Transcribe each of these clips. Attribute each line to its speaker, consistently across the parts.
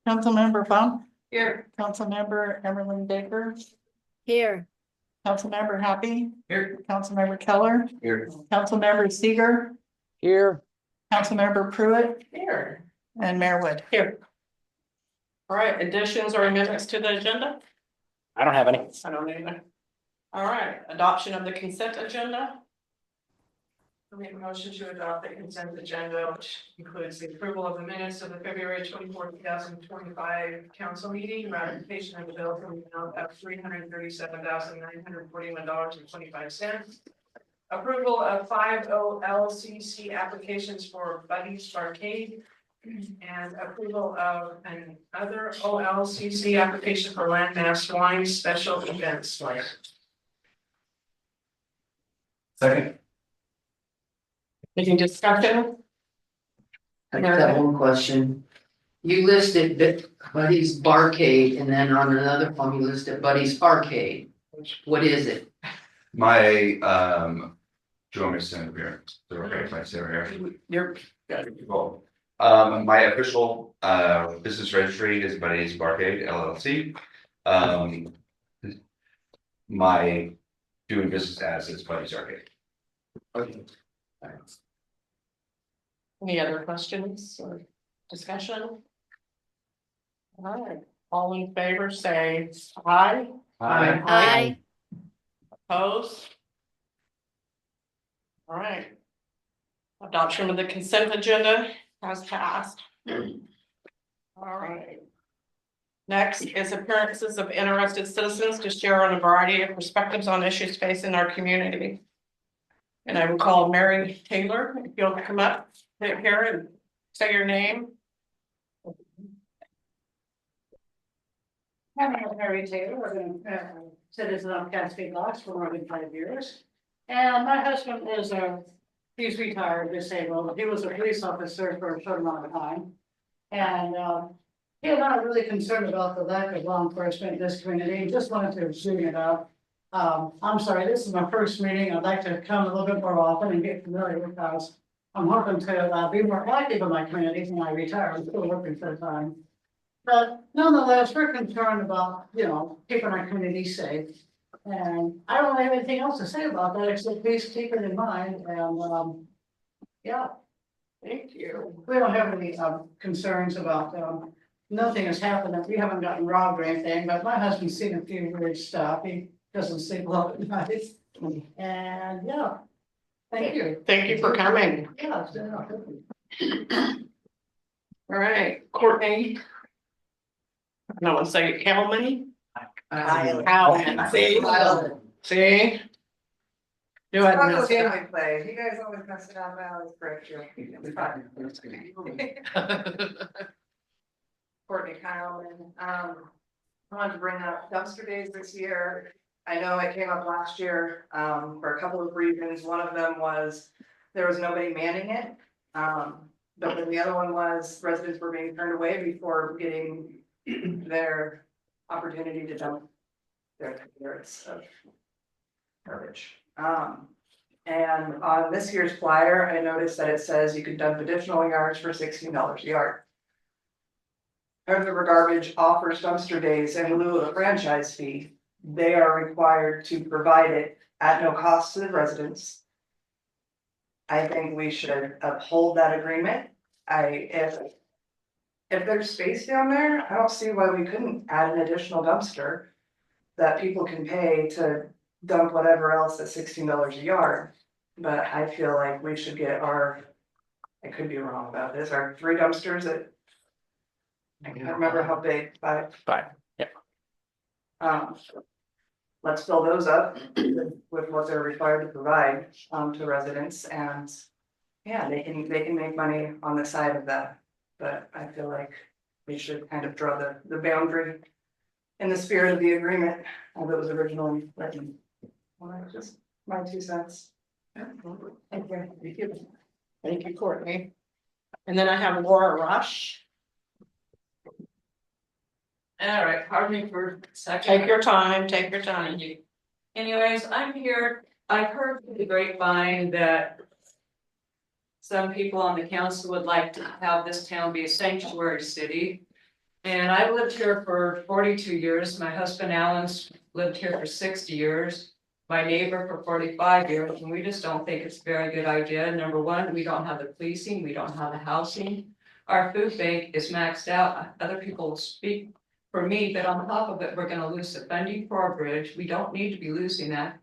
Speaker 1: Councilmember Funk,
Speaker 2: Here.
Speaker 1: Councilmember Emerald Baker,
Speaker 3: Here.
Speaker 1: Councilmember Happy,
Speaker 2: Here.
Speaker 1: Councilmember Keller,
Speaker 2: Here.
Speaker 1: Councilmember Seeger,
Speaker 3: Here.
Speaker 1: Councilmember Pruitt,
Speaker 2: Here.
Speaker 1: and Mayor Wood.
Speaker 2: Here. All right, additions or amendments to the agenda?
Speaker 3: I don't have any.
Speaker 2: I don't either. All right, adoption of the consent agenda. I make a motion to adopt the consent agenda, which includes the approval of the minutes of the February 24, 2025 council meeting, ratification of the bill for the amount of $337,941.25. Approval of 5 OLCC applications for Buddy's Barcade. And approval of another OLCC application for landmass wine special events.
Speaker 4: Second.
Speaker 2: Any discussion?
Speaker 5: I just have one question. You listed Buddy's Barcade and then on another form you listed Buddy's Arcade. What is it?
Speaker 4: My, do you want me to stand up here? Is it okay if I sit right here?
Speaker 2: You're
Speaker 4: Cool. My official, business registry is Buddy's Barcade LLC. My doing business as is Buddy's Arcade.
Speaker 5: Okay. Thanks.
Speaker 2: Any other questions or discussion? All right, all in favor, say aye.
Speaker 5: Aye.
Speaker 3: Aye.
Speaker 2: Opposed? All right. Adoption of the consent agenda has passed. All right. Next is appearances of interested citizens to share on a variety of perspectives on issues facing our community. And I will call Mary Taylor, if you'll come up here and say your name.
Speaker 6: My name is Mary Taylor. I've been a citizen of Cascade Locks for more than 5 years. And my husband is he's retired, disabled. He was a police officer for a short amount of time. And he and I are really concerned about the lack of law enforcement in this community. Just wanted to bring it up. I'm sorry, this is my first meeting. I'd like to come a little bit more often and get familiar with house. I'm hoping to be more active in my community when I retire. I'm still working full time. But nonetheless, we're concerned about, keeping our community safe. And I don't have anything else to say about that, except please keep it in mind. And, yeah,
Speaker 2: Thank you.
Speaker 6: we don't have any concerns about, nothing has happened. We haven't gotten robbed or anything, but my husband's seen a few weird stuff. He doesn't sleep well at night. And, yeah, thank you.
Speaker 2: Thank you for coming.
Speaker 6: Yeah, it's been
Speaker 2: All right, Courtney. No one say Hellman. Hellman, see? See? Do I miss it?
Speaker 7: Family play. You guys always mess it up. I always correct you. Courtney Kyleman. I wanted to bring up dumpster days this year. I know it came up last year for a couple of reasons. One of them was there was nobody manning it. But then the other one was residents were being turned away before getting their opportunity to dump their containers of garbage. And on this year's flyer, I noticed that it says you could dump additional yards for $16 a yard. River Garbage offers dumpster days in lieu of a franchise fee. They are required to provide it at no cost to the residents. I think we should uphold that agreement. If there's space down there, I don't see why we couldn't add an additional dumpster that people can pay to dump whatever else at $16 a yard. But I feel like we should get I could be wrong about this, our 3 dumpsters at, I can't remember how big, 5.
Speaker 3: Yep.
Speaker 7: Let's fill those up with what they're required to provide to residents, and yeah, they can make money on the side of that. But I feel like we should kind of draw the boundary in the spirit of the agreement as it was originally written. Well, just my 2 cents.
Speaker 2: Thank you. Thank you, Courtney. And then I have Laura Rush.
Speaker 8: All right, pardon me for a second.
Speaker 2: Take your time, take your time.
Speaker 8: Anyways, I'm here, I've heard through the grapevine that some people on the council would like to have this town be a sanctuary city. And I lived here for 42 years. My husband Alan's lived here for 60 years. My neighbor for 45 years, and we just don't think it's a very good idea. Number one, we don't have the policing, we don't have the housing. Our food bank is maxed out. Other people will speak for me, but on top of it, we're gonna lose the funding for our bridge. We don't need to be losing that.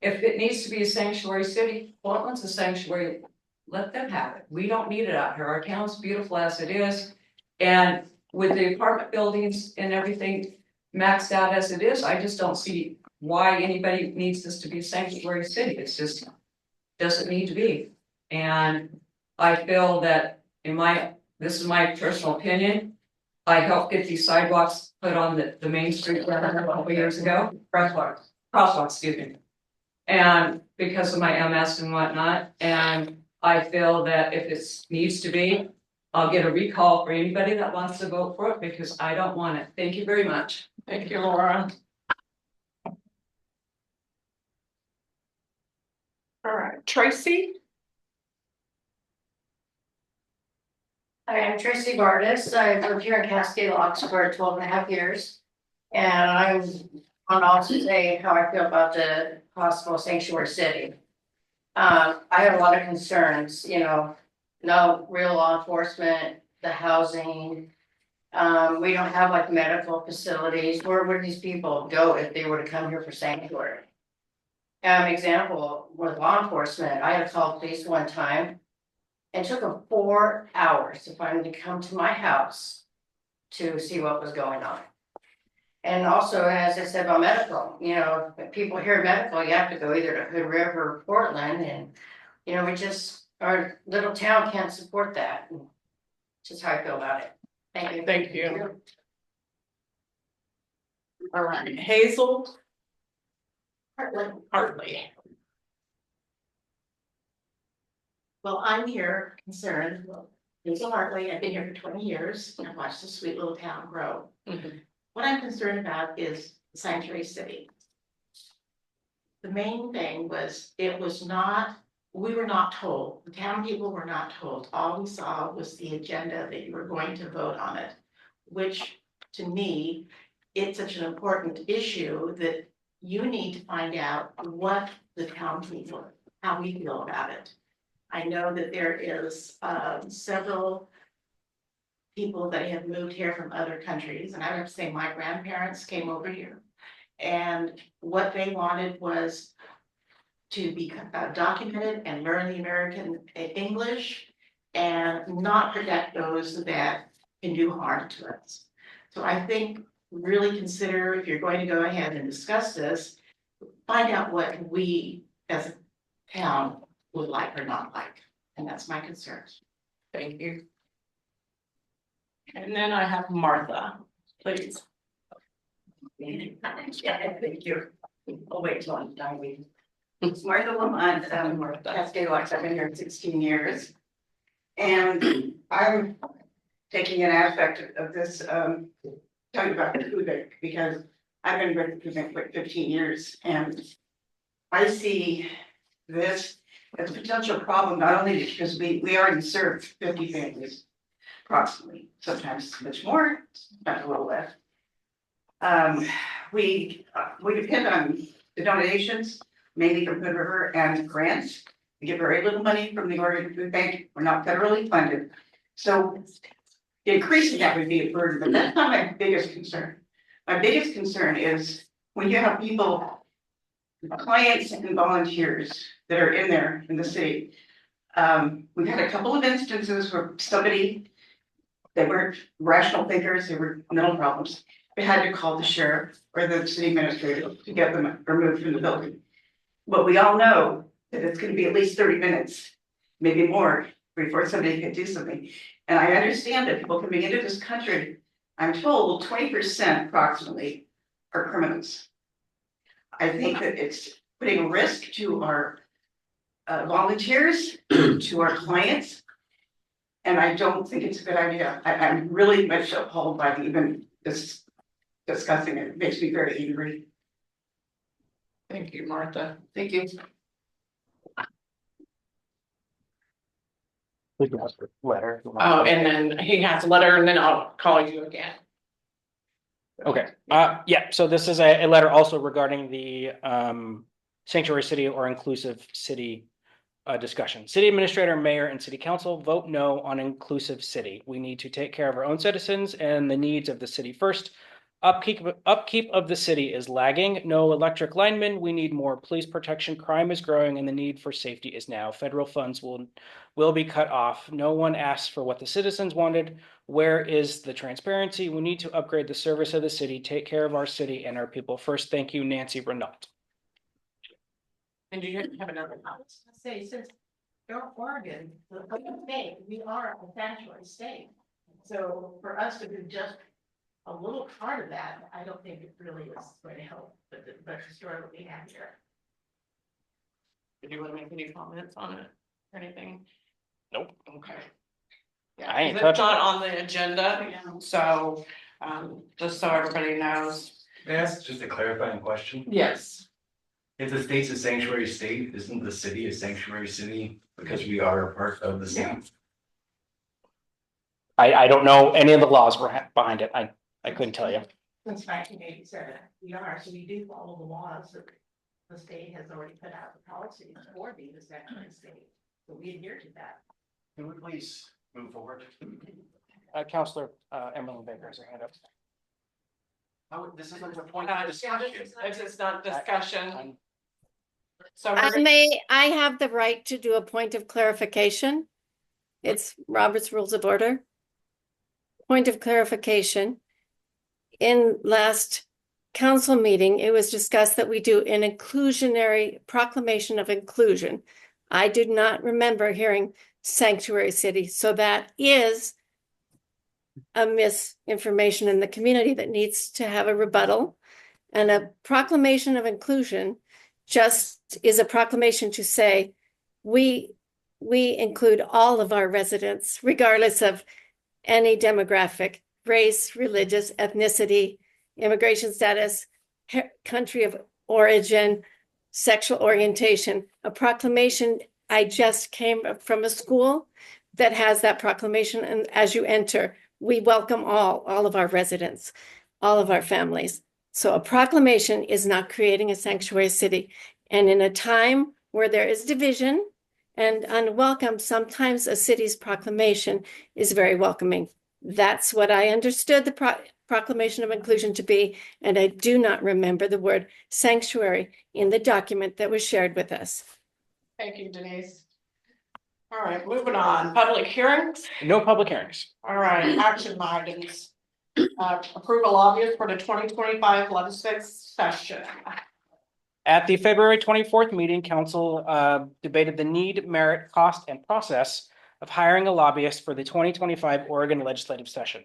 Speaker 8: If it needs to be a sanctuary city, Portland's a sanctuary, let them have it. We don't need it out here. Our town's beautiful as it is. And with the apartment buildings and everything maxed out as it is, I just don't see why anybody needs this to be a sanctuary city. It's just, doesn't need to be. And I feel that this is my personal opinion. I helped get these sidewalks put on the main street a couple of years ago, crosswalks, excuse me. And because of my MS and whatnot, and I feel that if it needs to be, I'll get a recall for anybody that wants to vote for it because I don't want it. Thank you very much.
Speaker 2: Thank you, Laura. All right, Tracy?
Speaker 6: I am Tracy Bardis. I've lived here in Cascade Locks for 12 and a half years. And I want to also say how I feel about the possible sanctuary city. I have a lot of concerns, no real law enforcement, the housing. We don't have like medical facilities. Where would these people go if they were to come here for sanctuary? Example with law enforcement, I had to call police one time. It took them 4 hours to finally come to my house to see what was going on. And also, as I said about medical, if people hear medical, you have to go either to Hood River or Portland, and our little town can't support that. Just how I feel about it. Thank you.
Speaker 2: Thank you. All right, Hazel? Hartley.
Speaker 9: Well, I'm here concerned, Hazel Hartley, I've been here for 20 years, and I've watched this sweet little town grow. What I'm concerned about is the sanctuary city. The main thing was, we were not told, the town people were not told, all we saw was the agenda that you were going to vote on it. Which, to me, it's such an important issue that you need to find out what the town people, how we feel about it. I know that there is several people that have moved here from other countries, and I would have to say my grandparents came over here. And what they wanted was to be documented and learn the American English and not forget those that can do harm to us. So I think really consider, if you're going to go ahead and discuss this, find out what we as a town would like or not like, and that's my concern.
Speaker 2: Thank you. And then I have Martha, please.
Speaker 9: Yeah, thank you. I'll wait till I'm done waiting. It's Martha Lamont, Cascade Locks. I've been here 16 years. And I'm taking an aspect of this, talking about the food bank, because I've been with the food bank for 15 years, and I see this as a potential problem, not only because we already serve 50 families, approximately, sometimes much more, not a little less. We depend on the donations, mainly from Hood River and grants. We get very little money from the Oregon Food Bank. We're not federally funded. So increasing that would be a burden, but that's not my biggest concern. My biggest concern is when you have people, clients and volunteers that are in there in the city. We've had a couple of instances where they weren't rational thinkers, they were mental problems. They had to call the sheriff or the city administrator to get them removed from the building. But we all know that it's going to be at least 30 minutes, maybe more, before somebody can do something. And I understand that people coming into this country, I'm told 20% approximately are criminals. I think that it's putting a risk to our volunteers, to our clients. And I don't think it's a good idea. I'm really much appalled by even this discussing it. It makes me very angry.
Speaker 2: Thank you, Martha.
Speaker 5: Thank you.
Speaker 3: We can ask for letter.
Speaker 2: Oh, and then he has a letter and then I'll call you again.
Speaker 3: Okay, yeah, so this is a letter also regarding the sanctuary city or inclusive city discussion. City administrator, mayor, and city council vote no on inclusive city. We need to take care of our own citizens and the needs of the city first. Upkeep of the city is lagging. No electric linemen. We need more police protection. Crime is growing and the need for safety is now. Federal funds will be cut off. No one asks for what the citizens wanted. Where is the transparency? We need to upgrade the service of the city, take care of our city and our people first. Thank you, Nancy Renault.
Speaker 2: And do you have another comment?
Speaker 9: Say, since you're Oregon, the state, we are a sanctuary state. So for us to do just a little part of that, I don't think it really is going to help, but the story will be happier.
Speaker 2: Did you want to make any comments on it or anything?
Speaker 3: Nope.
Speaker 2: Okay.
Speaker 3: I
Speaker 2: Yeah,
Speaker 3: ain't
Speaker 2: it's
Speaker 3: touching
Speaker 2: not
Speaker 3: it.
Speaker 2: on the agenda, so, just so everybody knows.
Speaker 10: May I ask just a clarifying question?
Speaker 2: Yes.
Speaker 10: If the state's a sanctuary state, isn't the city a sanctuary city because we are a part of the state?
Speaker 3: I don't know any of the laws behind it. I couldn't tell you.
Speaker 9: Since 1987, we are, so we do follow the laws that the state has already put out the policies for being a sanctuary state. So we adhere to that.
Speaker 10: Can we please move forward?
Speaker 3: Counselor Emily Baker has her hand up.
Speaker 10: This isn't a point
Speaker 2: Uh,
Speaker 10: of discussion.
Speaker 2: It's not discussion.
Speaker 3: I'm-
Speaker 2: So we're,
Speaker 11: I have the right to do a point of clarification. It's Robert's Rules of Order. Point of clarification. In last council meeting, it was discussed that we do an inclusionary proclamation of inclusion. I did not remember hearing sanctuary city, so that is a misinformation in the community that needs to have a rebuttal. And a proclamation of inclusion just is a proclamation to say we include all of our residents, regardless of any demographic, race, religious, ethnicity, immigration status, country of origin, sexual orientation. A proclamation, I just came from a school that has that proclamation, and as you enter, we welcome all of our residents, all of our families. So a proclamation is not creating a sanctuary city. And in a time where there is division and unwelcome, sometimes a city's proclamation is very welcoming. That's what I understood the proclamation of inclusion to be, and I do not remember the word sanctuary in the document that was shared with us.
Speaker 2: thank you, Denise. All right, moving on. Public hearings.
Speaker 3: No public hearings.
Speaker 2: All right, action items. Approve a lobbyist for the 2025 legislative session.
Speaker 3: At the February 24th meeting, council debated the need, merit, cost, and process of hiring a lobbyist for the 2025 Oregon legislative session.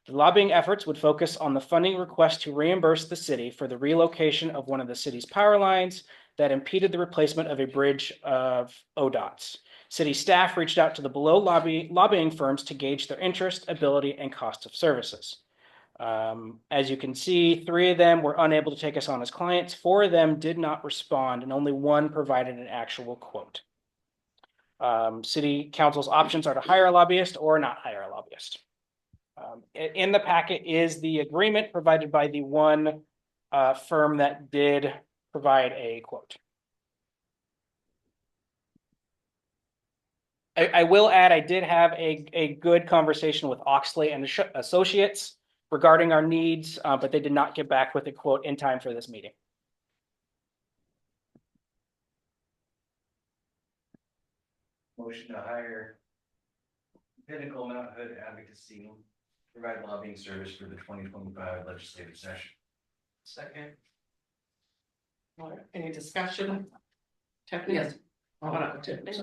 Speaker 3: The lobbying efforts would focus on the funding request to reimburse the city for the relocation of one of the city's power lines that impeded the replacement of a bridge of ODOTs. City staff reached out to the below lobbying firms to gauge their interest, ability, and cost of services. As you can see, 3 of them were unable to take us on as clients. 4 of them did not respond, and only 1 provided an actual quote. City council's options are to hire a lobbyist or not hire a lobbyist. In the packet is the agreement provided by the one firm that did provide a quote. I will add, I did have a good conversation with Oxley and Associates regarding our needs, but they did not get back with a quote in time for this meeting.
Speaker 10: Motion to hire Pinnacle Mount Hood Advocacy, provide lobbying service for the 2025 legislative session.
Speaker 2: Second. All right, any discussion? Tiffany?
Speaker 5: Yes.
Speaker 2: Hold on, Tiffany.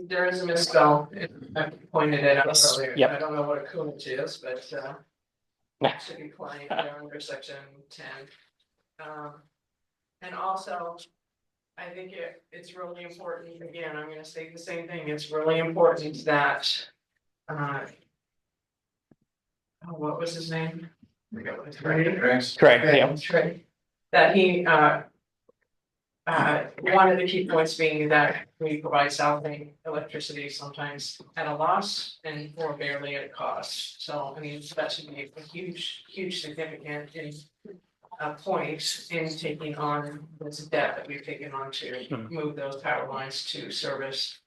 Speaker 8: There is a misspell. I pointed it out
Speaker 3: Yes.
Speaker 8: earlier.
Speaker 3: Yep.
Speaker 8: I don't know what a coonage is, but it should be flying there under section 10. And also, I think it's really important, again, I'm gonna say the same thing, it's really important that what was his name? I forgot what his name.
Speaker 3: Correct, yeah.
Speaker 8: That he One of the key points being that we provide Southern electricity sometimes at a loss and or barely at a cost. So I mean, that should be a huge significant in point in taking on this debt that we've taken on to move those power lines to service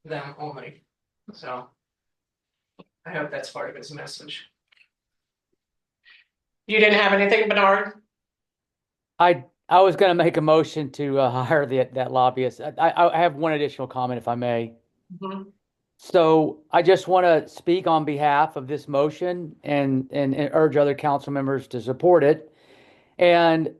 Speaker 8: them only. So I hope that's part of his message.
Speaker 2: You didn't have anything, Bernard?
Speaker 12: I was gonna make a motion to hire that lobbyist. I have one additional comment, if I may.
Speaker 2: Mhm.
Speaker 12: So I just want to speak on behalf of this motion and urge other council members to support it. And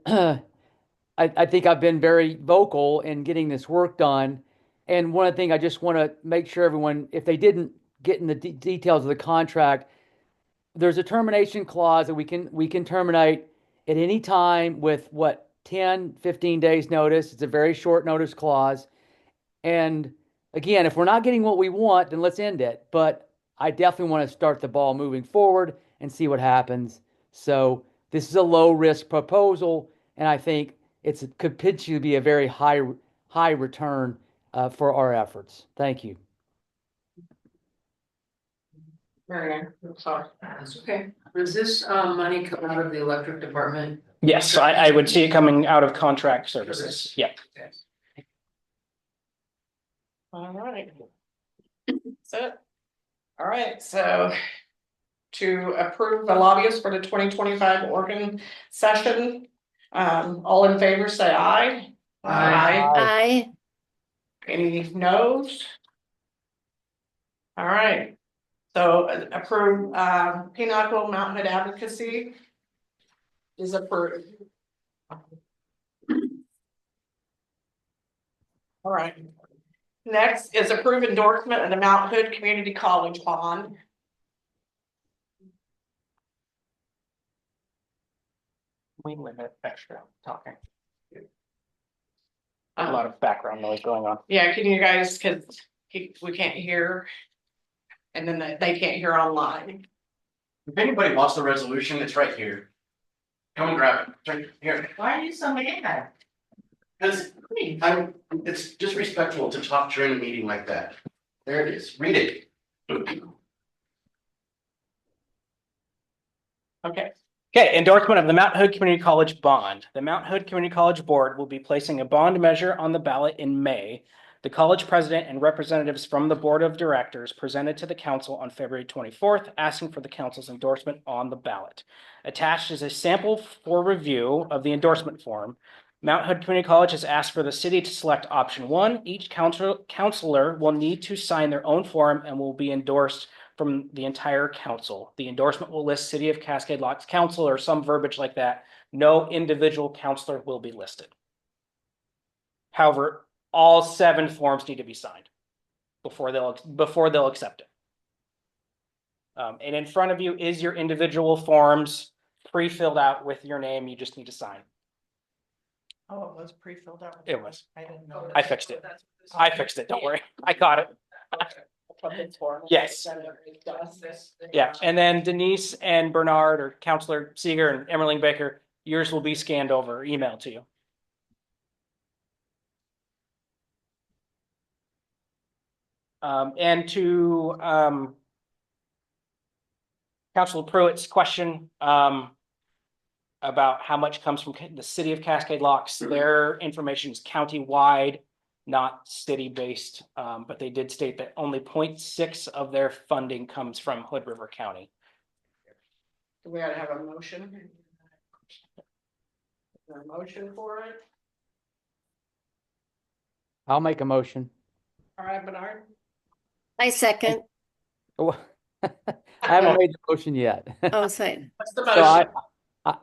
Speaker 12: I think I've been very vocal in getting this work done. And one of the things I just want to make sure everyone, if they didn't get in the details of the contract, there's a termination clause that we can terminate at any time with 10, 15 days notice. It's a very short notice clause. And again, if we're not getting what we want, then let's end it. But I definitely want to start the ball moving forward and see what happens. So this is a low risk proposal, and I think could potentially be a very high return for our efforts. Thank you.
Speaker 2: Marianne, I'm sorry.
Speaker 5: That's okay. Does this money come out of the electric department?
Speaker 3: Yes, I would see it coming out of contract services. Yeah.
Speaker 2: All right. That's it. All right, so to approve the lobbyist for the 2025 organ session, all in favor, say aye.
Speaker 11: I,
Speaker 2: Any noes? All right, so approve, Pinnacle Mountain Hood Advocacy is approved. All right. Next is approve endorsement of the Mount Hood Community College bond.
Speaker 3: We limit extra talking. A lot of background noise going on.
Speaker 2: Yeah, can you guys, cause we can't hear. And then they can't hear online.
Speaker 10: If anybody wants the resolution, it's right here. Come and grab it, it's right here.
Speaker 9: Why are you so mad?
Speaker 10: Because it's disrespectful to talk during a meeting like that. There it is, read it.
Speaker 2: Okay,
Speaker 3: Okay, endorsement of the Mount Hood Community College bond. The Mount Hood Community College Board will be placing a bond measure on the ballot in May. The college president and representatives from the board of directors presented to the council on February 24th, asking for the council's endorsement on the ballot. Attached is a sample for review of the endorsement form. Mount Hood Community College has asked for the city to select option 1. Each counselor will need to sign their own form and will be endorsed from the entire council. The endorsement will list City of Cascade Locks council or some verbiage like that. No individual counselor will be listed. However, all 7 forms need to be signed before they'll accept it. And in front of you is your individual forms pre-filled out with your name. You just need to sign.
Speaker 2: oh, it was pre-filled out.
Speaker 3: It was.
Speaker 2: I didn't know.
Speaker 3: I fixed it. I fixed it. Don't worry. I got it. Yes. Yeah. And then Denise and Bernard or Counselor Seeger and Emmerling Baker, yours will be scanned over, emailed to you. And to Councilor Pruitt's question about how much comes from the city of Cascade Locks, their information is county-wide, not city-based, but they did state that only 0.6 of their funding comes from Hood River County.
Speaker 2: Do we gotta have a motion? Is there a motion for it?
Speaker 12: I'll make a motion.
Speaker 2: All right, Bernard.
Speaker 11: I second.
Speaker 12: I haven't made the motion yet.
Speaker 11: Oh, sorry.
Speaker 2: What's the
Speaker 12: So
Speaker 2: motion?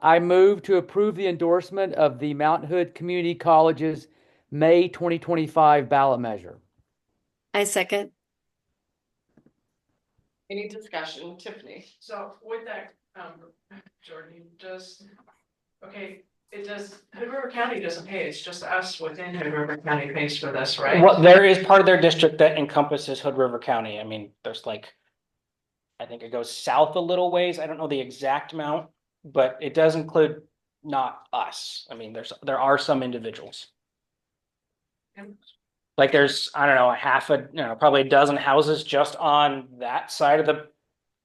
Speaker 12: I move to approve the endorsement of the Mount Hood Community College's May 2025 ballot measure.
Speaker 11: I second.
Speaker 2: Any discussion, Tiffany?
Speaker 8: So with that, Jordan, it does, Hood River County doesn't pay, it's just us within Hood River County pays for this, right?
Speaker 3: Well, there is part of their district that encompasses Hood River County. I mean, there's like, I think it goes south a little ways. I don't know the exact amount, but it does include not us. I mean, there are some individuals. Like there's, I don't know, probably a dozen houses just on that side of the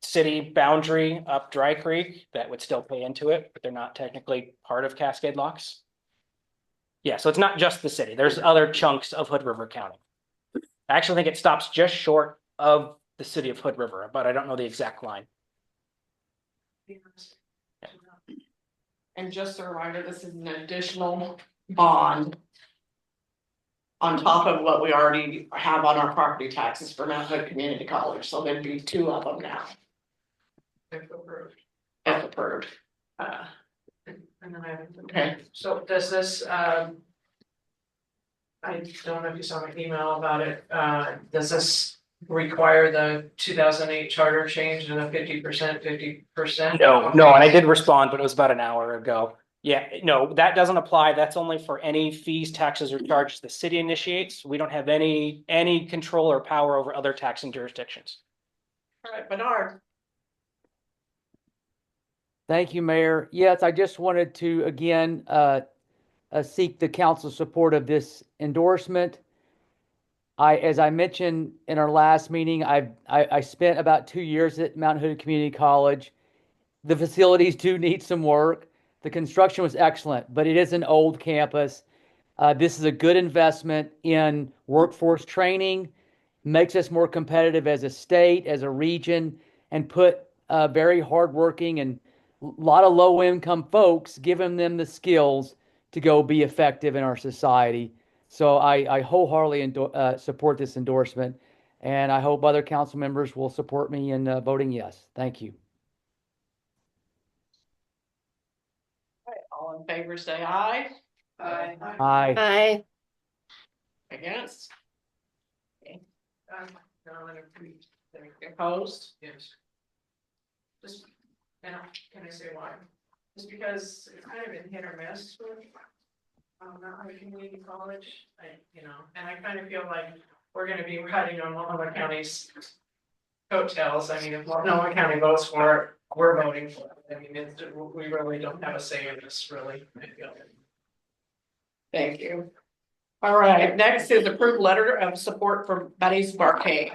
Speaker 3: city boundary up Dry Creek that would still pay into it, but they're not technically part of Cascade Locks. Yeah, so it's not just the city. There's other chunks of Hood River County. I actually think it stops just short of the city of Hood River, but I don't know the exact line.
Speaker 2: And just a reminder, this is an additional bond on top of what we already have on our property taxes for Mount Hood Community College, so there'd be two of them now.
Speaker 8: If approved.
Speaker 2: If approved.
Speaker 8: And then I have,
Speaker 2: Okay.
Speaker 8: so does this, I don't know if you saw my email about it, does this require the 2008 charter change and a 50%?
Speaker 3: No, and I did respond, but it was about an hour ago. Yeah, no, that doesn't apply. That's only for any fees, taxes, or charges the city initiates. We don't have any control or power over other taxing jurisdictions.
Speaker 2: All right, Bernard.
Speaker 12: Thank you, Mayor. Yes, I just wanted to, again, seek the council support of this endorsement. As I mentioned in our last meeting, I spent about 2 years at Mount Hood Community College. The facilities do need some work. The construction was excellent, but it is an old campus. This is a good investment in workforce training, makes us more competitive as a state, as a region, and put very hardworking and a lot of low-income folks, giving them the skills to go be effective in our society. So I wholeheartedly support this endorsement, and I hope other council members will support me in voting yes. Thank you.
Speaker 2: All right, all in favor, say aye.
Speaker 8: Aye.
Speaker 12: Aye.
Speaker 11: Aye.
Speaker 2: Against? Okay. Opposed?
Speaker 8: Yes. Just, and can I say why? Just because it's kind of been hit or miss with Mount Hood Community College, and I kind of feel like we're gonna be riding on Multnomah County's coattails. I mean, if Multnomah County votes for it, we're voting for it. I mean, we really don't have a say in this, really, I feel.
Speaker 2: Thank you. All right, next is approved letter of support for Betty's Barcade.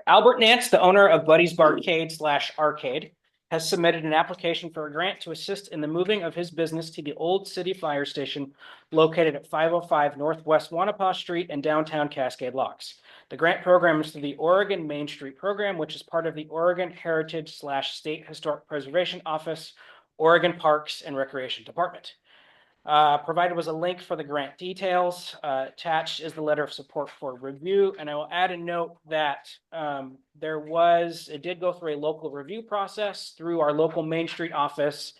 Speaker 3: Albert Nance, the owner of Buddy's Barcade / Arcade, has submitted an application for a grant to assist in the moving of his business to the old city fire station located at 505 Northwest Wanapa Street in downtown Cascade Locks. The grant program is through the Oregon Main Street Program, which is part of the Oregon Heritage / State Historic Preservation Office, Oregon Parks and Recreation Department. Provided was a link for the grant details. Attached is the letter of support for review. And I will add a note that it did go through a local review process through our local Main Street office.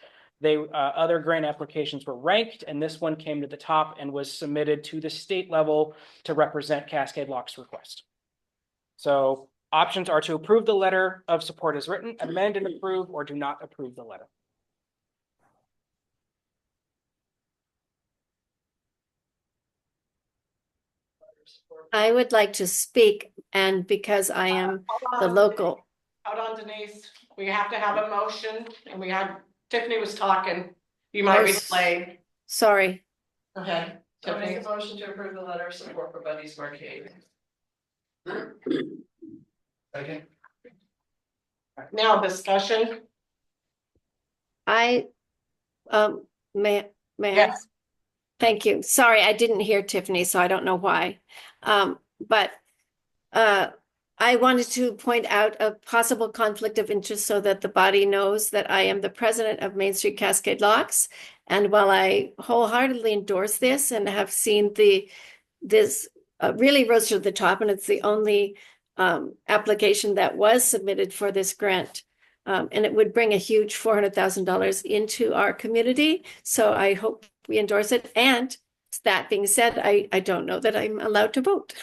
Speaker 3: Other grant applications were ranked, and this one came to the top and was submitted to the state level to represent Cascade Locks' request. So options are to approve the letter of support as written, amend and approve, or do not approve the letter.
Speaker 11: I would like to speak, and because I am the local.
Speaker 2: Hold on, Denise. We have to have a motion, and Tiffany was talking. You might be delayed.
Speaker 11: Sorry.
Speaker 2: Go ahead.
Speaker 8: So I make a motion to approve the letter of support for Buddy's Barcade.
Speaker 10: Okay.
Speaker 2: Now discussion.
Speaker 11: May I?
Speaker 2: Yes.
Speaker 11: Thank you. Sorry, I didn't hear Tiffany, so I don't know why. But I wanted to point out a possible conflict of interest so that the body knows that I am the president of Main Street Cascade Locks. And while I wholeheartedly endorse this and have seen this really rose to the top, and it's the only application that was submitted for this grant. And it would bring a huge $400,000 into our community. So I hope we endorse it. And that being said, I don't know that I'm allowed to vote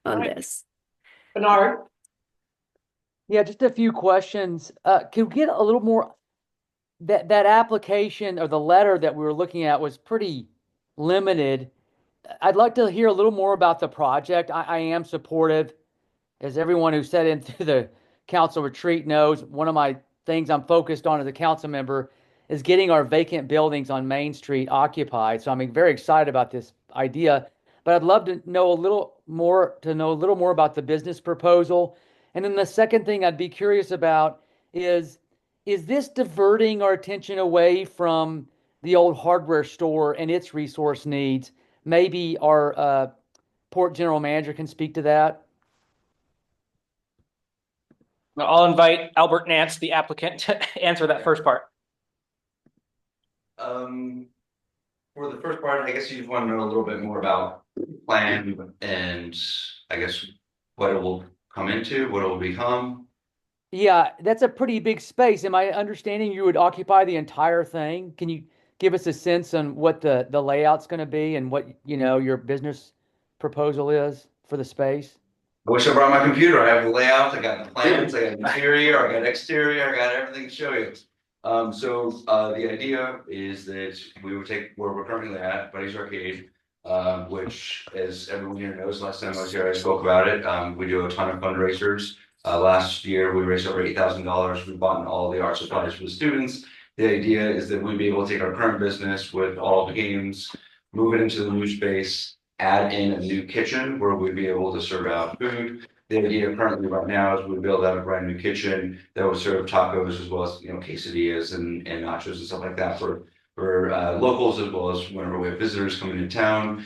Speaker 11: on this.
Speaker 2: Bernard.
Speaker 12: Yeah, just a few questions. Can we get a little more? That application or the letter that we were looking at was pretty limited. I'd like to hear a little more about the project. I am supportive, as everyone who sat into the council retreat knows. One of my things I'm focused on as a council member is getting our vacant buildings on Main Street occupied. So I'm very excited about this idea, but I'd love to know a little more about the business proposal. And then the second thing I'd be curious about is this diverting our attention away from the old hardware store and its resource needs? Maybe our port general manager can speak to that.
Speaker 3: I'll invite Albert Nance, the applicant, to answer that first part.
Speaker 4: For the first part, I guess you just want to know a little bit more about plan and I guess what it will come into, what it will become.
Speaker 12: Yeah, that's a pretty big space. Am I understanding you would occupy the entire thing? Can you give us a sense on what the layout's going to be and what, your business proposal is for the space?
Speaker 4: I wish I brought my computer. I have the layout, I got the plans, I got interior, I got exterior, I got everything to show you. The idea is that we would take where we're currently at, Buddy's Arcade, which, as everyone here knows, last time I was here, I spoke about it. We do a ton of fundraisers. Last year, we raised over $8,000. We bought all the art supplies for the students. The idea is that we'd be able to take our current business with all the games, move it into the new space, add in a new kitchen where we'd be able to serve out food. The idea currently right now is we build out a brand new kitchen that would serve tacos as well as quesadillas and nachos and stuff like that for locals as well as whenever we have visitors coming into town.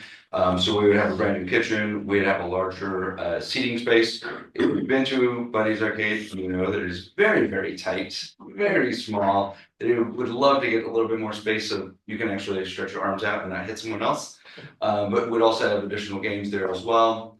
Speaker 4: So we would have a brand new kitchen. We'd have a larger seating space. If you've been to Buddy's Arcade, you know that it is very, very tight, very small. They would love to get a little bit more space so you can actually stretch your arms out and not hit someone else. But we'd also have additional games there as well.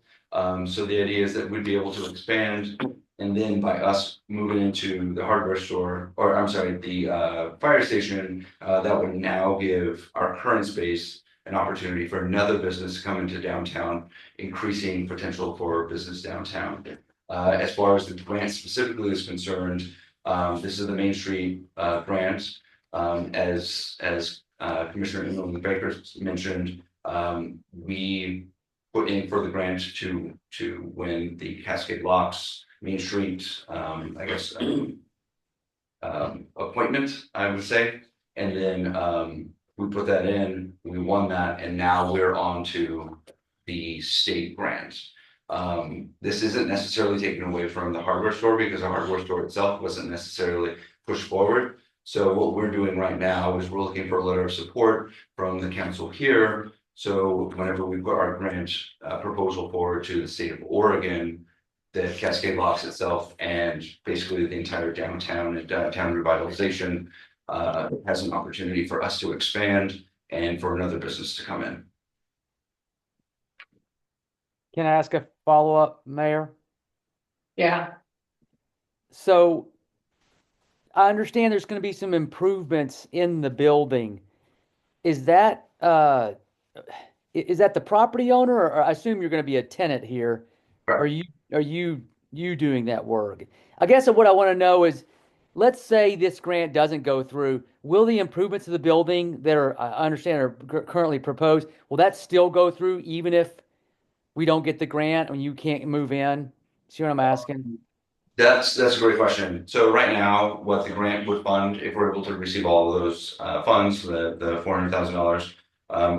Speaker 4: So the idea is that we'd be able to expand, and then by us moving into the hardware store, or I'm sorry, the fire station, that would now give our current space an opportunity for another business to come into downtown, increasing potential for business downtown. As far as the grant specifically is concerned, this is the Main Street grant. As Commissioner Emily Baker mentioned, we put in for the grant to win the Cascade Locks Main Street, appointment, I would say. And then we put that in, we won that, and now we're on to the state grant. This isn't necessarily taken away from the hardware store because the hardware store itself wasn't necessarily pushed forward. So what we're doing right now is we're looking for a letter of support from the council here. So whenever we put our grant proposal forward to the state of Oregon, the Cascade Locks itself and basically the entire downtown and downtown revitalization has an opportunity for us to expand and for another business to come in.
Speaker 12: Can I ask a follow-up, Mayor?
Speaker 2: Yeah.
Speaker 12: So I understand there's going to be some improvements in the building. Is that the property owner, or I assume you're going to be a tenant here?
Speaker 4: Right.
Speaker 12: Are you doing that work? I guess what I want to know is, let's say this grant doesn't go through. Will the improvements to the building that I understand are currently proposed, will that still go through even if we don't get the grant and you can't move in? See what I'm asking?
Speaker 4: That's a great question. So right now, what the grant would fund, if we're able to receive all of those funds, the $400,000,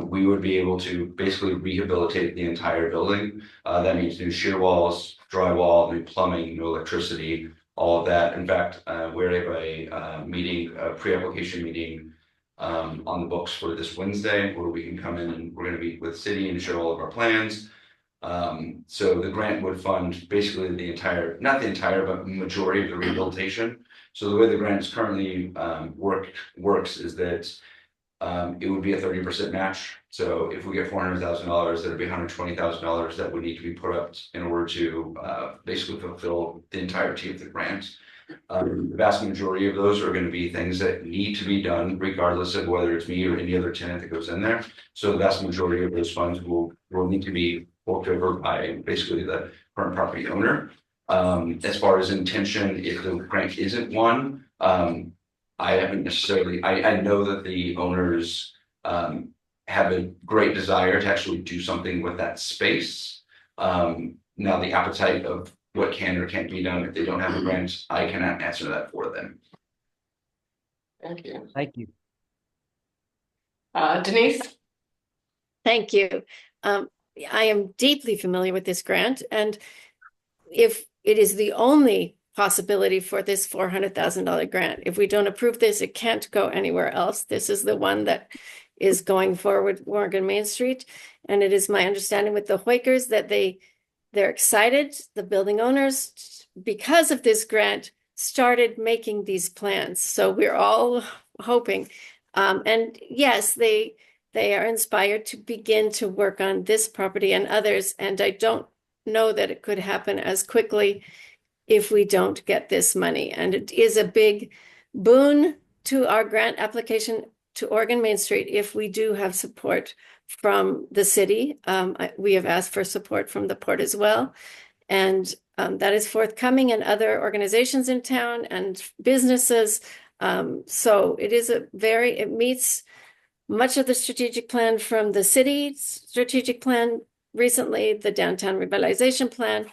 Speaker 4: we would be able to basically rehabilitate the entire building. That means new shear walls, drywall, new plumbing, new electricity, all of that. In fact, we have a meeting, a pre-application meeting on the books for this Wednesday where we can come in and we're going to meet with the city and share all of our plans. So the grant would fund basically the entire, not the entire, but majority of the rehabilitation. So the way the grant is currently works is that it would be a 30% match. So if we get $400,000, that'd be $120,000 that would need to be put up in order to basically fulfill the entirety of the grant. The vast majority of those are going to be things that need to be done regardless of whether it's me or any other tenant that goes in there. So the vast majority of those funds will need to be forked over by basically the current property owner. As far as intention, if the grant isn't one, I haven't necessarily, I know that the owners have a great desire to actually do something with that space. Now the appetite of what can or can't be done if they don't have a grant, I cannot answer that for them.
Speaker 2: Thank you.
Speaker 12: Thank you.
Speaker 2: Denise?
Speaker 11: Thank you. I am deeply familiar with this grant, and if it is the only possibility for this $400,000 grant, if we don't approve this, it can't go anywhere else. This is the one that is going forward, Morgan Main Street, and it is my understanding with the Hoikers that they're excited. The building owners, because of this grant, started making these plans. So we're all hoping, and yes, they are inspired to begin to work on this property and others. And I don't know that it could happen as quickly if we don't get this money. And it is a big boon to our grant application to Oregon Main Street if we do have support from the city. We have asked for support from the port as well. And that is forthcoming, and other organizations in town and businesses. So it is it meets much of the strategic plan from the city's strategic plan recently, the downtown revitalization plan.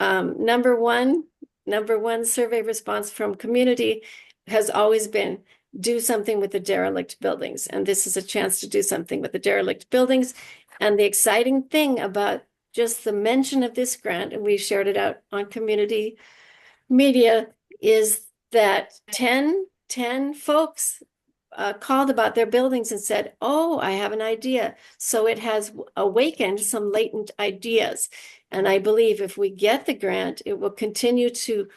Speaker 11: Number one survey response from community has always been do something with the derelict buildings. And this is a chance to do something with the derelict buildings. And the exciting thing about just the mention of this grant, and we shared it out on community media, is that 10 folks called about their buildings and said, oh, I have an idea. So it has awakened some latent ideas. And I believe if we get the grant, it will continue to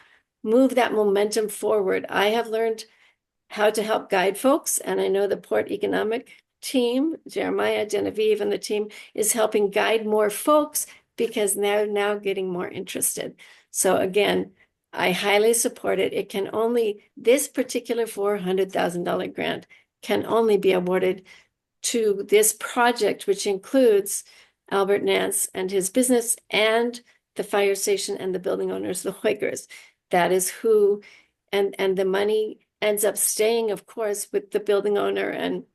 Speaker 11: move that momentum forward. I have learned how to help guide folks, and I know the Port Economic team, Jeremiah, Genevieve, and the team is helping guide more folks because they're now getting more interested. So again, I highly support it. It can only, this particular $400,000 grant can only be awarded to this project, which includes Albert Nance and his business and the fire station and the building owners, the Hoikers. That is who, and the money ends up staying, of course, with the building owner. And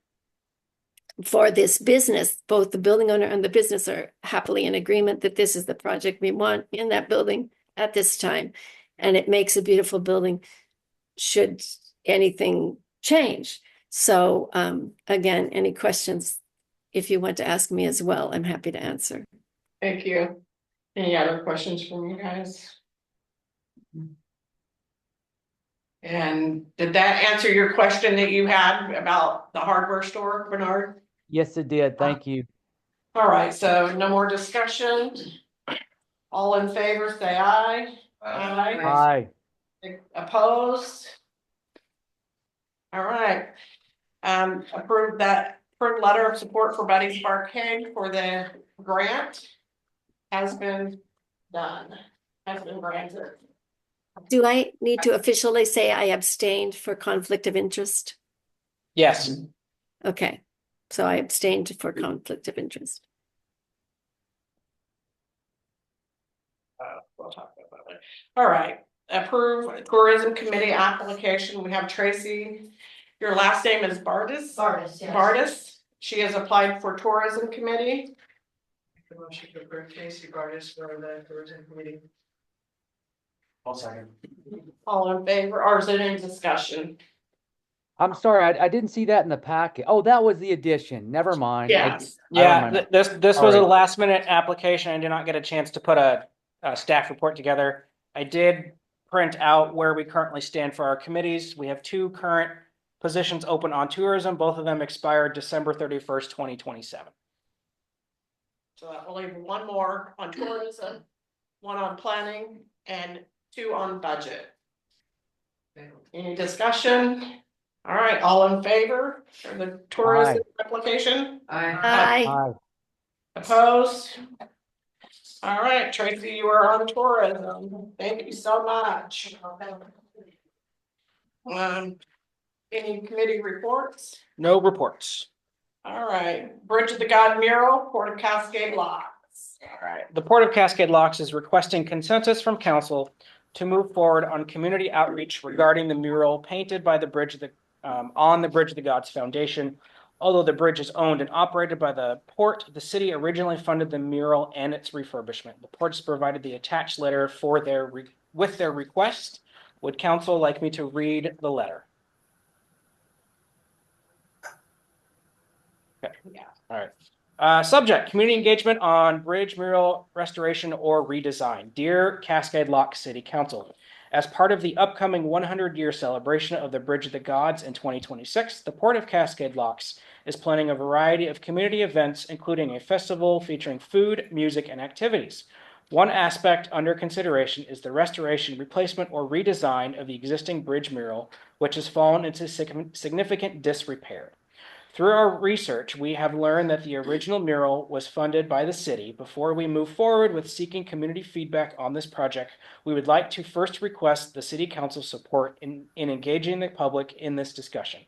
Speaker 11: for this business, both the building owner and the business are happily in agreement that this is the project we want in that building at this time. And it makes a beautiful building should anything change. So again, any questions, if you want to ask me as well, I'm happy to answer.
Speaker 2: Thank you. Any other questions from you guys? And did that answer your question that you had about the hardware store, Bernard?
Speaker 12: Yes, it did. Thank you.
Speaker 2: All right, so no more discussion. All in favor, say aye.
Speaker 12: Aye.
Speaker 2: Opposed? All right. Approve letter of support for Buddy's Barcade for the grant has been done, has been granted.
Speaker 11: Do I need to officially say I abstained for conflict of interest?
Speaker 3: Yes.
Speaker 11: Okay, so I abstained for conflict of interest.
Speaker 2: We'll talk about it. All right, approve tourism committee application. We have Tracy. Your last name is Bardis?
Speaker 6: Bardis, yes.
Speaker 2: Bardis. She has applied for tourism committee.
Speaker 7: The motion to approve Tracy Bardis for the tourism committee.
Speaker 10: I'll second.
Speaker 2: All in favor, or is there any discussion?
Speaker 12: I'm sorry, I didn't see that in the packet. Oh, that was the addition. Never mind.
Speaker 2: Yes.
Speaker 3: Yeah, this was a
Speaker 12: Alright.
Speaker 3: last minute application. I did not get a chance to put a staff report together. I did print out where we currently stand for our committees. We have 2 current positions open on tourism. Both of them expired December 31st, 2027.
Speaker 2: So that will leave 1 more on tourism, 1 on planning, and 2 on budget. Any discussion? All right, all in favor for the tourism application?
Speaker 5: Aye.
Speaker 12: Aye.
Speaker 2: Opposed? All right, Tracy, you are on tourism. Thank you so much. Any committee reports?
Speaker 3: No reports.
Speaker 2: All right, Bridge of the God mural, Port of Cascade Locks.
Speaker 3: All right. The Port of Cascade Locks is requesting consensus from council to move forward on community outreach regarding the mural painted by the Bridge of the on the Bridge of the Gods Foundation. Although the bridge is owned and operated by the port, the city originally funded the mural and its refurbishment. The port has provided the attached letter for with their request. Would council like me to read the letter? All right. Subject, community engagement on bridge mural restoration or redesign. Dear Cascade Lock City Council, as part of the upcoming 100-year celebration of the Bridge of the Gods in 2026, the Port of Cascade Locks is planning a variety of community events, including a festival featuring food, music, and activities. One aspect under consideration is the restoration, replacement, or redesign of the existing bridge mural, which has fallen into significant disrepair. Through our research, we have learned that the original mural was funded by the city. Before we move forward with seeking community feedback on this project, we would like to first request the city council's support in engaging the public in this discussion.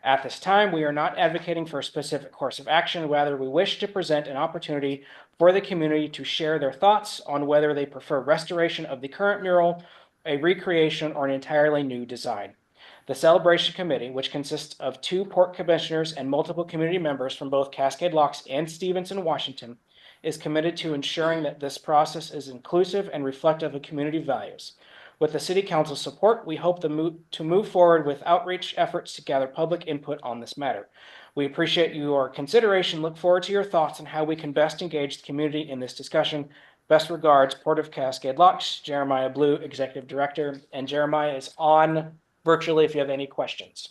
Speaker 3: At this time, we are not advocating for a specific course of action. Rather, we wish to present an opportunity for the community to share their thoughts on whether they prefer restoration of the current mural, a recreation, or an entirely new design. The Celebration Committee, which consists of 2 port commissioners and multiple community members from both Cascade Locks and Stevenson, Washington, is committed to ensuring that this process is inclusive and reflective of community values. With the City Council's support, we hope to move forward with outreach efforts to gather public input on this matter. We appreciate your consideration, look forward to your thoughts on how we can best engage the community in this discussion. Best regards, Port of Cascade Locks, Jeremiah Blue, Executive Director, and Jeremiah is on virtually if you have any questions.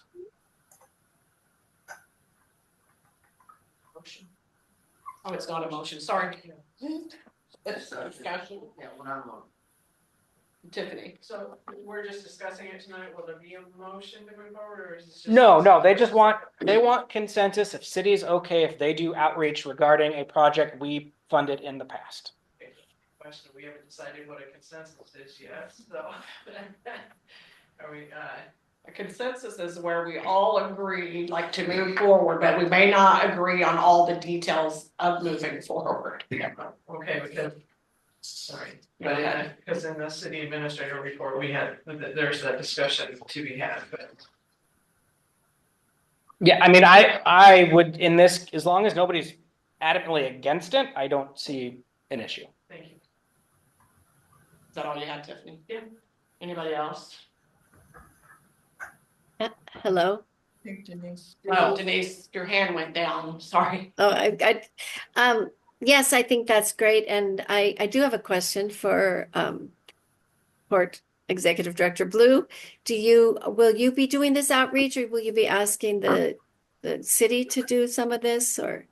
Speaker 2: Motion. Oh, it's not a motion, sorry. It's a discussion.
Speaker 5: Yeah, one-on-one.
Speaker 2: Tiffany.
Speaker 8: So we're just discussing it tonight. Will there be a motion to move forward or is this just?
Speaker 3: No, they want consensus if city is okay if they do outreach regarding a project we funded in the past.
Speaker 8: Question, we haven't decided what a consensus is yet, so. Are we,
Speaker 2: A consensus is where we all agree like to move forward, but we may not agree on all the details of moving forward.
Speaker 8: okay, because, sorry,
Speaker 2: Go ahead.
Speaker 8: because in the city administrator report, we had, there's that discussion to be had, but.
Speaker 3: Yeah, I mean, I would in this, as long as nobody's adamantly against it, I don't see an issue.
Speaker 8: Thank you.
Speaker 2: Is that all you had, Tiffany? Yeah. Anybody else?
Speaker 11: Hello.
Speaker 2: Oh, Denise, your hand went down, sorry.
Speaker 11: Oh, yes, I think that's great. And I do have a question for Port Executive Director Blue. Will you be doing this outreach or will you be asking the city to do some of this or?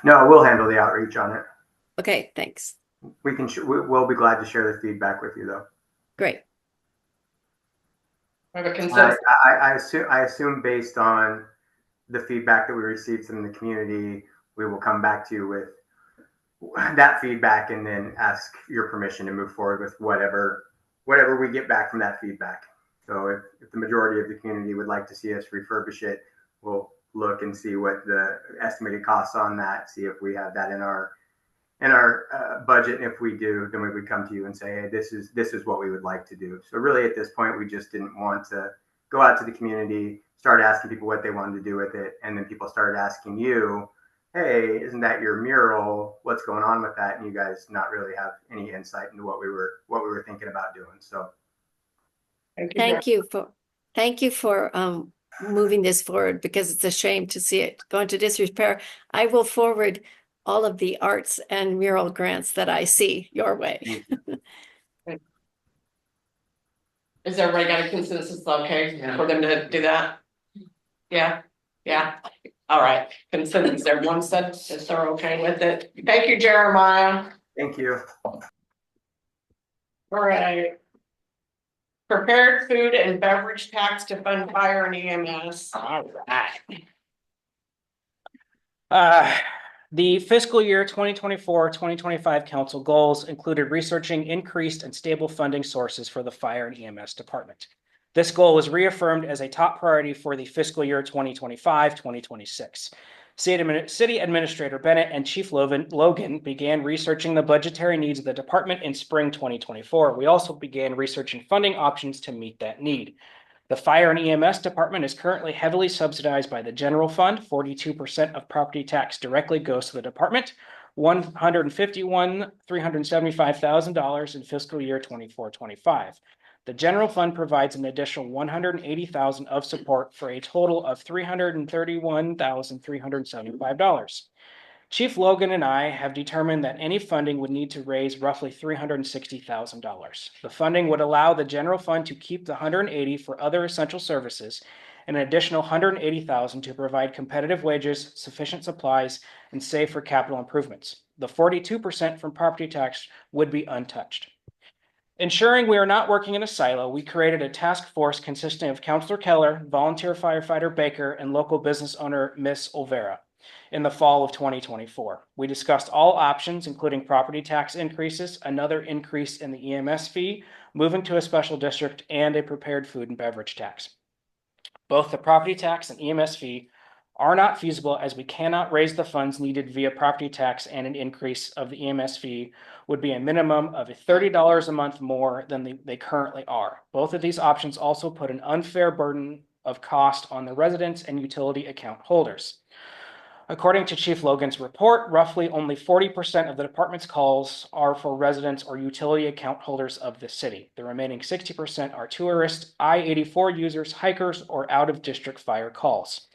Speaker 13: No, we'll handle the outreach on it.
Speaker 11: Okay, thanks.
Speaker 13: We'll be glad to share the feedback with you though.
Speaker 11: Great.
Speaker 2: We have a consensus.
Speaker 13: I assume based on the feedback that we received from the community, we will come back to you with that feedback and then ask your permission to move forward with whatever we get back from that feedback. So if the majority of the community would like to see us refurbish it, we'll look and see what the estimated costs on that, see if we have that in our budget. And if we do, then we would come to you and say, hey, this is what we would like to do. So really at this point, we just didn't want to go out to the community, start asking people what they wanted to do with it. And then people started asking you, hey, isn't that your mural? What's going on with that? And you guys not really have any insight into what we were thinking about doing. So
Speaker 11: Thank you for moving this forward because it's a shame to see it go into disrepair. I will forward all of the arts and mural grants that I see your way.
Speaker 2: Is everybody got a consensus, okay, for them to do that? Yeah, all right, consensus, everyone said if they're okay with it. Thank you, Jeremiah.
Speaker 13: thank you.
Speaker 2: All right. Prepared food and beverage tax to fund fire and EMS. All right.
Speaker 3: The fiscal year 2024-2025 council goals included researching increased and stable funding sources for the fire and EMS department. This goal was reaffirmed as a top priority for the fiscal year 2025-2026. City Administrator Bennett and Chief Logan began researching the budgetary needs of the department in spring 2024. We also began researching funding options to meet that need. The fire and EMS department is currently heavily subsidized by the general fund. 42% of property tax directly goes to the department, $151,375,000 in fiscal year 24-25. The general fund provides an additional $180,000 of support for a total of $331,375. Chief Logan and I have determined that any funding would need to raise roughly $360,000. The funding would allow the general fund to keep the $180,000 for other essential services and an additional $180,000 to provide competitive wages, sufficient supplies, and save for capital improvements. The 42% from property tax would be untouched. Ensuring we are not working in a silo, we created a task force consisting of Councilor Keller, volunteer firefighter Baker, and local business owner Miss Olvera in the fall of 2024. We discussed all options, including property tax increases, another increase in the EMS fee, moving to a special district, and a prepared food and beverage tax. Both the property tax and EMS fee are not feasible as we cannot raise the funds needed via property tax, and an increase of the EMS fee would be a minimum of $30 a month more than they currently are. Both of these options also put an unfair burden of cost on the residents and utility account holders. According to Chief Logan's report, roughly only 40% of the department's calls are for residents or utility account holders of the city. The remaining 60% are tourists, I-84 users, hikers, or out-of-district fire calls.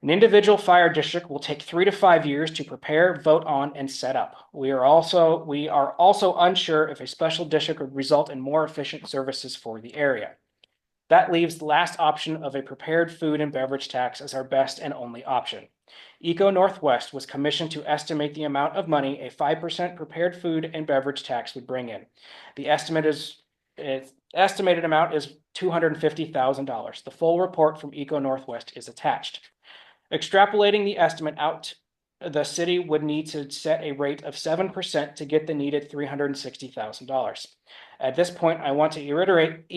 Speaker 3: An individual fire district will take 3 to 5 years to prepare, vote on, and set up. We are also unsure if a special district would result in more efficient services for the area. That leaves the last option of a prepared food and beverage tax as our best and only option. Eco Northwest was commissioned to estimate the amount of money a 5% prepared food and beverage tax would bring in. The estimated amount is $250,000. The full report from Eco Northwest is attached. Extrapolating the estimate out, the city would need to set a rate of 7% to get the needed $360,000. At this point, I want to reiterate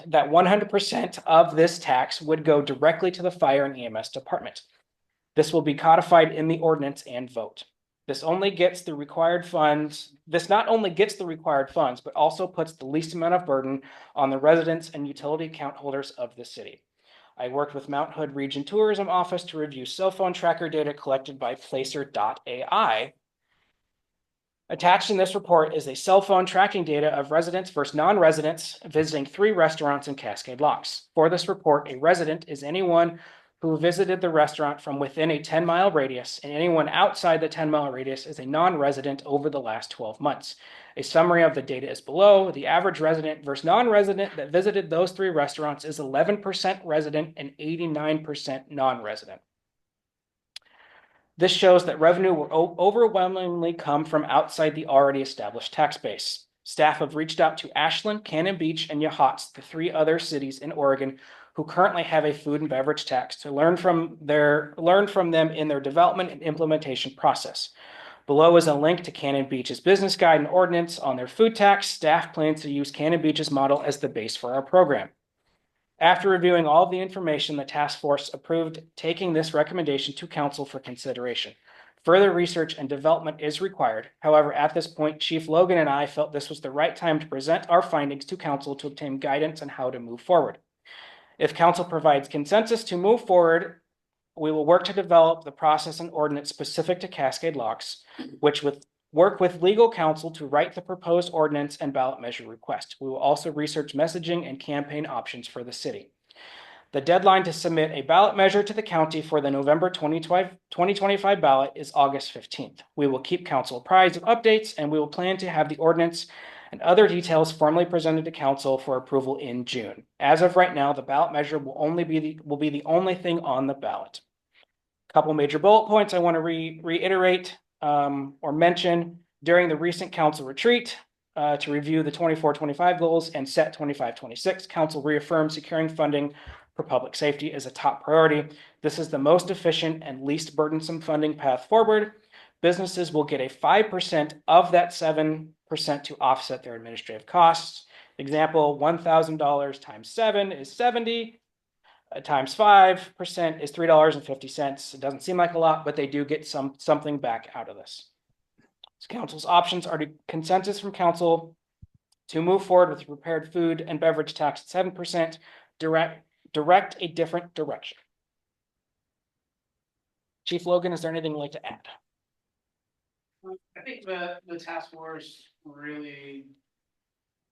Speaker 3: that 100% of this tax would go directly to the fire and EMS department. This will be codified in the ordinance and vote. This not only gets the required funds, but also puts the least amount of burden on the residents and utility account holders of the city. I worked with Mount Hood Region Tourism Office to review cell phone tracker data collected by Placer.ai. Attached in this report is a cell phone tracking data of residents versus non-residents visiting 3 restaurants in Cascade Locks. For this report, a resident is anyone who visited the restaurant from within a 10-mile radius, and anyone outside the 10-mile radius is a non-resident over the last 12 months. A summary of the data is below. The average resident versus non-resident that visited those 3 restaurants is 11% resident and 89% non-resident. This shows that revenue will overwhelmingly come from outside the already established tax base. Staff have reached out to Ashland, Cannon Beach, and Yachats, the 3 other cities in Oregon who currently have a food and beverage tax, to learn from them in their development and implementation process. Below is a link to Cannon Beach's business guide and ordinance on their food tax. Staff plans to use Cannon Beach's model as the base for our program. After reviewing all of the information, the task force approved taking this recommendation to council for consideration. Further research and development is required. However, at this point, Chief Logan and I felt this was the right time to present our findings to council to obtain guidance on how to move forward. If council provides consensus to move forward, we will work to develop the process and ordinance specific to Cascade Locks, which would work with legal counsel to write the proposed ordinance and ballot measure request. We will also research messaging and campaign options for the city. The deadline to submit a ballot measure to the county for the November 2025 ballot is August 15th. We will keep council apprised of updates, and we will plan to have the ordinance and other details formally presented to council for approval in June. As of right now, the ballot measure will be the only thing on the ballot. A couple major bullet points I want to reiterate or mention. During the recent council retreat to review the 24-25 goals and set 25-26, council reaffirmed securing funding for public safety is a top priority. This is the most efficient and least burdensome funding path forward. Businesses will get a 5% of that 7% to offset their administrative costs. Example, $1,000 times 7 is 70. Times 5% is $3.50. It doesn't seem like a lot, but they do get something back out of this. So council's options are to consensus from council to move forward with the prepared food and beverage tax at 7%, direct a different direction. Chief Logan, is there anything you'd like to add? I think the task force really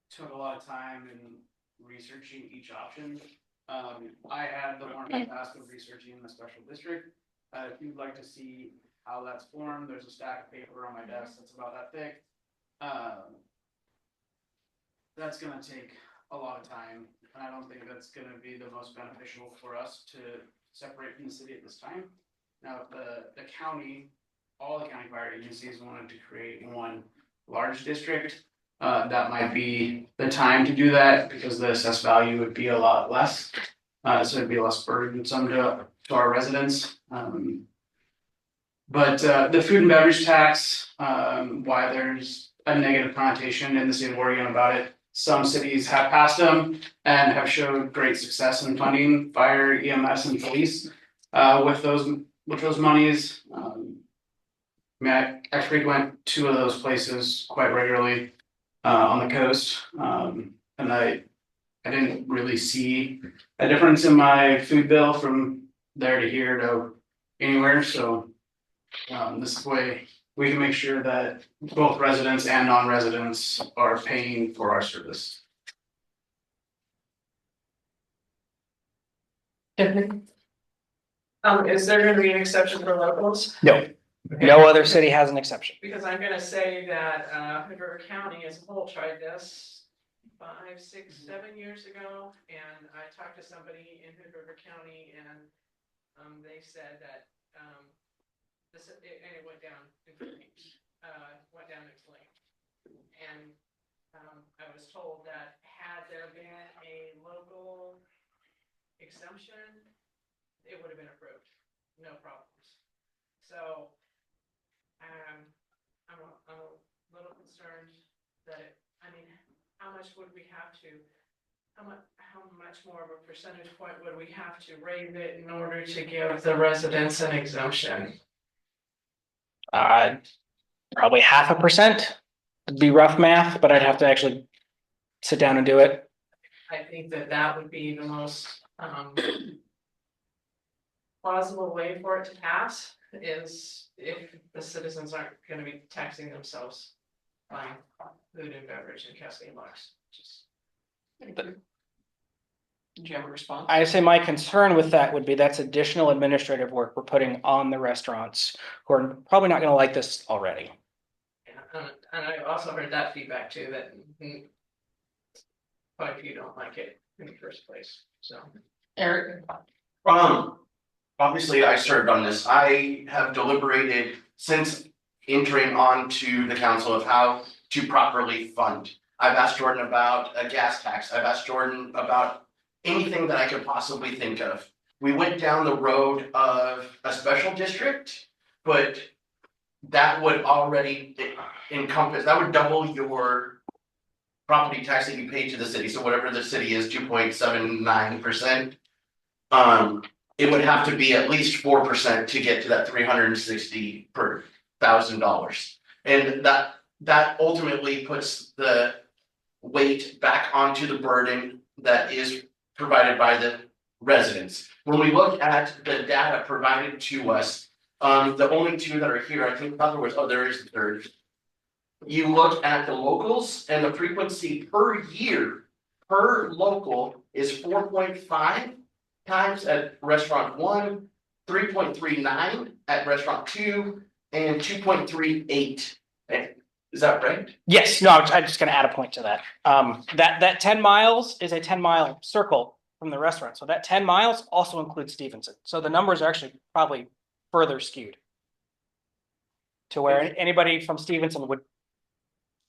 Speaker 3: took a lot of time in researching each option. I had the morning task of researching the special district. If you'd like to see how that's formed, there's a stack of paper on my desk that's about that thick. That's gonna take a lot of time, and I don't think that's gonna be the most beneficial for us to separate from the city at this time. Now, if the county, all the county fire agencies wanted to create one large district, that might be the time to do that, because the assessed value would be a lot less. So it'd be less burdensome to our residents. But the food and beverage tax, why there's a negative connotation in the state of Oregon about it. Some cities have passed them and have showed great success in funding fire, EMS, and police with those monies. I frequent two of those places quite regularly on the coast, and I didn't really see a difference in my food bill from there to here to anywhere. So this way we can make sure that both residents and non-residents are paying for our service.
Speaker 2: Is there gonna be an exception for locals?
Speaker 3: No, no other city has an exception.
Speaker 2: Because I'm gonna say that Hood River County as a whole tried this 5, 6, 7 years ago, and I talked to somebody in Hood River County, and they said that it went down in flames, and I was told that had there been a local exemption, it would have been approved, no problems. So I'm a little concerned that how much would we have to, how much more of a percentage point would we have to raise it in order to give the residents an exemption?
Speaker 3: Probably 0.5%. It'd be rough math, but I'd have to actually sit down and do it.
Speaker 2: I think that would be the most plausible way for it to pass, is if the citizens aren't gonna be taxing themselves buying food and beverage and Cascade Locks. Did you have a response?
Speaker 3: I say my concern with that would be that's additional administrative work we're putting on the restaurants who are probably not gonna like this already.
Speaker 2: Yeah, and I also heard that feedback too, that quite a few don't like it in the first place, so. Eric?
Speaker 14: Obviously, I served on this. I have deliberated since entering onto the council of how to properly fund. I've asked Jordan about a gas tax. I've asked Jordan about anything that I could possibly think of. We went down the road of a special district, but that would already encompass, that would double your property tax that you pay to the city. So whatever the city is, 2.79%. It would have to be at least 4% to get to that $360 per $1,000. And that ultimately puts the weight back onto the burden that is provided by the residents. When we look at the data provided to us, the only two that are here, I think there is the third. You look at the locals, and the frequency per year per local is 4.5 times at restaurant 1, 3.39 at restaurant 2, and 2.38. Is that right?
Speaker 3: Yes, no, I'm just gonna add a point to that. That 10 miles is a 10-mile circle from the restaurant. So that 10 miles also includes Stevenson. So the numbers are actually probably further skewed to where anybody from Stevenson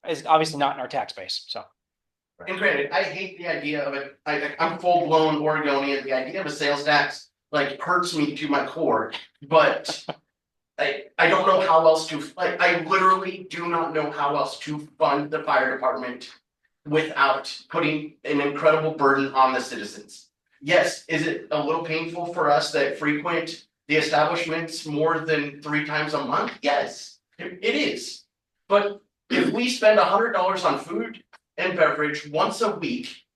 Speaker 3: is obviously not in our tax base, so.
Speaker 14: And granted, I hate the idea of it. I'm full-blown Oregonian. The idea of a sales tax hurts me to my core. But I don't know how else to I literally do not know how else to fund the fire department without putting an incredible burden on the citizens. Yes, is it a little painful for us that frequent the establishments more than 3 times a month? Yes, it is. But if we spend $100 on food and beverage once a week,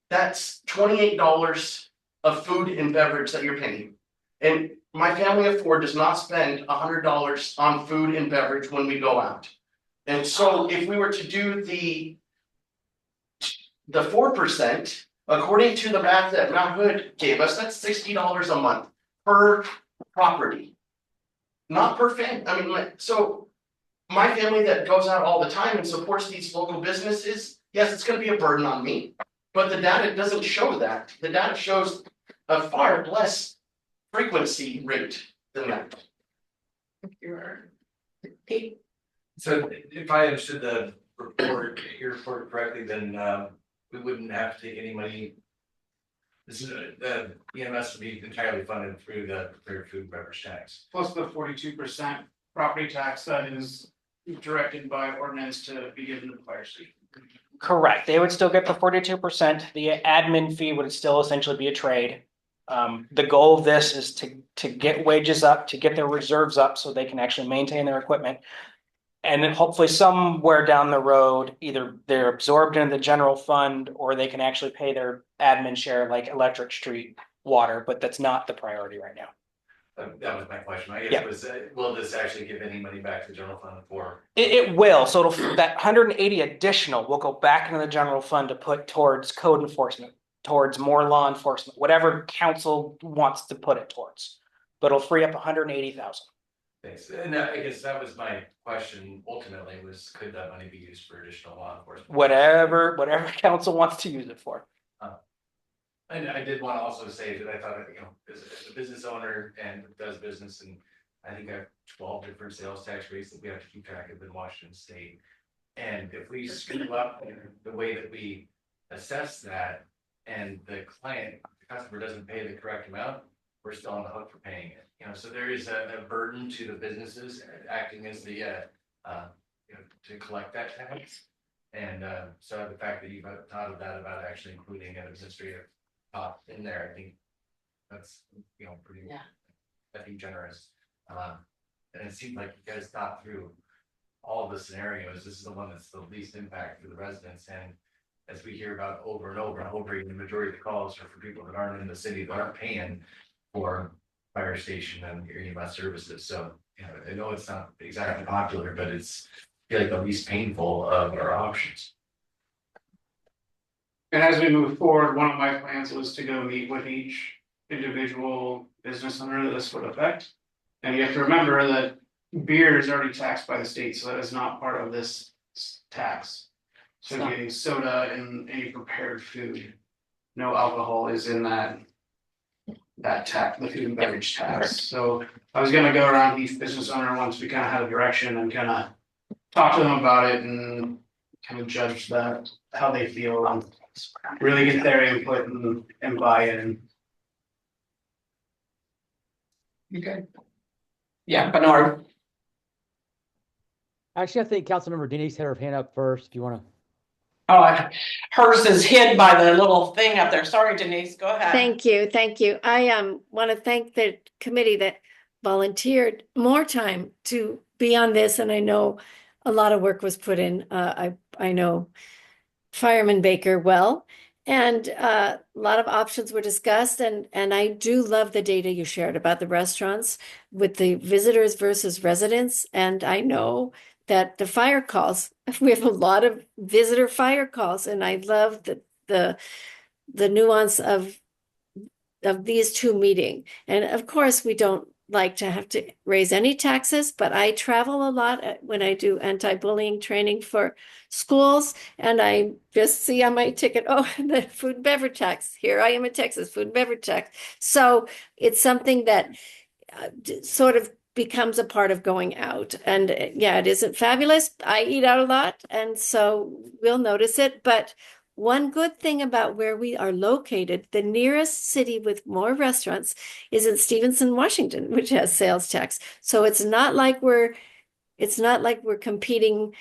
Speaker 14: that's $28 of food and beverage that you're paying. And my family of 4 does not spend $100 on food and beverage when we go out. And so if we were to do The 4%, according to the math that Mount Hood gave us, that's $60 a month per property. Not per family, I mean, like, so my family that goes out all the time and supports these local businesses, yes, it's gonna be a burden on me. But the data doesn't show that. The data shows a far less frequency rate than that.
Speaker 9: Pete,
Speaker 10: So if I understood your report correctly, then we wouldn't have to take any money. This is the EMS would be entirely funded through the prepared food and beverage tax.
Speaker 3: Plus the 42% property tax that is directed by ordinance to be given to the fire station. Correct. They would still get the 42%. The admin fee would still essentially be a trade. The goal of this is to get wages up, to get their reserves up so they can actually maintain their equipment. And then hopefully somewhere down the road, either they're absorbed into the general fund or they can actually pay their admin share like electric, street, water, but that's not the priority right now.
Speaker 10: That was my question. I guess
Speaker 3: Yeah.
Speaker 10: was, will this actually give any money back to the general fund for?
Speaker 3: It will, so that 180 additional will go back into the general fund to put towards code enforcement, towards more law enforcement, whatever council wants to put it towards. But it'll free up 180,000.
Speaker 10: Thanks. And I guess that was my question ultimately was, could that money be used for additional law enforcement?
Speaker 3: Whatever council wants to use it for.
Speaker 10: And I did want to also say that I thought, as a business owner and does business, and I think I have 12 different sales tax rates that we have to keep track of in Washington State. And if we screw up the way that we assess that, and the customer doesn't pay the correct amount, we're still on the hook for paying it. So there is a burden to the businesses acting as the to collect that tax. And so the fact that you've thought of that about actually including an administrative in there, I think that's pretty,
Speaker 9: Yeah.
Speaker 10: I think generous. And it seems like you guys thought through all the scenarios. This is the one that's the least impact for the residents. And as we hear about over and over and over, the majority of the calls are for people that aren't in the city, that aren't paying for fire station and EMS services. So I know it's not exactly popular, but it's I feel like the least painful of our options.
Speaker 3: And as we move forward, one of my plans was to go meet with each individual business owner that this would affect. And you have to remember that beer is already taxed by the state, so that is not part of this tax. So getting soda and any prepared food, no alcohol is in that tax, the food and beverage tax. So I was gonna go around each business owner once we kind of had a direction and kind of talk to them about it and kind of judge that, how they feel and really get their input and buy-in.
Speaker 2: Okay. Yeah, Bernard.
Speaker 12: Actually, I think Councilmember Denise had her hand up first, if you want to.
Speaker 2: Oh, hers is hid by the little thing up there. Sorry, Denise, go ahead.
Speaker 11: Thank you, thank you. I want to thank the committee that volunteered more time to be on this, and I know a lot of work was put in. I know Fireman Baker well, and a lot of options were discussed, and I do love the data you shared about the restaurants with the visitors versus residents, and I know that the fire calls, we have a lot of visitor fire calls, and I love the nuance of these two meeting. And of course, we don't like to have to raise any taxes, but I travel a lot when I do anti-bullying training for schools, and I just see on my ticket, oh, the food and beverage tax. Here I am in Texas, food and beverage tax. So it's something that sort of becomes a part of going out. And yeah, it isn't fabulous. I eat out a lot, and so we'll notice it. But one good thing about where we are located, the nearest city with more restaurants is in Stevenson, Washington, which has sales tax. So it's not like we're competing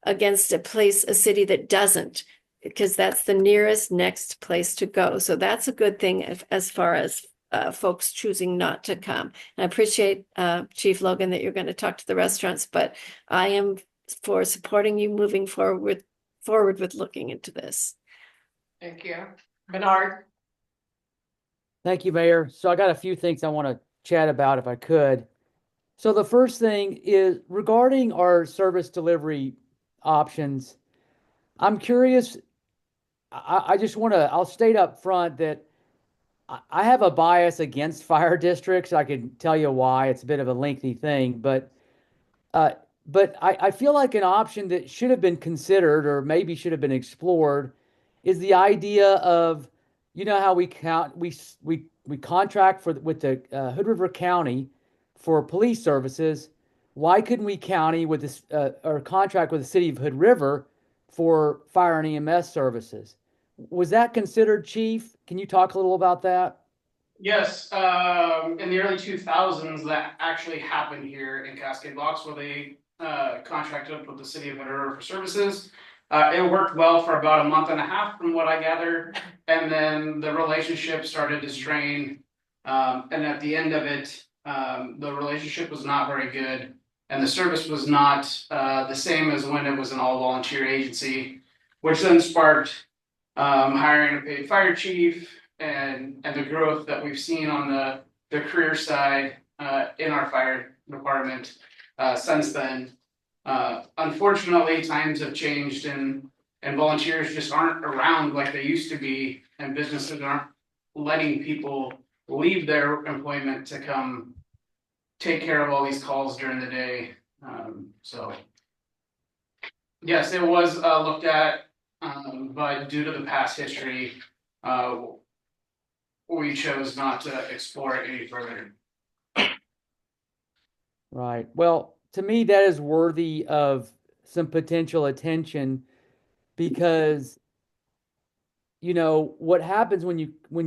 Speaker 11: against a city that doesn't, because that's the nearest next place to go. So that's a good thing as far as folks choosing not to come. And I appreciate, Chief Logan, that you're going to talk to the restaurants, but I am for supporting you moving forward with looking into this.
Speaker 2: Thank you. Bernard.
Speaker 12: Thank you, Mayor. So I got a few things I want to chat about if I could. So the first thing is regarding our service delivery options. I'm curious, I just want to, I'll state up front that I have a bias against fire districts. I can tell you why. It's a bit of a lengthy thing, uh, but I feel like an option that should have been considered or maybe should have been explored is the idea of, you know, how we count, we contract with the Hood River County for police services. Why couldn't we county with this, or contract with the city of Hood River for fire and EMS services? Was that considered, Chief? Can you talk a little about that?
Speaker 3: Yes, in the early 2000s, that actually happened here in Cascade Locks where they contracted up with the city of Hood River for services. It worked well for about a month and a half from what I gathered, and then the relationship started to strain. And at the end of it, the relationship was not very good, and the service was not the same as when it was an all-volunteer agency, which then sparked hiring a paid fire chief and the growth that we've seen on the career side in our fire department since then. Unfortunately, times have changed and volunteers just aren't around like they used to be, and businesses aren't letting people leave their employment to come take care of all these calls during the day. So yes, it was looked at, but due to the past history, we chose not to explore it any further.
Speaker 12: Right. Well, to me, that is worthy of some potential attention because, you know, what happens when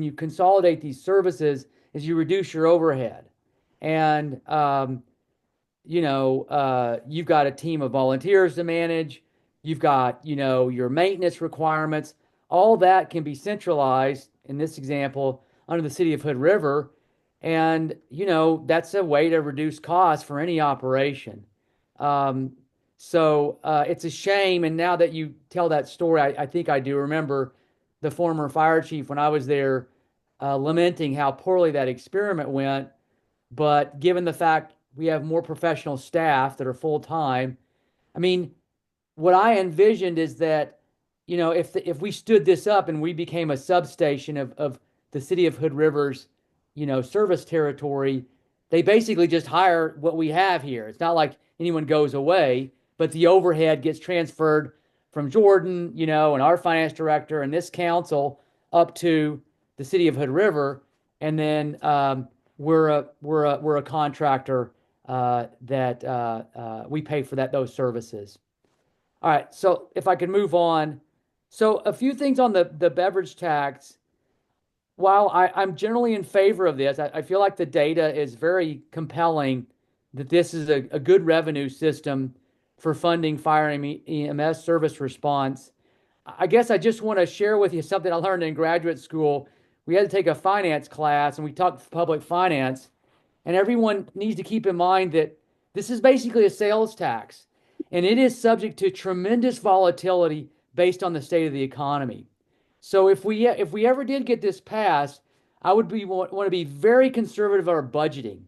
Speaker 12: you consolidate these services is you reduce your overhead. And, you know, you've got a team of volunteers to manage. You've got, you know, your maintenance requirements. All that can be centralized, in this example, under the city of Hood River. And, you know, that's a way to reduce costs for any operation. So it's a shame. And now that you tell that story, I think I do remember the former fire chief when I was there lamenting how poorly that experiment went. But given the fact we have more professional staff that are full time, I mean, what I envisioned is that, you know, if we stood this up and we became a substation of the city of Hood River's, you know, service territory, they basically just hire what we have here. It's not like anyone goes away, but the overhead gets transferred from Jordan, you know, and our finance director and this council up to the city of Hood River, and then we're a contractor that we pay for those services. All right, so if I could move on. So a few things on the beverage tax. While I'm generally in favor of this, I feel like the data is very compelling that this is a good revenue system for funding fire and EMS service response. I guess I just want to share with you something I learned in graduate school. We had to take a finance class and we talked public finance, and everyone needs to keep in mind that this is basically a sales tax, and it is subject to tremendous volatility based on the state of the economy. So if we ever did get this passed, I would want to be very conservative of our budgeting,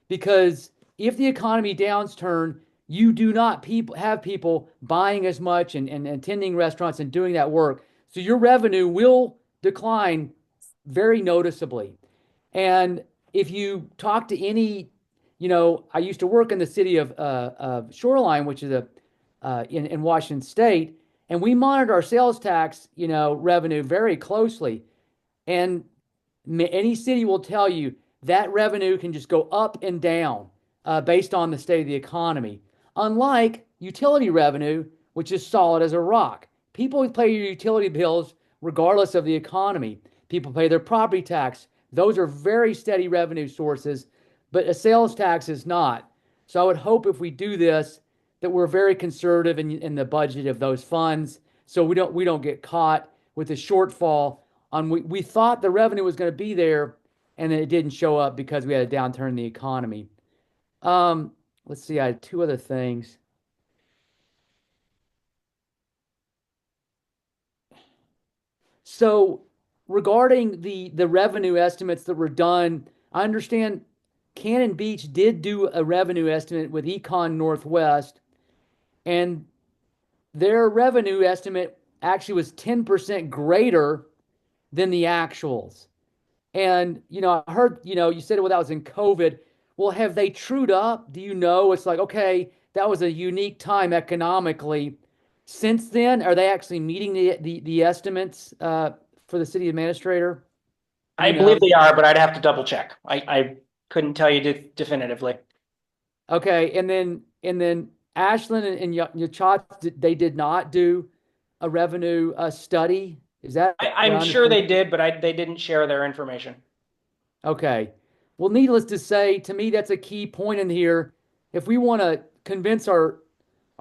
Speaker 12: because if the economy downturn, you do not have people buying as much and attending restaurants and doing that work. So your revenue will decline very noticeably. And if you talk to any, you know, I used to work in the city of Shoreline, which is in Washington State, and we monitor our sales tax, you know, revenue very closely. And any city will tell you that revenue can just go up and down based on the state of the economy. Unlike utility revenue, which is solid as a rock. People pay your utility bills regardless of the economy. People pay their property tax. Those are very steady revenue sources, but a sales tax is not. So I would hope if we do this, that we're very conservative in the budget of those funds, so we don't get caught with a shortfall on we thought the revenue was going to be there, and then it didn't show up because we had a downturn in the economy. Let's see, I had two other things. So regarding the revenue estimates that were done, I understand Cannon Beach did do a revenue estimate with Econ Northwest, and their revenue estimate actually was 10% greater than the actuals. And, I heard, you said, well, that was in COVID. Well, have they trued up? Do you know? It's like, okay, that was a unique time economically. Since then, are they actually meeting the estimates for the city administrator?
Speaker 3: I believe they are, but I'd have to double check. I couldn't tell you definitively.
Speaker 12: Okay, and then Ashland and Yachats, they did not do a revenue study. Is that?
Speaker 3: I'm sure they did, but they didn't share their information.
Speaker 12: Okay. Well, needless to say, to me, that's a key point in here. If we want to convince our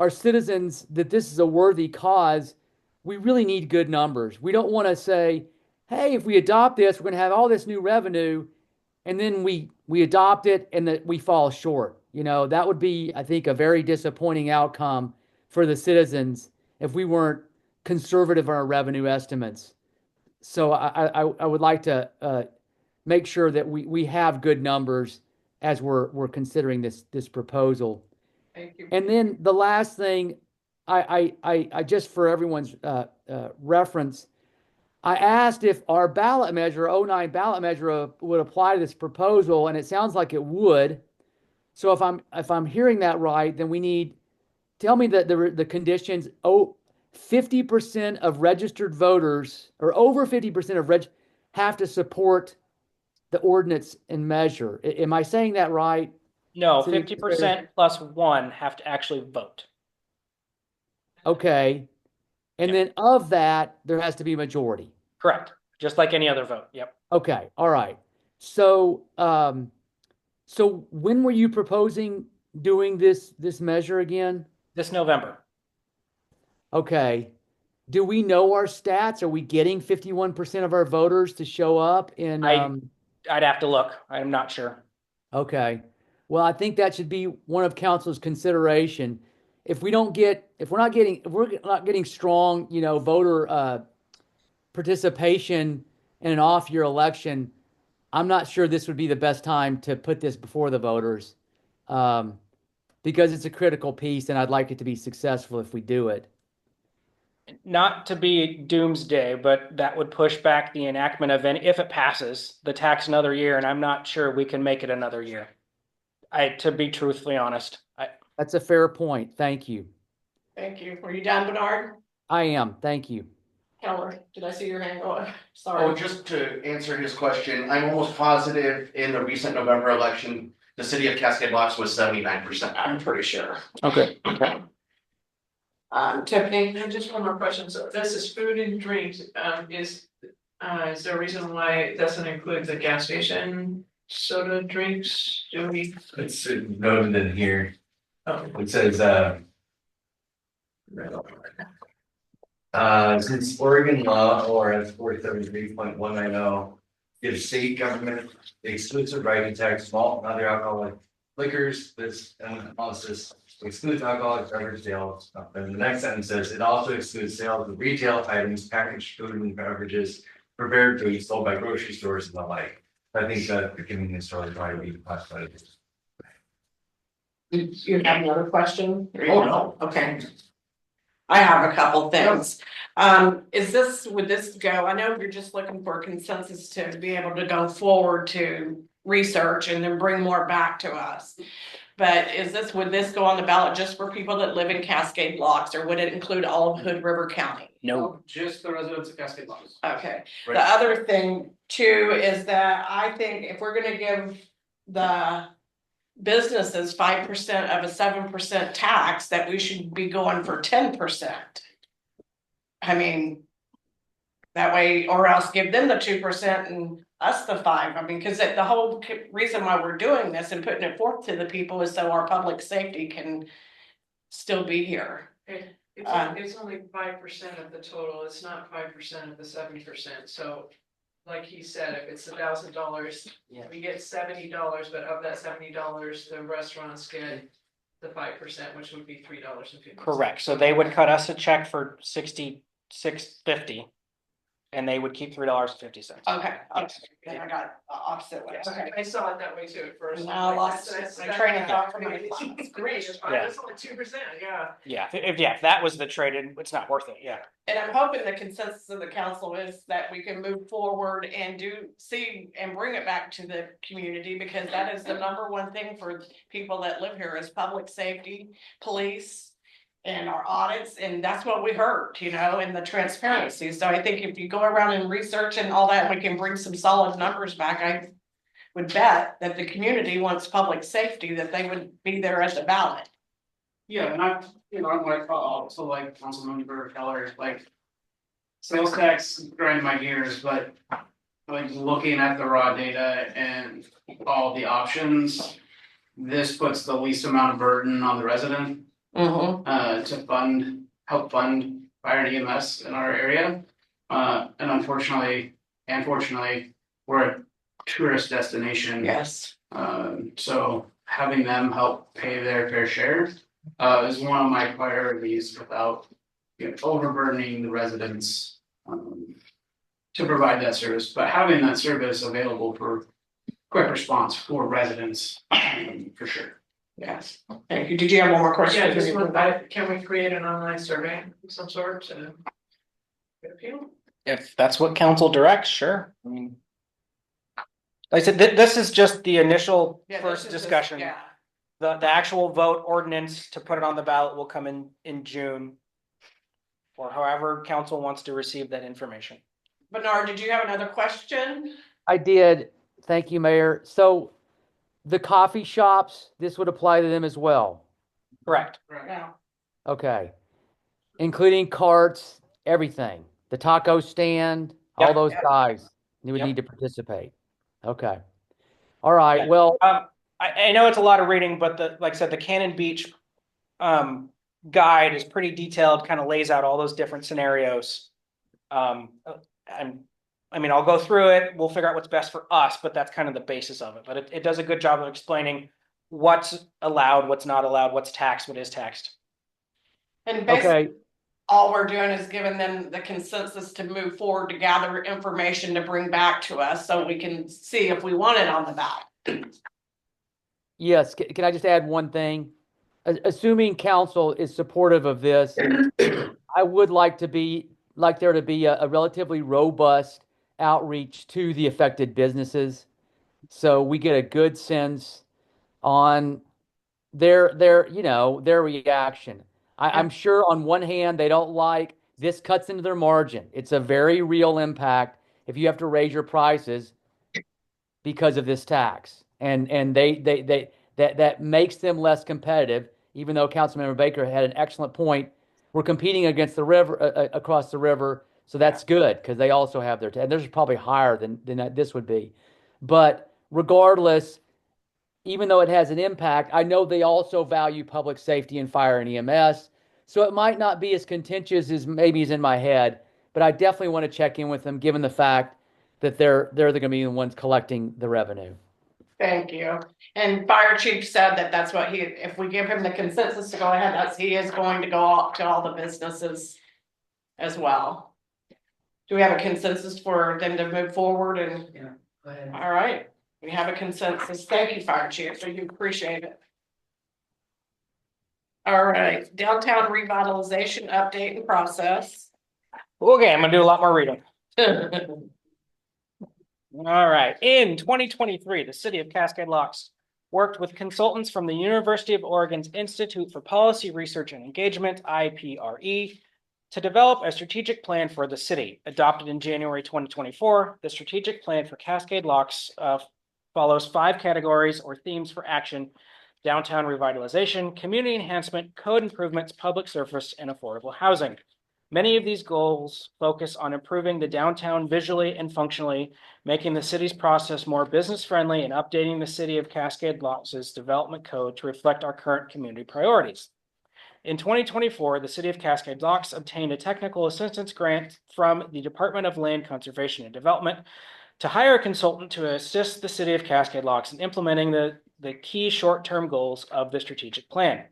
Speaker 12: citizens that this is a worthy cause, we really need good numbers. We don't want to say, hey, if we adopt this, we're going to have all this new revenue, and then we adopt it and that we fall short. That would be, I think, a very disappointing outcome for the citizens if we weren't conservative on our revenue estimates. So I would like to make sure that we have good numbers as we're considering this proposal.
Speaker 2: Thank you.
Speaker 12: And then the last thing, I just for everyone's reference, I asked if our ballot measure, 09 ballot measure, would apply to this proposal, and it sounds like it would. So if I'm hearing that right, then tell me that the conditions. 50% of registered voters, or over 50% of have to support the ordinance and measure. Am I saying that right?
Speaker 3: No, 50% plus one have to actually vote.
Speaker 12: Okay. And then of that, there has to be a majority.
Speaker 3: Correct. Just like any other vote. Yep.
Speaker 12: Okay. All right. So, so when were you proposing doing this measure again?
Speaker 3: This November.
Speaker 12: Okay. Do we know our stats? Are we getting 51% of our voters to show up in?
Speaker 3: I'd have to look. I'm not sure.
Speaker 12: Okay. Well, I think that should be one of council's consideration. If we're not getting strong, voter participation in an off-year election, I'm not sure this would be the best time to put this before the voters, because it's a critical piece, and I'd like it to be successful if we do it.
Speaker 3: Not to be doomsday, but that would push back the enactment of if it passes, the tax another year, and I'm not sure we can make it another year. To be truthfully honest.
Speaker 12: That's a fair point. Thank you.
Speaker 2: Thank you. Were you done, Bernard?
Speaker 12: I am. Thank you.
Speaker 2: Keller, did I see your hand go up?
Speaker 14: Oh,
Speaker 2: Sorry.
Speaker 14: just to answer his question, I'm almost positive in the recent November election, the city of Cascade Locks was 79%.
Speaker 2: I'm pretty sure.
Speaker 3: Okay.
Speaker 2: Tiffany?
Speaker 15: And just one more question, so this is food and drinks, is there a reason why it doesn't include the gas station soda drinks? Do we?
Speaker 10: It's noted in here.
Speaker 15: Oh,
Speaker 10: It says, since Oregon law ORS 473.190 gives state government the exclusive right to tax malt and other alcoholic liquors, this analysis excludes alcoholic beverage sales. And the next sentence says it also excludes sales of retail items, packaged food and beverages, prepared foods sold by grocery stores and the like. I think that the convenience store would probably be classified as.
Speaker 2: You have another question?
Speaker 14: Oh, no.
Speaker 2: Okay. I have a couple things. Would this go, I know you're just looking for a consensus to be able to go forward to research and then bring more back to us. But would this go on the ballot just for people that live in Cascade Locks, or would it include all of Hood River County?
Speaker 3: No.
Speaker 15: just the residents of Cascade Locks.
Speaker 2: Okay,
Speaker 10: Right.
Speaker 2: the other thing too is that I think if we're gonna give the businesses 5% of a 7% tax, that we should be going for 10%. I mean, that way, or else give them the 2% and us the 5%. I mean, because the whole reason why we're doing this and putting it forth to the people is so our public safety can still be here.
Speaker 15: It's only 5% of the total, it's not 5% of the 7%, so. Like he said, if it's $1,000, we get $70, but of that $70, the restaurants get the 5%, which would be $3.50.
Speaker 3: Correct. So they would cut us a check for $66.50. and they would keep $3.50.
Speaker 2: Okay, then I got opposite way, okay.
Speaker 15: I saw it that way too at first.
Speaker 2: Now I lost my train of thought from my
Speaker 15: It's
Speaker 2: class.
Speaker 15: great, it's fine,
Speaker 3: Yeah.
Speaker 15: it's only 2%, yeah.
Speaker 3: Yeah, if that was the trade-in, it's not worth it, yeah.
Speaker 2: And I'm hoping the consensus of the council is that we can move forward and see and bring it back to the community, because that is the number one thing for people that live here is public safety, police, and our audits, and that's what we heard, and the transparency. So I think if you go around and research and all that, we can bring some solid numbers back. I would bet that the community wants public safety, that they would be there at the ballot.
Speaker 16: Yeah, and I'm like, also like Councilmember Keller, like. Sales tax grind my gears, but like looking at the raw data and all the options. This puts the least amount of burden on the resident, to help fund fire and EMS in our area. And unfortunately, and fortunately, we're a tourist destination.
Speaker 2: Yes.
Speaker 16: So having them help pay their fair share is one of my priorities without overburdening the residents to provide that service, but having that service available for quick response for residents, for sure.
Speaker 2: Yes, thank you. Did you have one more question?
Speaker 15: Yeah, can we create an online survey of some sort to get a feel?
Speaker 3: If that's what council directs, sure. I mean, like I said, this is just the initial
Speaker 2: Yeah,
Speaker 3: first
Speaker 2: this is just-
Speaker 3: discussion.
Speaker 2: Yeah,
Speaker 3: The actual vote ordinance to put it on the ballot will come in June. Or however council wants to receive that information.
Speaker 2: Bernard, did you have another question?
Speaker 12: I did. Thank you, Mayor. So the coffee shops, this would apply to them as well.
Speaker 3: Correct.
Speaker 2: Yeah.
Speaker 12: Okay. Including carts, everything. The taco stand, all
Speaker 3: Yep.
Speaker 12: those guys, you would
Speaker 3: Yep.
Speaker 12: need to participate. Okay. All right,
Speaker 3: Yeah.
Speaker 12: well,
Speaker 3: I know it's a lot of reading, but like I said, the Cannon Beach guide is pretty detailed, kind of lays out all those different scenarios. And I mean, I'll go through it, we'll figure out what's best for us, but that's kind of the basis of it. But it does a good job of explaining what's allowed, what's not allowed, what's taxed, what is taxed.
Speaker 2: And basically,
Speaker 12: okay.
Speaker 2: all we're doing is giving them the consensus to move forward, to gather information to bring back to us so we can see if we want it on the ballot.
Speaker 12: Yes, can I just add one thing? Assuming council is supportive of this, I would like there to be a relatively robust outreach to the affected businesses. So we get a good sense on their reaction. I'm sure on one hand, they don't like this cuts into their margin. It's a very real impact if you have to raise your prices because of this tax. And that makes them less competitive, even though Councilmember Baker had an excellent point. We're competing against the river, across the river, so that's good because they also have their and theirs is probably higher than this would be. But regardless, even though it has an impact, I know they also value public safety and fire and EMS. So it might not be as contentious as maybe is in my head, but I definitely want to check in with them, given the fact that they're going to be the ones collecting the revenue.
Speaker 2: Thank you. And Fire Chief said that that's what if we give him the consensus to go ahead, he is going to go out to all the businesses as well. Do we have a consensus for them to move forward and?
Speaker 5: Yeah, go ahead.
Speaker 2: All right, we have a consensus. Thank you, Fire Chief, so you appreciate it. All right, downtown revitalization update and process.
Speaker 3: Okay, I'm gonna do a lot more reading. All right, in 2023, the city of Cascade Locks worked with consultants from the University of Oregon's Institute for Policy Research and Engagement, IPRE, to develop a strategic plan for the city. Adopted in January 2024, the strategic plan for Cascade Locks follows 5 categories or themes for action: downtown revitalization, community enhancement, code improvements, public service, and affordable housing. Many of these goals focus on improving the downtown visually and functionally, making the city's process more business-friendly, and updating the city of Cascade Locks' development code to reflect our current community priorities. In 2024, the city of Cascade Locks obtained a technical assistance grant from the Department of Land Conservation and Development to hire a consultant to assist the city of Cascade Locks in implementing the key short-term goals of the strategic plan.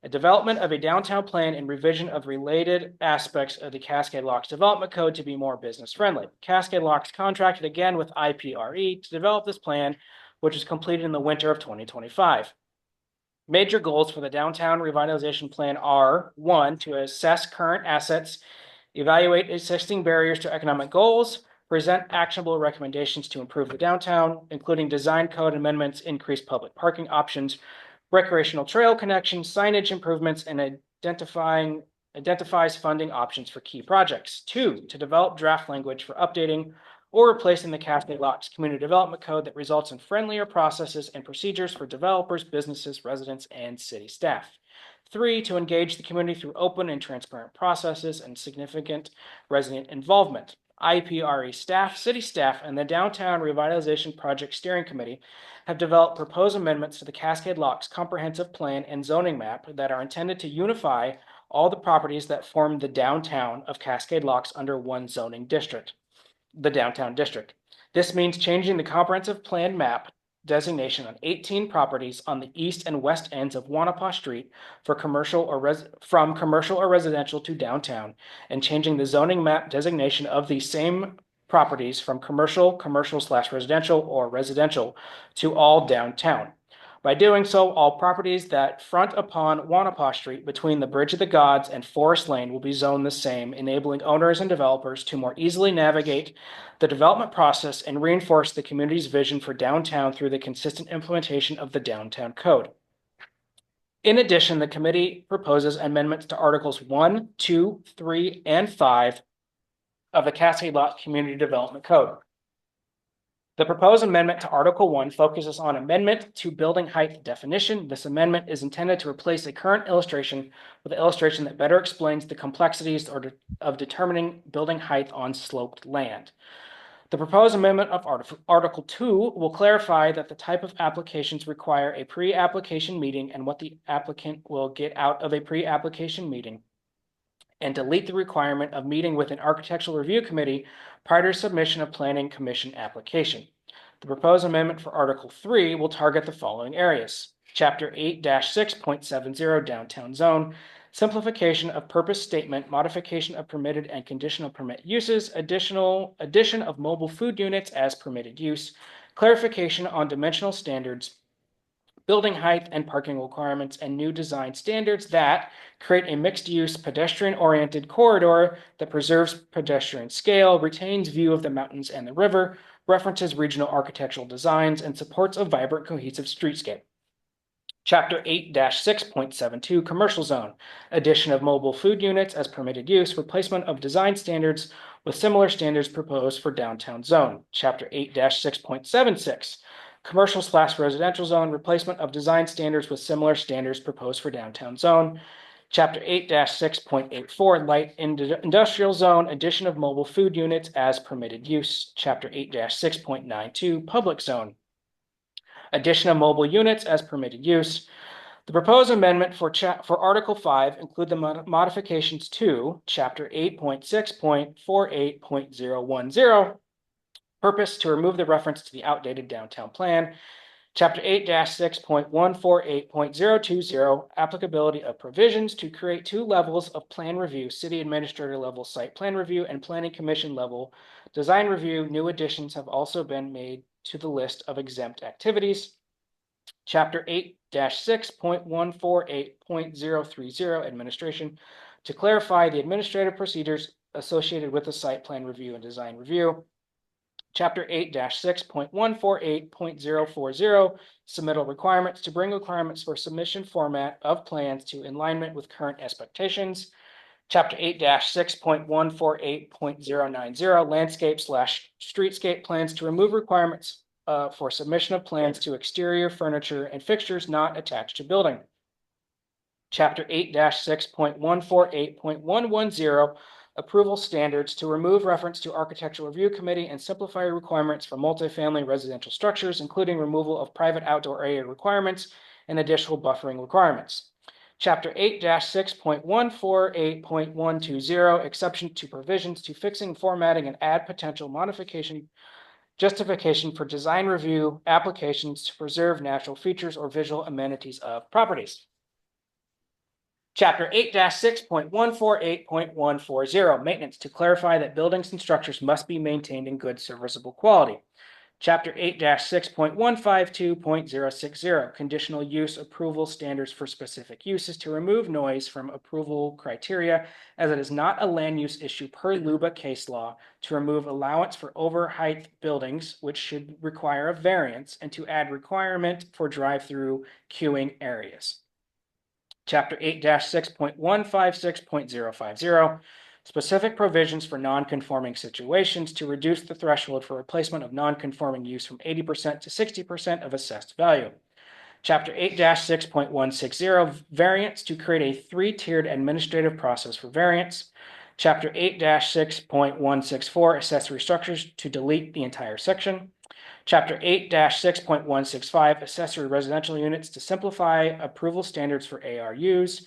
Speaker 3: a development of a downtown plan and revision of related aspects of the Cascade Locks Development Code to be more business friendly. Cascade Locks contracted again with IPRE to develop this plan, which was completed in the winter of 2025. Major goals for the downtown revitalization plan are: 1, to assess current assets, evaluate existing barriers to economic goals, present actionable recommendations to improve the downtown, including design code amendments, increased public parking options, recreational trail connections, signage improvements, and identifies funding options for key projects. 2, to develop draft language for updating or replacing the Cascade Locks Community Development Code that results in friendlier processes and procedures for developers, businesses, residents, and city staff. 3, to engage the community through open and transparent processes and significant resident involvement. IPRE staff, city staff, and the Downtown Revitalization Project Steering Committee have developed proposed amendments to the Cascade Locks Comprehensive Plan and Zoning Map that are intended to unify all the properties that form the downtown of Cascade Locks under one zoning district, the downtown district. This means changing the comprehensive plan map designation on 18 properties on the east and west ends of Wanapa Street for commercial or from commercial or residential to downtown, and changing the zoning map designation of these same properties from commercial/residential or residential to all downtown. By doing so, all properties that front upon Wanapa Street between the Bridge of the Gods and Forest Lane will be zoned the same, enabling owners and developers to more easily navigate the development process and reinforce the community's vision for downtown through the consistent implementation of the Downtown Code. In addition, the committee proposes amendments to Articles 1, 2, 3, and 5 of the Cascade Locks Community Development Code. The proposed amendment to Article 1 focuses on amendment to building height definition. This amendment is intended to replace a current illustration with an illustration that better explains the complexities of determining building height on sloped land. The proposed amendment of Article 2 will clarify that the type of applications require a pre-application meeting and what the applicant will get out of a pre-application meeting, and delete the requirement of meeting with an architectural review committee prior to submission of planning commission application. The proposed amendment for Article 3 will target the following areas: Chapter 8-6.70 Downtown Zone, simplification of purpose statement, modification of permitted and conditional permit uses, addition of mobile food units as permitted use, clarification on dimensional standards, building height and parking requirements, and new design standards that create a mixed-use pedestrian-oriented corridor that preserves pedestrian scale, retains view of the mountains and the river, references regional architectural designs, and supports a vibrant, cohesive streetscape. Chapter 8-6.72 Commercial Zone, addition of mobile food units as permitted use, replacement of design standards with similar standards proposed for Downtown Zone. Chapter 8-6.76 Commercial/residential zone, replacement of design standards with similar standards proposed for Downtown Zone. Chapter 8-6.84 Light Industrial Zone, addition of mobile food units as permitted use. Chapter 8-6.92 Public Zone, addition of mobile units as permitted use. The proposed amendment for Article 5 include the modifications to Chapter 8.6.48.010, purpose to remove the reference to the outdated downtown plan. Chapter 8-6.148.020, applicability of provisions to create 2 levels of plan review, city administrator level site plan review and planning commission level design review. New additions have also been made to the list of exempt activities. Chapter 8-6.148.030, administration, to clarify the administrative procedures associated with the site plan review and design review. Chapter 8-6.148.040, submittal requirements, to bring requirements for submission format of plans to alignment with current expectations. Chapter 8-6.148.090, landscape/streetscape plans, to remove requirements for submission of plans to exterior furniture and fixtures not attached to building. Chapter 8-6.148.110, approval standards, to remove reference to architectural review committee and simplify requirements for multifamily residential structures, including removal of private outdoor area requirements and additional buffering requirements. Chapter 8-6.148.120, exception to provisions to fixing, formatting, and add potential modification justification for design review applications to preserve natural features or visual amenities of properties. Chapter 8-6.148.140, maintenance, to clarify that buildings and structures must be maintained in good serviceable quality. Chapter 8-6.152.060, conditional use approval standards for specific uses, to remove noise from approval criteria as it is not a land use issue per LUBA case law, to remove allowance for overheight buildings, which should require a variance, and to add requirement for drive-through queuing areas. Chapter 8-6.156.050, specific provisions for non-conforming situations, to reduce the threshold for replacement of non-conforming use from 80% to 60% of assessed value. Chapter 8-6.160, variance, to create a three-tiered administrative process for variance. Chapter 8-6.164, accessory structures, to delete the entire section. Chapter 8-6.165, accessory residential units, to simplify approval standards for ARUs.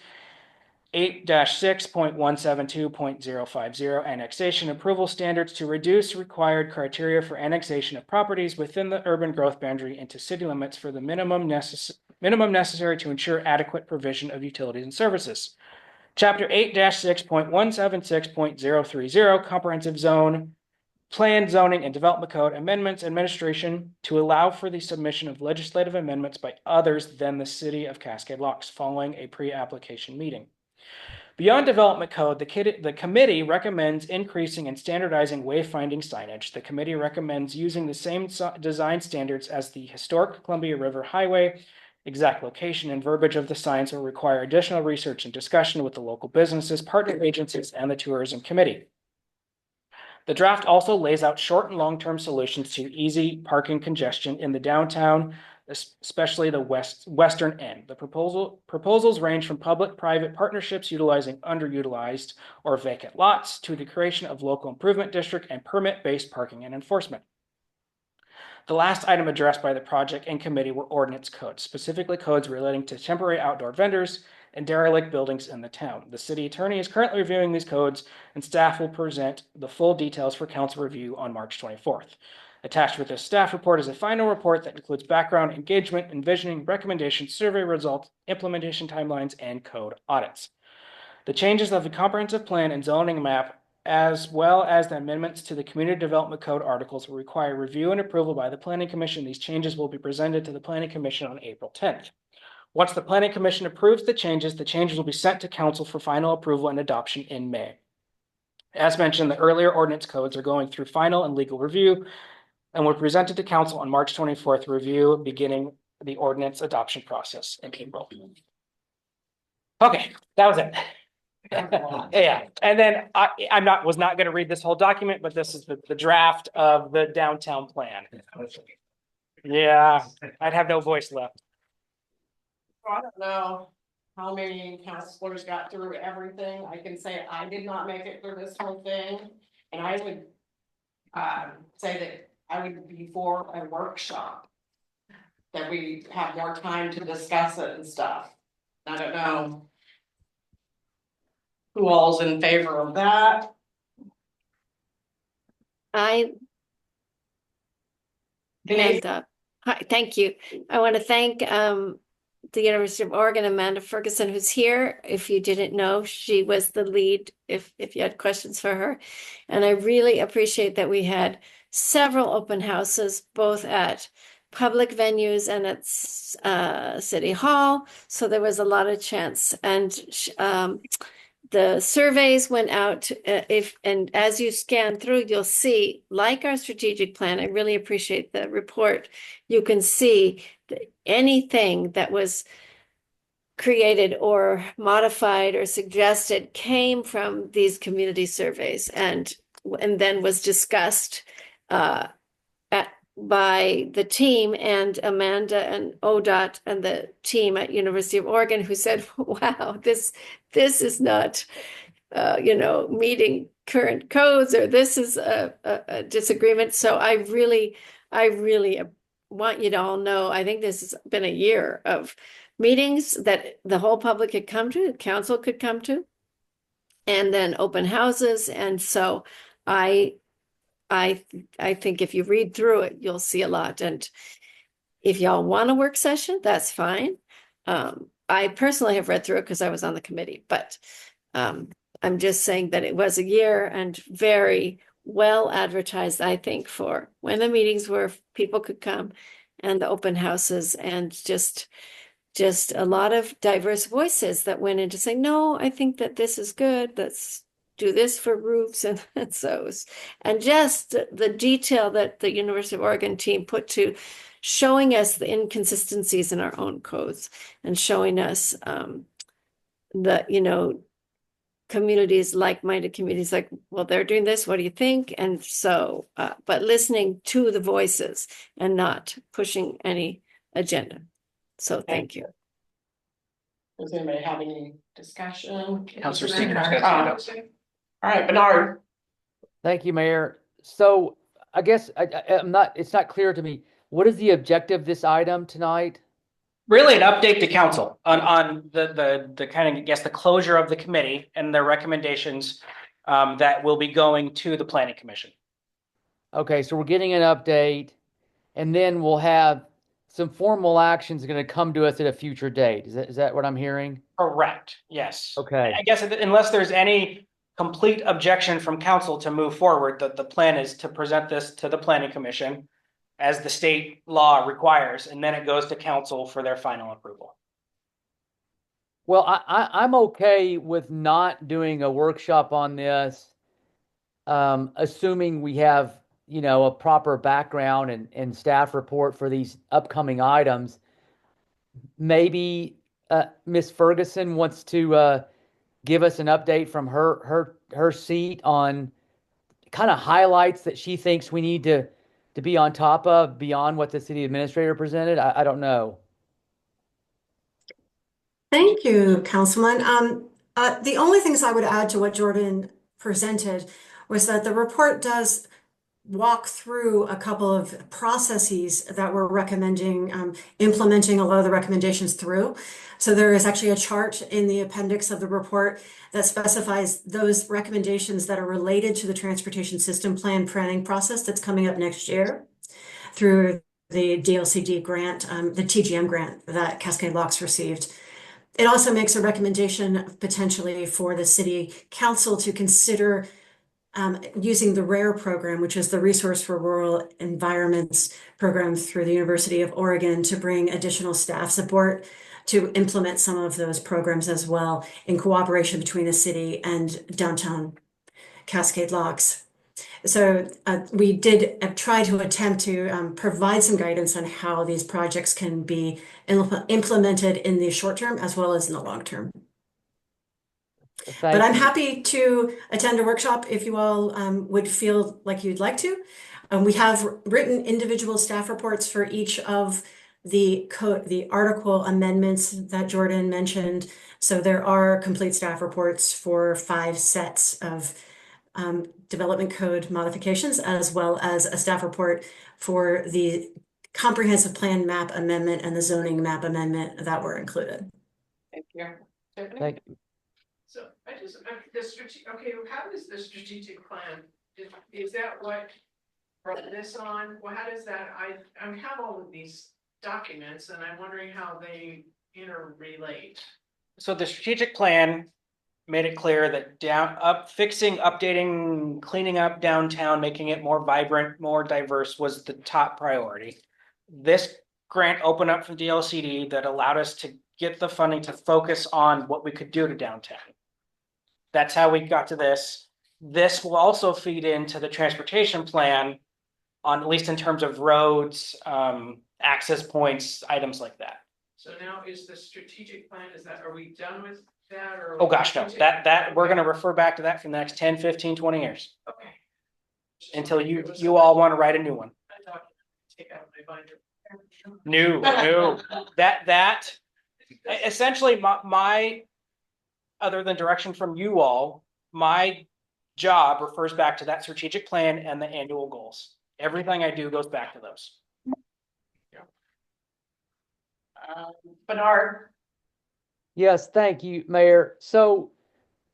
Speaker 3: 8-6.172.050, annexation approval standards, to reduce required criteria for annexation of properties within the urban growth boundary into city limits for the minimum necessary to ensure adequate provision of utilities and services. Chapter 8-6.176.030, comprehensive zone, plan, zoning, and development code amendments, administration, to allow for the submission of legislative amendments by others than the city of Cascade Locks following a pre-application meeting. Beyond development code, the committee recommends increasing and standardizing wayfinding signage. The committee recommends using the same design standards as the historic Columbia River Highway. Exact location and verbiage of the signs will require additional research and discussion with the local businesses, partner agencies, and the tourism committee. The draft also lays out short and long-term solutions to easy parking congestion in the downtown, especially the western end. The proposals range from public-private partnerships utilizing underutilized or vacant lots to the creation of local improvement district and permit-based parking and enforcement. The last item addressed by the project and committee were ordinance codes, specifically codes relating to temporary outdoor vendors and derelict buildings in the town. The city attorney is currently reviewing these codes, and staff will present the full details for council review on March 24th. Attached with this staff report is a final report that includes background, engagement, envisioning, recommendations, survey results, implementation timelines, and code audits. The changes of the comprehensive plan and zoning map, as well as the amendments to the community development code articles, will require review and approval by the planning commission. These changes will be presented to the planning commission on April 10th. Once the planning commission approves the changes will be sent to council for final approval and adoption in May. As mentioned, the earlier ordinance codes are going through final and legal review and were presented to council on March 24th, review beginning the ordinance adoption process in April. Okay, that was it. Yeah, and then I was not going to read this whole document, but this is the draft of the downtown plan. Yeah, I'd have no voice left.
Speaker 2: I don't know how many counselors got through everything. I can say I did not make it through this whole thing. And I would say that I would be for a workshop. That we have more time to discuss it and stuff. I don't know who all's in favor of that.
Speaker 11: Hi, thank you. I want to thank the University of Oregon, Amanda Ferguson, who's here. If you didn't know, she was the lead if you had questions for her. And I really appreciate that we had several open houses, both at public venues and at City Hall. So there was a lot of chance. And the surveys went out, and as you scan through, you'll see, like our strategic plan, I really appreciate the report. You can see anything that was created or modified or suggested came from these community surveys and then was discussed by the team and Amanda and ODOT and the team at University of Oregon, who said, wow, this is not, meeting current codes, or this is a disagreement. So I really want you to all know, I think this has been a year of meetings that the whole public could come to, council could come to, and then open houses. And so I think if you read through it, you'll see a lot. And if y'all want a work session, that's fine. I personally have read through it because I was on the committee, but I'm just saying that it was a year and very well advertised, I think, for when the meetings were, people could come and the open houses and just a lot of diverse voices that went into saying, no, I think that this is good. Let's do this for roofs and so, and just the detail that the University of Oregon team put to showing us the inconsistencies in our own codes and showing us that, communities, like-minded communities, like, well, they're doing this, what do you think? And so, but listening to the voices and not pushing any agenda. So thank you.
Speaker 2: Does anybody have any discussion?
Speaker 3: Counselor Seeger's got his hand up.
Speaker 2: All right, Bernard.
Speaker 12: Thank you, Mayor. So I guess it's not clear to me. What is the objective of this item tonight?
Speaker 3: Really an update to council on the kind of, the closure of the committee and their recommendations that will be going to the planning commission.
Speaker 12: Okay, so we're getting an update, and then we'll have some formal actions going to come to us at a future date. Is that what I'm hearing?
Speaker 3: Correct. Yes.
Speaker 12: Okay.
Speaker 3: I guess unless there's any complete objection from council to move forward, the plan is to present this to the planning commission as the state law requires, and then it goes to council for their final approval.
Speaker 12: Well, I'm okay with not doing a workshop on this, assuming we have, a proper background and staff report for these upcoming items. Maybe Ms. Ferguson wants to give us an update from her seat on kind of highlights that she thinks we need to be on top of beyond what the city administrator presented. I don't know.
Speaker 17: Thank you, Councilman. The only things I would add to what Jordan presented was that the report does walk through a couple of processes that we're recommending, implementing a lot of the recommendations through. So there is actually a chart in the appendix of the report that specifies those recommendations that are related to the transportation system plan planning process that's coming up next year through the DLCD grant, the TGM grant that Cascade Locks received. It also makes a recommendation potentially for the city council to consider using the RARE program, which is the Resource for Rural Environments program through the University of Oregon, to bring additional staff support to implement some of those programs as well in cooperation between the city and downtown Cascade Locks. So we did try to attempt to provide some guidance on how these projects can be implemented in the short term as well as in the long term. But I'm happy to attend a workshop if you all would feel like you'd like to. We have written individual staff reports for each of the article amendments that Jordan mentioned. So there are complete staff reports for 5 sets of development code modifications, as well as a staff report for the comprehensive plan map amendment and the zoning map amendment that were included.
Speaker 2: Thank you.
Speaker 12: Thank you.
Speaker 15: So how does the strategic plan, is that what brought this on? Well, how does that, I have all of these documents and I'm wondering how they interrelate.
Speaker 3: So the strategic plan made it clear that fixing, updating, cleaning up downtown, making it more vibrant, more diverse was the top priority. This grant opened up from DLCD that allowed us to get the funding to focus on what we could do to downtown. That's how we got to this. This will also feed into the transportation plan on, at least in terms of roads, access points, items like that.
Speaker 15: So now is the strategic plan, are we done with that or?
Speaker 3: Oh gosh, no, that we're going to refer back to that for the next 10, 15, 20 years.
Speaker 15: Okay.
Speaker 3: Until you all want to write a new one.
Speaker 15: I thought take out my binder.
Speaker 3: No, that essentially my other than direction from you all, my job refers back to that strategic plan and the annual goals. Everything I do goes back to those.
Speaker 2: Bernard.
Speaker 12: Yes, thank you, Mayor. So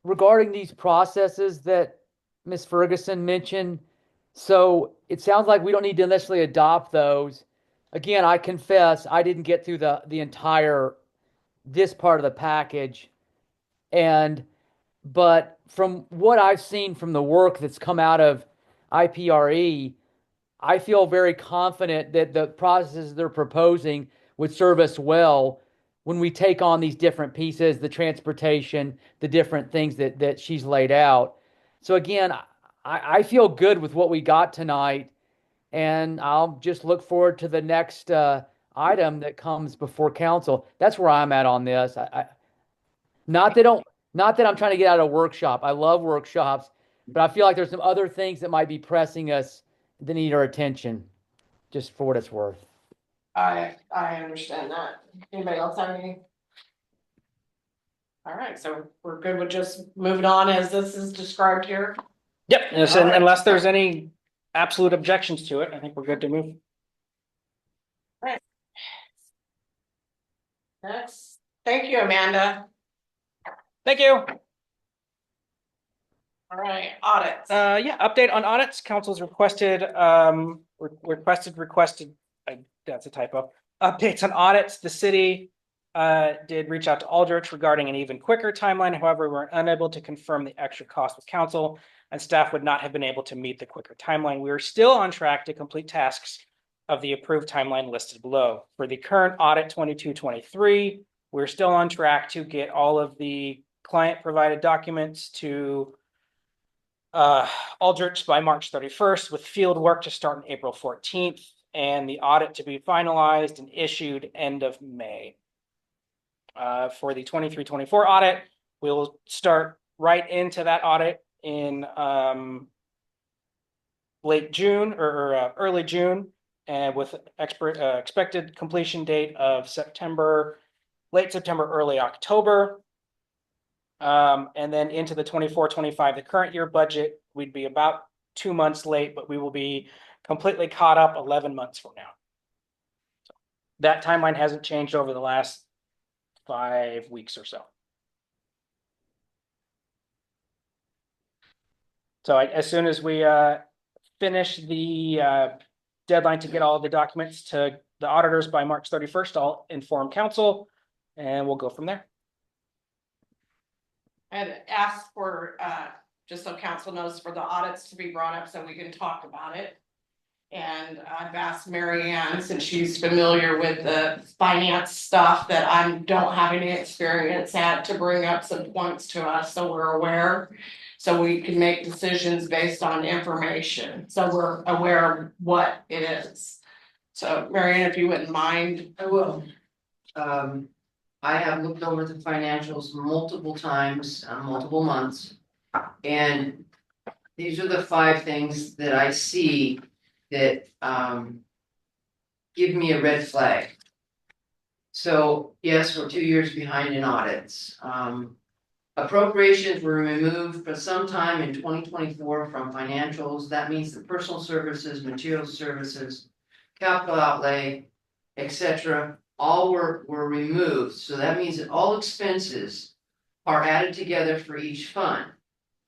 Speaker 12: regarding these processes that Ms. Ferguson mentioned, so it sounds like we don't need to necessarily adopt those. Again, I confess I didn't get through the entire this part of the package. But from what I've seen from the work that's come out of IPRE, I feel very confident that the processes they're proposing would serve us well when we take on these different pieces, the transportation, the different things that she's laid out. So again, I feel good with what we got tonight, and I'll just look forward to the next item that comes before council. That's where I'm at on this. Not that I'm trying to get out of a workshop. I love workshops, but I feel like there's some other things that might be pressing us that need our attention, just for what it's worth.
Speaker 2: I understand that. Anybody else have any? All right, so we're good with just moving on as this is described here.
Speaker 3: Yep, and so
Speaker 2: All right.
Speaker 3: unless there's any absolute objections to it, I think we're good to move.
Speaker 2: Next, thank you, Amanda.
Speaker 3: Thank you.
Speaker 2: All right, audits.
Speaker 3: Yeah, update on audits. Council's requested, that's a typo. Updates on audits. The city did reach out to Aldrich regarding an even quicker timeline. However, we were unable to confirm the extra cost with council, and staff would not have been able to meet the quicker timeline. We are still on track to complete tasks of the approved timeline listed below. For the current audit 22-23, we're still on track to get all of the client provided documents to Aldrich by March 31st, with field work to start on April 14th, and the audit to be finalized and issued end of May. For the 23-24 audit, we'll start right into that audit in late June or early June, and with expected completion date of late September, early October. And then into the 24-25, the current year budget, we'd be about 2 months late, but we will be completely caught up 11 months from now. So that timeline hasn't changed over the last 5 weeks or so. So as soon as we finish the deadline to get all the documents to the auditors by March 31st, I'll inform council and we'll go from there.
Speaker 2: And ask for, just so council knows, for the audits to be brought up so we can talk about it. And I've asked Mary Ann, since she's familiar with the finance stuff that I don't have any experience at, to bring up some points to us so we're aware. So we can make decisions based on information, so we're aware of what it is. So Mary Ann, if you wouldn't mind.
Speaker 5: I will. I have looked over the financials multiple times, multiple months. And these are the 5 things that I see that give me a red flag. So yes, we're 2 years behind in audits. Appropriations were removed for some time in 2024 from financials. That means the personal services, material services, capital outlay, etc. all were removed. So that means that all expenses are added together for each fund.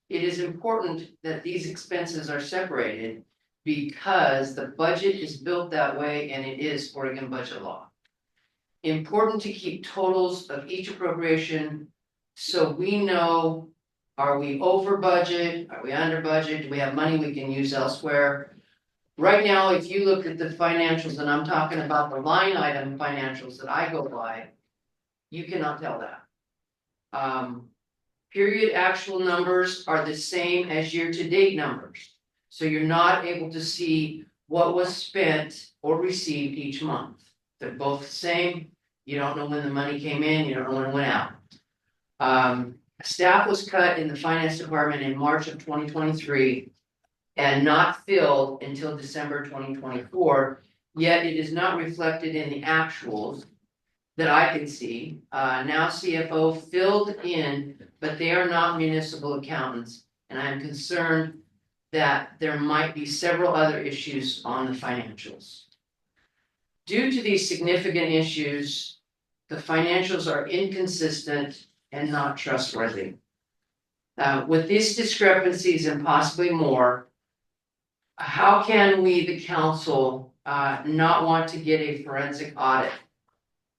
Speaker 5: It is important that these expenses are separated because the budget is built that way and it is Oregon budget law. Important to keep totals of each appropriation so we know, are we over budget? Are we under budget? Do we have money we can use elsewhere? Right now, if you look at the financials, and I'm talking about the line item financials that I go by, you cannot tell that. Period actual numbers are the same as year-to-date numbers. So you're not able to see what was spent or received each month. They're both the same. You don't know when the money came in, you don't know when it went out. Staff was cut in the finance department in March of 2023 and not filled until December 2024, yet it is not reflected in the actuals that I can see. Now CFO filled in, but they are not municipal accountants, and I'm concerned that there might be several other issues on the financials. Due to these significant issues, the financials are inconsistent and not trustworthy. With these discrepancies and possibly more, how can we, the council, not want to get a forensic audit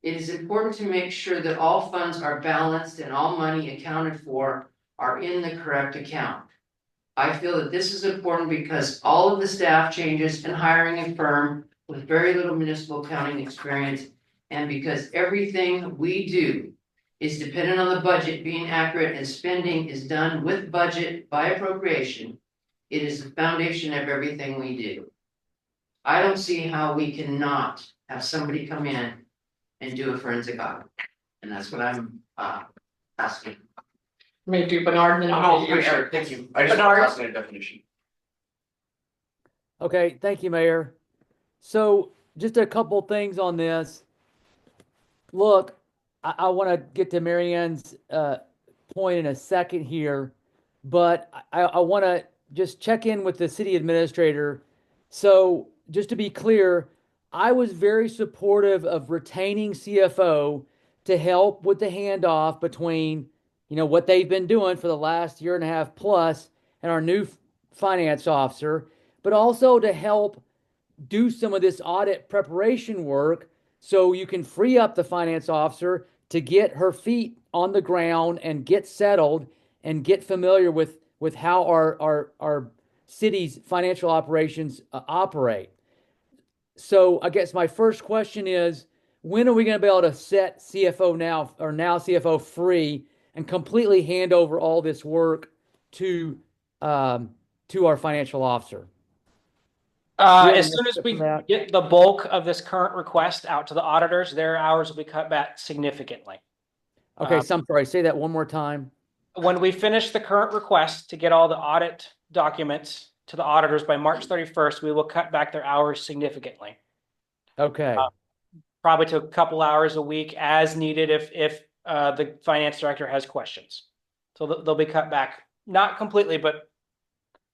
Speaker 5: It is important to make sure that all funds are balanced and all money accounted for are in the correct account. I feel that this is important because all of the staff changes and hiring a firm with very little municipal accounting experience, and because everything we do is dependent on the budget being accurate and spending is done with budget by appropriation. It is the foundation of everything we do. I don't see how we cannot have somebody come in and do a forensic audit. And that's what I'm asking.
Speaker 2: May do Bernard and then.
Speaker 14: Oh, sure, thank you. I just want to ask a definition.
Speaker 12: Okay, thank you, Mayor. So just a couple things on this. Look, I want to get to Mary Ann's point in a second here, but I want to just check in with the city administrator. So just to be clear, I was very supportive of retaining CFO to help with the handoff between, you know, what they've been doing for the last year and a half plus and our new finance officer, but also to help do some of this audit preparation work so you can free up the finance officer to get her feet on the ground and get settled and get familiar with how our city's financial operations operate. So I guess my first question is, when are we going to be able to set CFO now CFO free and completely hand over all this work to our financial officer?
Speaker 3: As soon as we get the bulk of this current request out to the auditors, their hours will be cut back significantly.
Speaker 12: Okay, so I'm sorry, say that one more time.
Speaker 3: When we finish the current request to get all the audit documents to the auditors by March 31st, we will cut back their hours significantly.
Speaker 12: Okay.
Speaker 3: Probably to a couple hours a week as needed if the finance director has questions. So they'll be cut back, not completely, but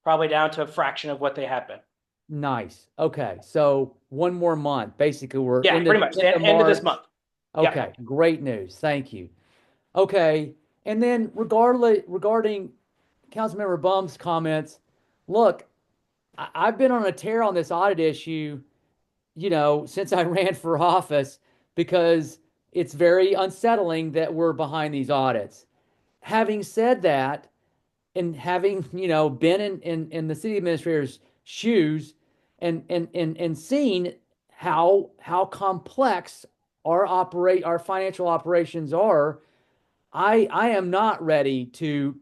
Speaker 3: probably down to a fraction of what they have been.
Speaker 12: Nice. Okay. So one more month. Basically, we're
Speaker 3: pretty much end of this month.
Speaker 12: Okay.
Speaker 3: Yeah.
Speaker 12: Great news. Thank you. Okay. And then regarding Councilmember Bum's comments, look, I've been on a tear on this audit issue, you know, since I ran for office, because it's very unsettling that we're behind these audits. Having said that, and having, you know, been in the city administrator's shoes and seeing how complex our financial operations are, I am not ready to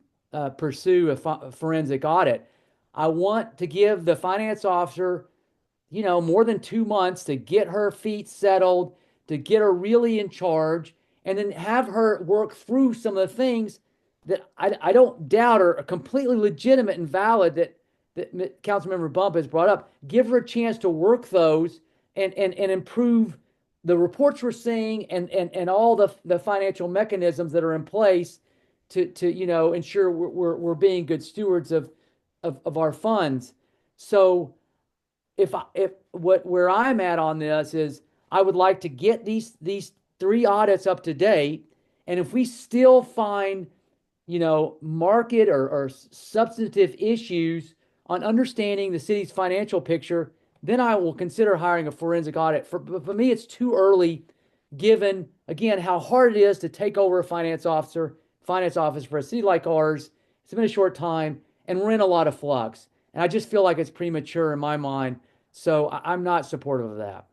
Speaker 12: pursue a forensic audit. I want to give the finance officer, you know, more than 2 months to get her feet settled, to get her really in charge, and then have her work through some of the things that I don't doubt are completely legitimate and valid that Councilmember Bump has brought up. Give her a chance to work those and improve the reports we're seeing and all the financial mechanisms that are in place to you know, ensure we're being good stewards of our funds. So where I'm at on this is, I would like to get these 3 audits up to date, and if we still find, you know, market or substantive issues on understanding the city's financial picture, then I will consider hiring a forensic audit. For me, it's too early, given, again, how hard it is to take over a finance office for a city like ours. It's been a short time, and we're in a lot of flux. And I just feel like it's premature in my mind, so I'm not supportive of that.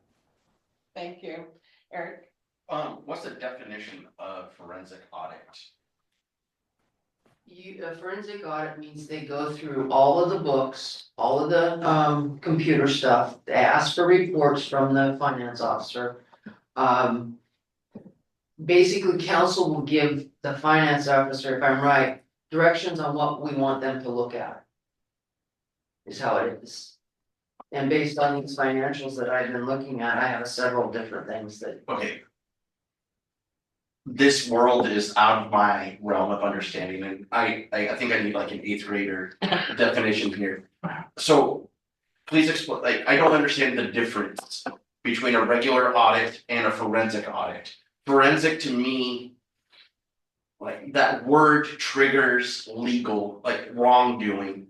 Speaker 2: Thank you. Eric?
Speaker 14: What's the definition of forensic audit?
Speaker 5: A forensic audit means they go through all of the books, all of the computer stuff, they ask for reports from the finance officer. Basically, council will give the finance officer, if I'm right, directions on what we want them to look at. Is how it is. And based on these financials that I've been looking at, I have several different things that.
Speaker 14: Okay. This world is out of my realm of understanding, and I think I need like an 8th grader definition here. So please explain, like, I don't understand the difference between a regular audit and a forensic audit. Forensic to me, like, that word triggers legal, like, wrongdoing.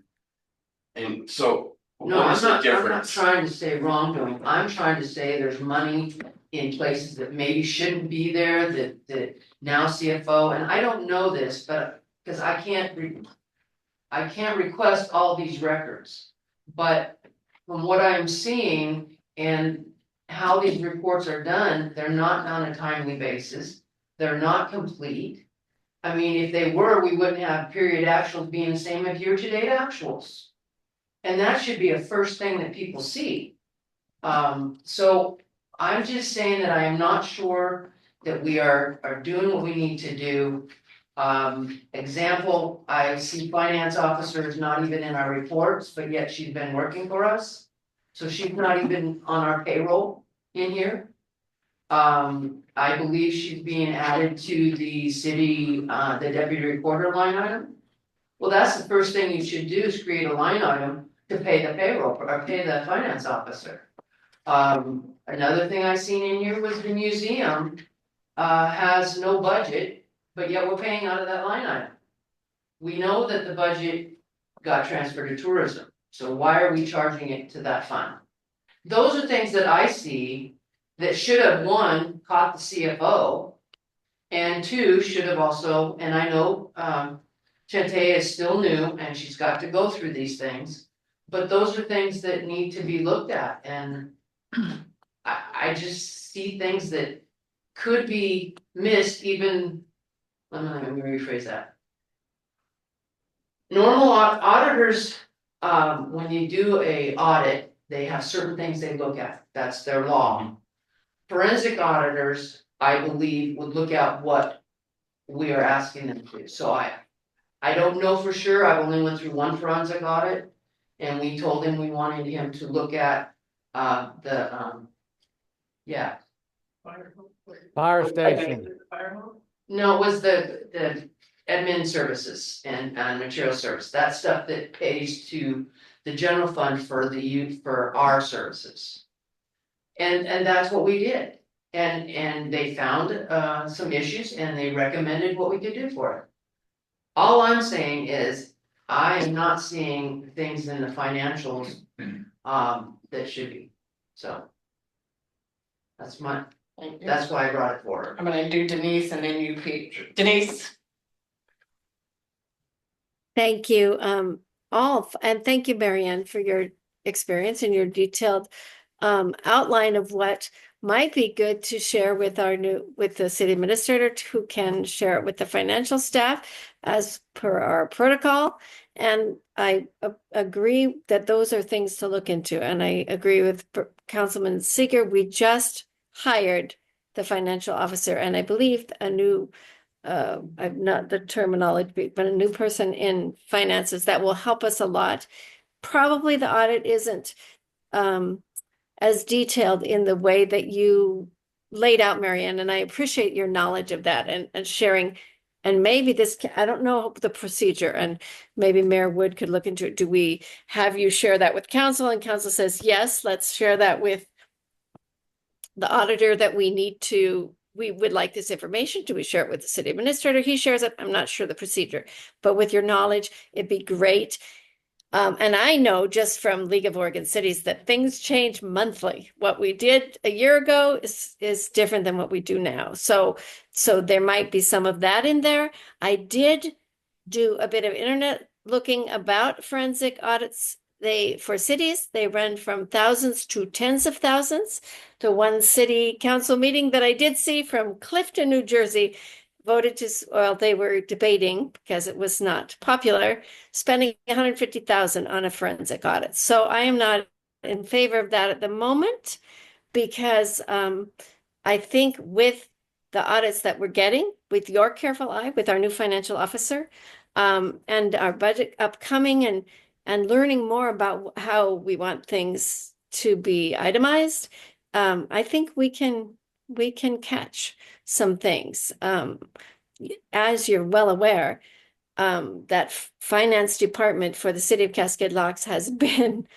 Speaker 14: And so
Speaker 5: No,
Speaker 14: What
Speaker 5: I'm
Speaker 14: is the
Speaker 5: not, I'm not
Speaker 14: difference?
Speaker 5: trying to say wrongdoing, I'm trying to say there's money in places that maybe shouldn't be there, that now CFO, and I don't know this, but, cause I can't request all these records. But from what I'm seeing and how these reports are done, they're not on a timely basis, they're not complete. I mean, if they were, we wouldn't have period actuals being the same as year-to-date actuals. And that should be a first thing that people see. So I'm just saying that I am not sure that we are doing what we need to do. Example, I see finance officer is not even in our reports, but yet she's been working for us. So she's not even on our payroll in here. I believe she's being added to the city, the deputy recorder line item. Well, that's the first thing you should do is create a line item to pay the payroll or pay the finance officer. Another thing I seen in here was the museum has no budget, but yet we're paying out of that line item. We know that the budget got transferred to tourism, so why are we charging it to that fund? Those are things that I see that should have, one, caught the CFO, and two, should have also, and I know Chante is still new and she's got to go through these things. But those are things that need to be looked at, and I just see things that could be missed even, let me rephrase that. Normal auditors, when you do a audit, they have certain things they look at, that's their law. Forensic auditors, I believe, would look at what we are asking them to, so I don't know for sure, I've only went through one forensic audit. And we told him we wanted him to look at, yeah.
Speaker 12: Fire station.
Speaker 5: No, it was the admin services and material service, that stuff that pays to the general fund for the youth, for our services. And that's what we did, and they found some issues and they recommended what we could do for it. All I'm saying is, I am not seeing things in the financials that should be, so. That's why I brought it forward.
Speaker 2: I'm gonna do Denise and then you, Pete. Denise?
Speaker 11: Thank you, and thank you, Marianne, for your experience and your detailed outline of what might be good to share with with the city administrator, who can share it with the financial staff as per our protocol. And I agree that those are things to look into. And I agree with Councilman Seeger. We just hired the financial officer, and I believe a new, I'm not the terminology, but a new person in finances that will help us a lot. Probably the audit isn't as detailed in the way that you laid out, Marianne, and I appreciate your knowledge of that and sharing. And maybe this, I don't know the procedure, and maybe Mayor Wood could look into it. Do we have you share that with council, and council says, yes, let's share that with the auditor that we would like this information. Do we share it with the city administrator? He shares it. I'm not sure the procedure, but with your knowledge, it'd be great. And I know just from League of Oregon Cities that things change monthly. What we did a year ago is different than what we do now. So there might be some of that in there. I did do a bit of internet looking about forensic audits. For cities, they run from thousands to tens of thousands. The one city council meeting that I did see from Clifton, New Jersey, voted to, well, they were debating because it was not popular, spending $150,000 on a forensic audit. So I am not in favor of that at the moment, because I think with the audits that we're getting, with your careful eye, with our new financial officer, and our budget upcoming, and learning more about how we want things to be itemized, I think we can catch some things. As you're well aware, that finance department for the city of Cascade Locks has been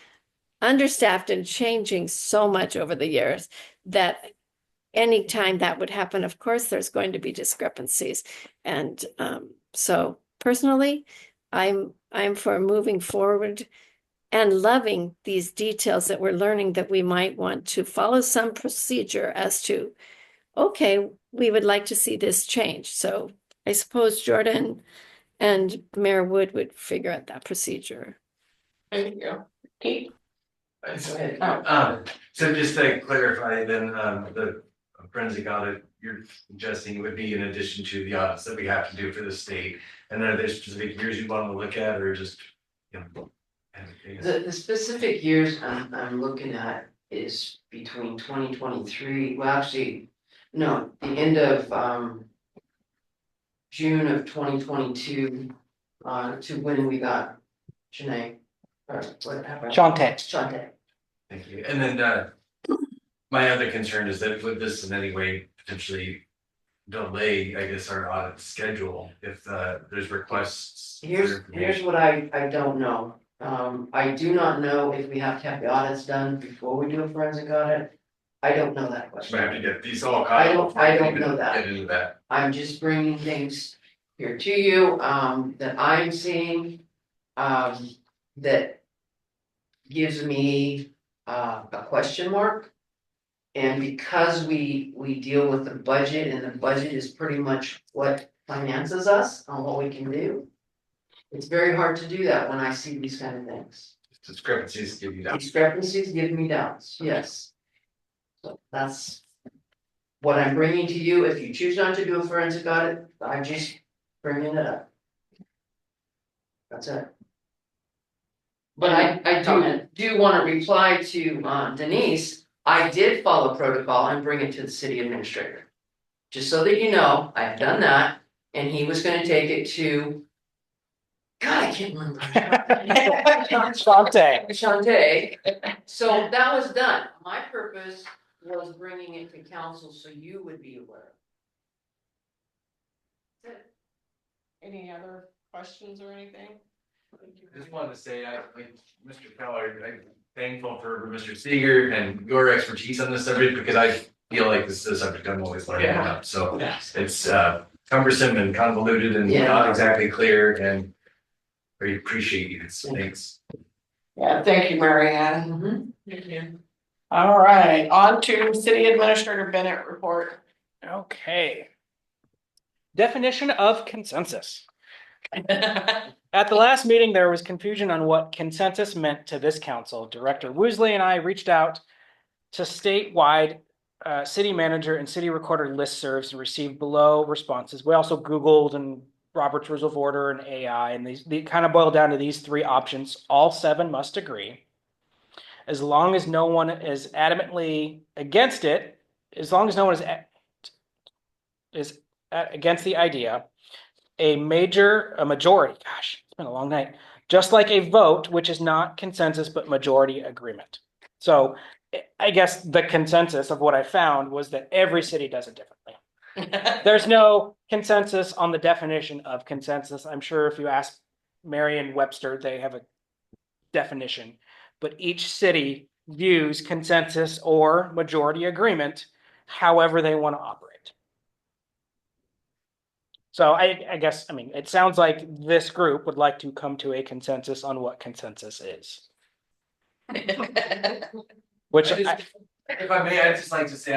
Speaker 11: understaffed and changing so much over the years that anytime that would happen, of course, there's going to be discrepancies. And so personally, I'm for moving forward and loving these details that we're learning, that we might want to follow some procedure as to, okay, we would like to see this change. So I suppose Jordan and Mayor Wood would figure out that procedure.
Speaker 2: Thank you. Pete?
Speaker 10: So just to clarify, then, the forensic audit you're suggesting would be in addition to the audits that we have to do for the state. And are there specific years you want to look at, or just, you know?
Speaker 5: The specific years I'm looking at is between 2023, well, actually, no, the end of June of 2022 to when we got Janae, or what happened? Shante.
Speaker 10: Thank you. And then, my other concern is that would this in any way potentially delay, I guess, our audit schedule if there's requests?
Speaker 5: Here's what I don't know. I do not know if we have to have the audits done before we do a forensic audit. I don't know that question.
Speaker 10: We have to get these all.
Speaker 5: I don't know that.
Speaker 10: Get into that.
Speaker 5: I'm just bringing things here to you, that I'm seeing, that gives me, a question mark. And because we deal with the budget, and the budget is pretty much what finances us on what we can do. It's very hard to do that when I see these kind of things.
Speaker 10: Discrepancies give you doubts.
Speaker 5: Discrepancies give me doubts, yes. So that's what I'm bringing to you. If you choose not to do a forensic audit, I'm just bringing it up. That's it. But I do want to reply to Denise. I did follow protocol and bring it to the city administrator. Just so that you know, I have done that, and he was gonna take it to. God, I can't remember. Shante. So that was done. My purpose was bringing it to council so you would be aware.
Speaker 2: Any other questions or anything?
Speaker 10: Just wanted to say, like Mr. Keller, I'm thankful for Mr. Seeger and your expertise on this subject, because I feel like this is a subject I'm always learning about. So it's cumbersome and convoluted and not exactly clear, and very appreciate you. Thanks.
Speaker 2: Yeah, thank you, Mary Ann. Thank you. All right, on to City Administrator Bennett report.
Speaker 3: Okay. Definition of consensus. At the last meeting, there was confusion on what consensus meant to this council. Director Woosley and I reached out to statewide city manager and city recorder listservs and received below responses. We also Googled and Robert's Rules of Order and AI, and they kind of boil down to these three options. All 7 must agree. As long as no one is adamantly against it, as long as no one is against the idea, a majority, gosh, it's been a long night, just like a vote, which is not consensus, but majority agreement. So I guess the consensus of what I found was that every city does it differently. There's no consensus on the definition of consensus. I'm sure if you ask Merriam-Webster, they have a definition, but each city views consensus or majority agreement however they want to operate. So I guess, I mean, it sounds like this group would like to come to a consensus on what consensus is. Which
Speaker 10: if I may, I'd just like to say,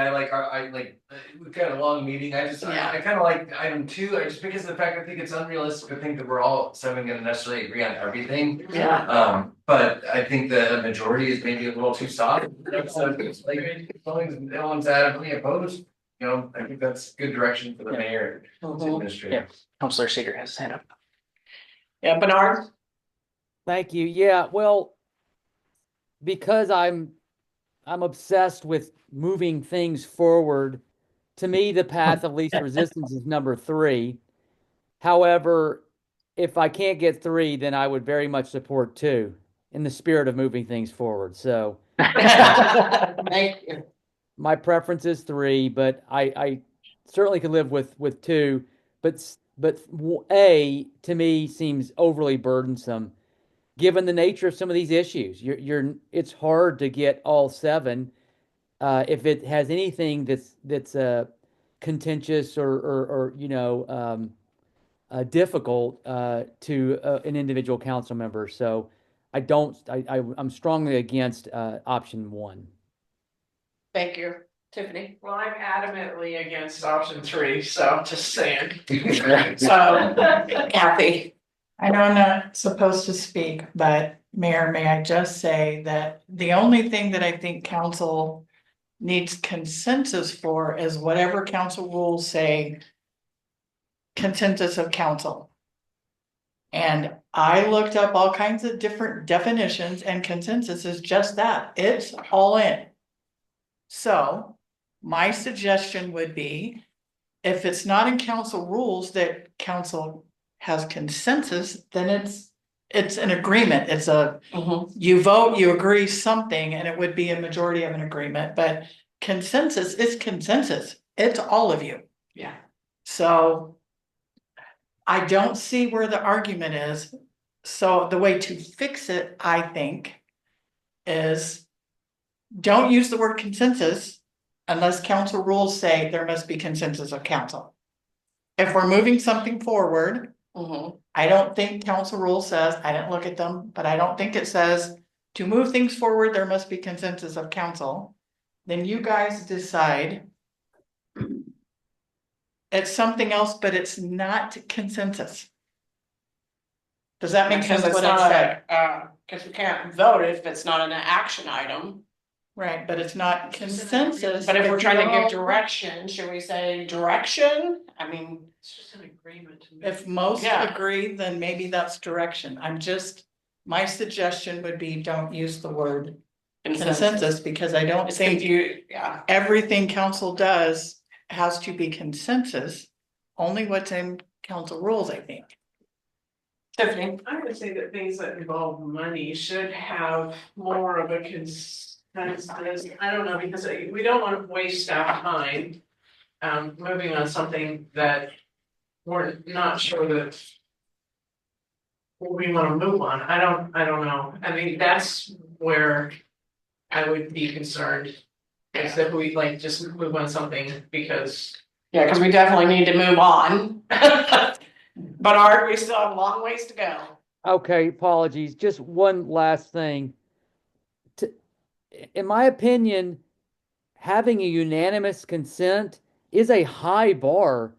Speaker 10: we've got a long meeting. I kind of like item 2, just because of the fact I think it's unrealistic to think that we're all 7 going to necessarily agree on everything.
Speaker 5: Yeah.
Speaker 10: But I think the majority is maybe a little too soft. So it's like, as long as no one's adamantly opposed, you know, I think that's good direction for the mayor and administrator.
Speaker 3: Yeah, Councilor Seeger has his hand up.
Speaker 2: Yeah, Bernard.
Speaker 12: Thank you. Yeah, well, because I'm obsessed with moving things forward. To me, the path of least resistance is number 3. However, if I can't get 3, then I would very much support 2 in the spirit of moving things forward. So
Speaker 2: Thank you.
Speaker 12: my preference is 3, but I certainly could live with 2. But A to me seems overly burdensome, given the nature of some of these issues. It's hard to get all 7 if it has anything that's contentious or difficult to an individual council member. So I'm strongly against option one.
Speaker 2: Thank you. Tiffany?
Speaker 15: Well, I'm adamantly against option 3, so just saying. So,
Speaker 2: Kathy?
Speaker 1: I know I'm not supposed to speak, but Mayor, may I just say that the only thing that I think council needs consensus for is whatever council rules say. Consensus of council. And I looked up all kinds of different definitions, and consensus is just that, it's all in. So my suggestion would be, if it's not in council rules that council has consensus, then it's an agreement. It's a, you vote, you agree something, and it would be a majority of an agreement, but consensus is consensus. It's all of you.
Speaker 2: Yeah.
Speaker 1: So I don't see where the argument is. So the way to fix it, I think, is don't use the word consensus unless council rules say there must be consensus of council. If we're moving something forward, I don't think council rule says, I didn't look at them, but I don't think it says to move things forward, there must be consensus of council. Then you guys decide. It's something else, but it's not consensus. Does that make sense what I said?
Speaker 2: Because we can't vote if it's not an action item.
Speaker 1: Right, but it's not consensus.
Speaker 2: But if we're trying to
Speaker 1: you're
Speaker 2: give
Speaker 1: all-
Speaker 2: direction, should we say direction? I mean,
Speaker 15: it's just an agreement to me.
Speaker 1: If most
Speaker 2: Yeah.
Speaker 1: agree, then maybe that's direction. My suggestion would be don't use the word consensus because I don't
Speaker 2: It's
Speaker 1: think
Speaker 2: confused, yeah.
Speaker 1: everything council does has to be consensus. Only what's in council rules, I think.
Speaker 2: Tiffany?
Speaker 15: I would say that things that involve money should have more of a consensus. I don't know, because we don't want to waste our time moving on something that we're not sure that we want to move on. I don't know. I mean, that's where I would be concerned. Is that we like just move on something because.
Speaker 2: Yeah, because we definitely need to move on. But we still have a long ways to go.
Speaker 12: Okay, apologies. Just one last thing. In my opinion, having a unanimous consent is a high bar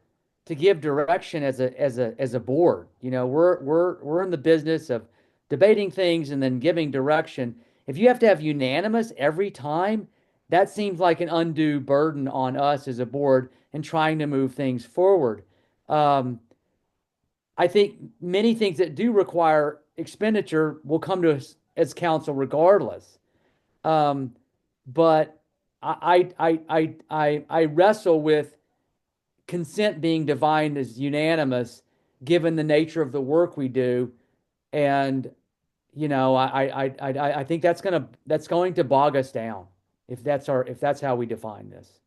Speaker 12: to give direction as a board. You know, we're in the business of debating things and then giving direction. If you have to have unanimous every time, that seems like an undue burden on us as a board in trying to move things forward. I think many things that do require expenditure will come to us as council regardless. But I wrestle with consent being defined as unanimous, given the nature of the work we do, and you know, I think that's going to bog us down if that's how we define this.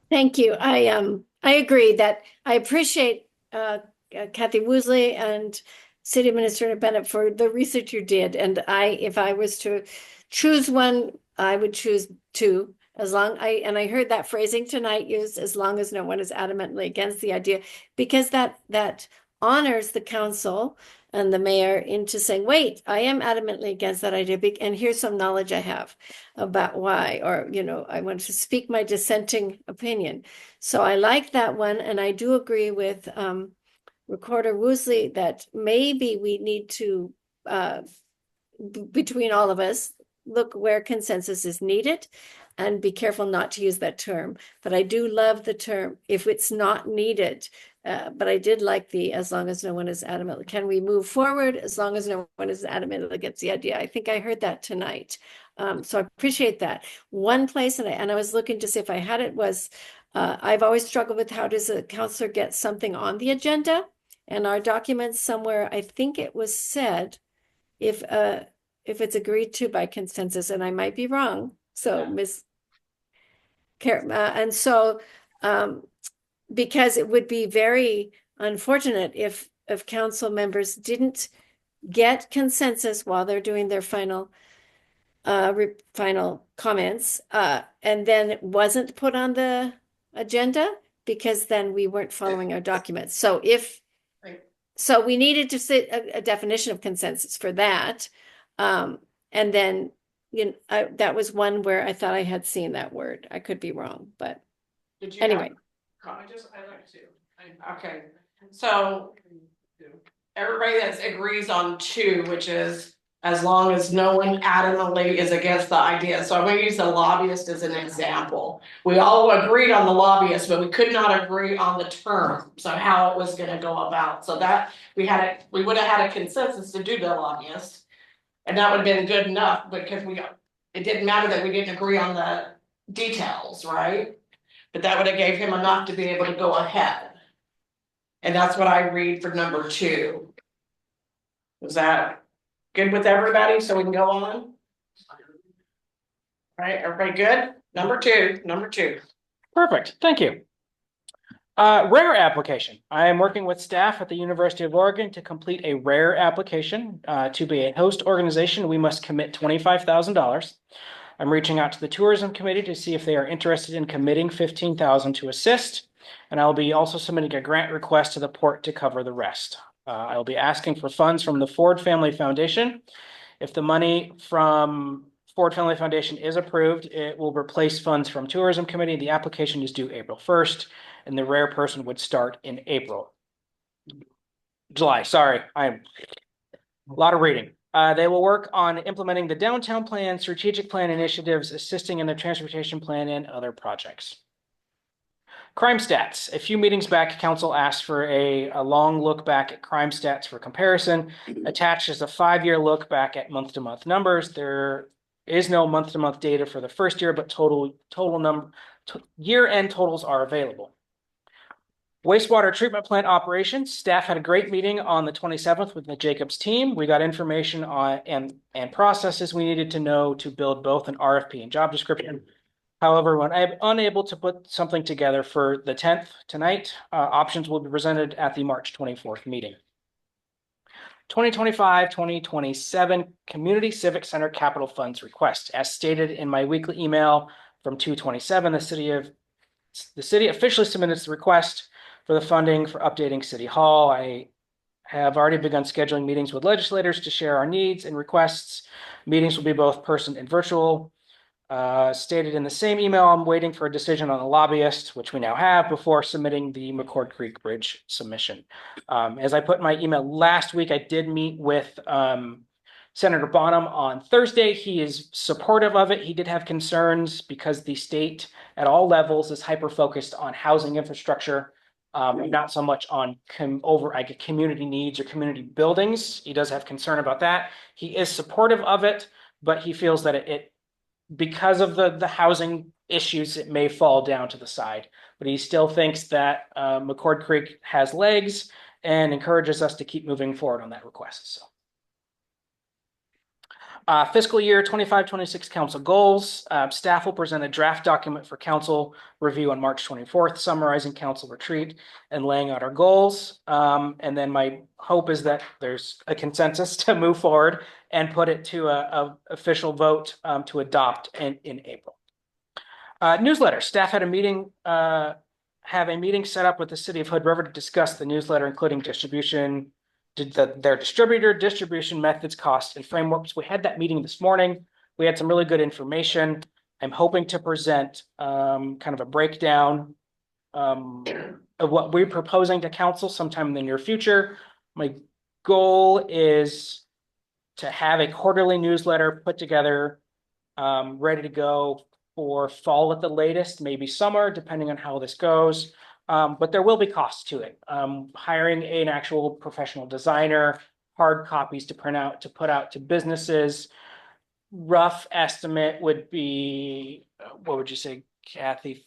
Speaker 11: Thank you. I agree that I appreciate Kathy Woosley and City Administrator Bennett for the research you did. And if I was to choose one, I would choose two. I heard that phrasing tonight used, as long as no one is adamantly against the idea, because that honors the council and the mayor into saying, wait, I am adamantly against that idea, and here's some knowledge I have about why, or, you know, I want to speak my dissenting opinion. So I like that one, and I do agree with Recorder Woosley that maybe we need to, between all of us, look where consensus is needed and be careful not to use that term. But I do love the term if it's not needed. But I did like as long as no one is adamant. Can we move forward as long as no one is adamant against the idea? I think I heard that tonight. So I appreciate that. One place, and I was looking to see if I had it, was I've always struggled with how does a counselor get something on the agenda? And our documents somewhere, I think it was said, if it's agreed to by consensus, and I might be wrong. So Ms. And so because it would be very unfortunate if council members didn't get consensus while they're doing their final comments, and then it wasn't put on the agenda, because then we weren't following our documents. So if,
Speaker 2: Right.
Speaker 11: so we needed to set a definition of consensus for that. And then, that was one where I thought I had seen that word. I could be wrong, but
Speaker 2: Did you?
Speaker 11: anyway.
Speaker 2: I like to. Okay, so everybody that agrees on 2, which is as long as no one adamantly is against the idea. So I'm gonna use the lobbyist as an example. We all agreed on the lobbyist, but we could not agree on the terms of how it was gonna go about. So that we would have had a consensus to do the lobbyist. And that would have been good enough because it didn't matter that we didn't agree on the details, right? But that would have gave him enough to be able to go ahead. And that's what I read for number 2. Is that good with everybody? So we can go on? All right, everybody good? Number two.
Speaker 3: Perfect, thank you. Rare application. I am working with staff at the University of Oregon to complete a rare application. To be a host organization, we must commit $25,000. I'm reaching out to the tourism committee to see if they are interested in committing $15,000 to assist. And I'll be also submitting a grant request to the port to cover the rest. I'll be asking for funds from the Ford Family Foundation. If the money from Ford Family Foundation is approved, it will replace funds from tourism committee. The application is due April 1st, and the rare person would start in July, sorry, I'm a lot of reading. They will work on implementing the downtown plan, strategic plan initiatives, assisting in the transportation plan and other projects. Crime stats. A few meetings back, council asked for a long look back at crime stats for comparison. Attached is a 5-year look back at month-to-month numbers. There is no month-to-month data for the first year, but year-end totals are available. Wastewater treatment plant operations. Staff had a great meeting on the 27th with the Jacobs team. We got information on and processes we needed to know to build both an RFP and job description. However, when I'm unable to put something together for the 10th tonight, options will be presented at the March 24th meeting. 2025-2027 Community Civic Center Capital Funds request. As stated in my weekly email from 2/27, the city officially submitted the request for the funding for updating City Hall. I have already begun scheduling meetings with legislators to share our needs and requests. Meetings will be both person and virtual. Stated in the same email, I'm waiting for a decision on the lobbyist, which we now have, before submitting the McCord Creek Bridge submission. As I put in my email last week, I did meet with Senator Bonham on Thursday. He is supportive of it. He did have concerns because the state at all levels is hyper-focused on housing infrastructure, not so much on community needs or community buildings. He does have concern about that. He is supportive of it, but he feels that it because of the housing issues, it may fall down to the side. But he still thinks that McCord Creek has legs and encourages us to keep moving forward on that request. So. Fiscal year 25-26 council goals. Staff will present a draft document for council review on March 24th, summarizing council retreat and laying out our goals. And then my hope is that there's a consensus to move forward and put it to a official vote to adopt in April. Newsletter. Staff had a meeting, have a meeting set up with the city of Hood River to discuss the newsletter, including distribution, their distributor, distribution methods, costs, and frameworks. We had that meeting this morning. We had some really good information. I'm hoping to present kind of a breakdown of what we're proposing to council sometime in the near future. My goal is to have a quarterly newsletter put together, ready to go for fall at the latest, maybe summer, depending on how this goes. But there will be costs to it. Hiring an actual professional designer, hard copies to print out, to put out to businesses. Rough estimate would be, what would you say, Kathy?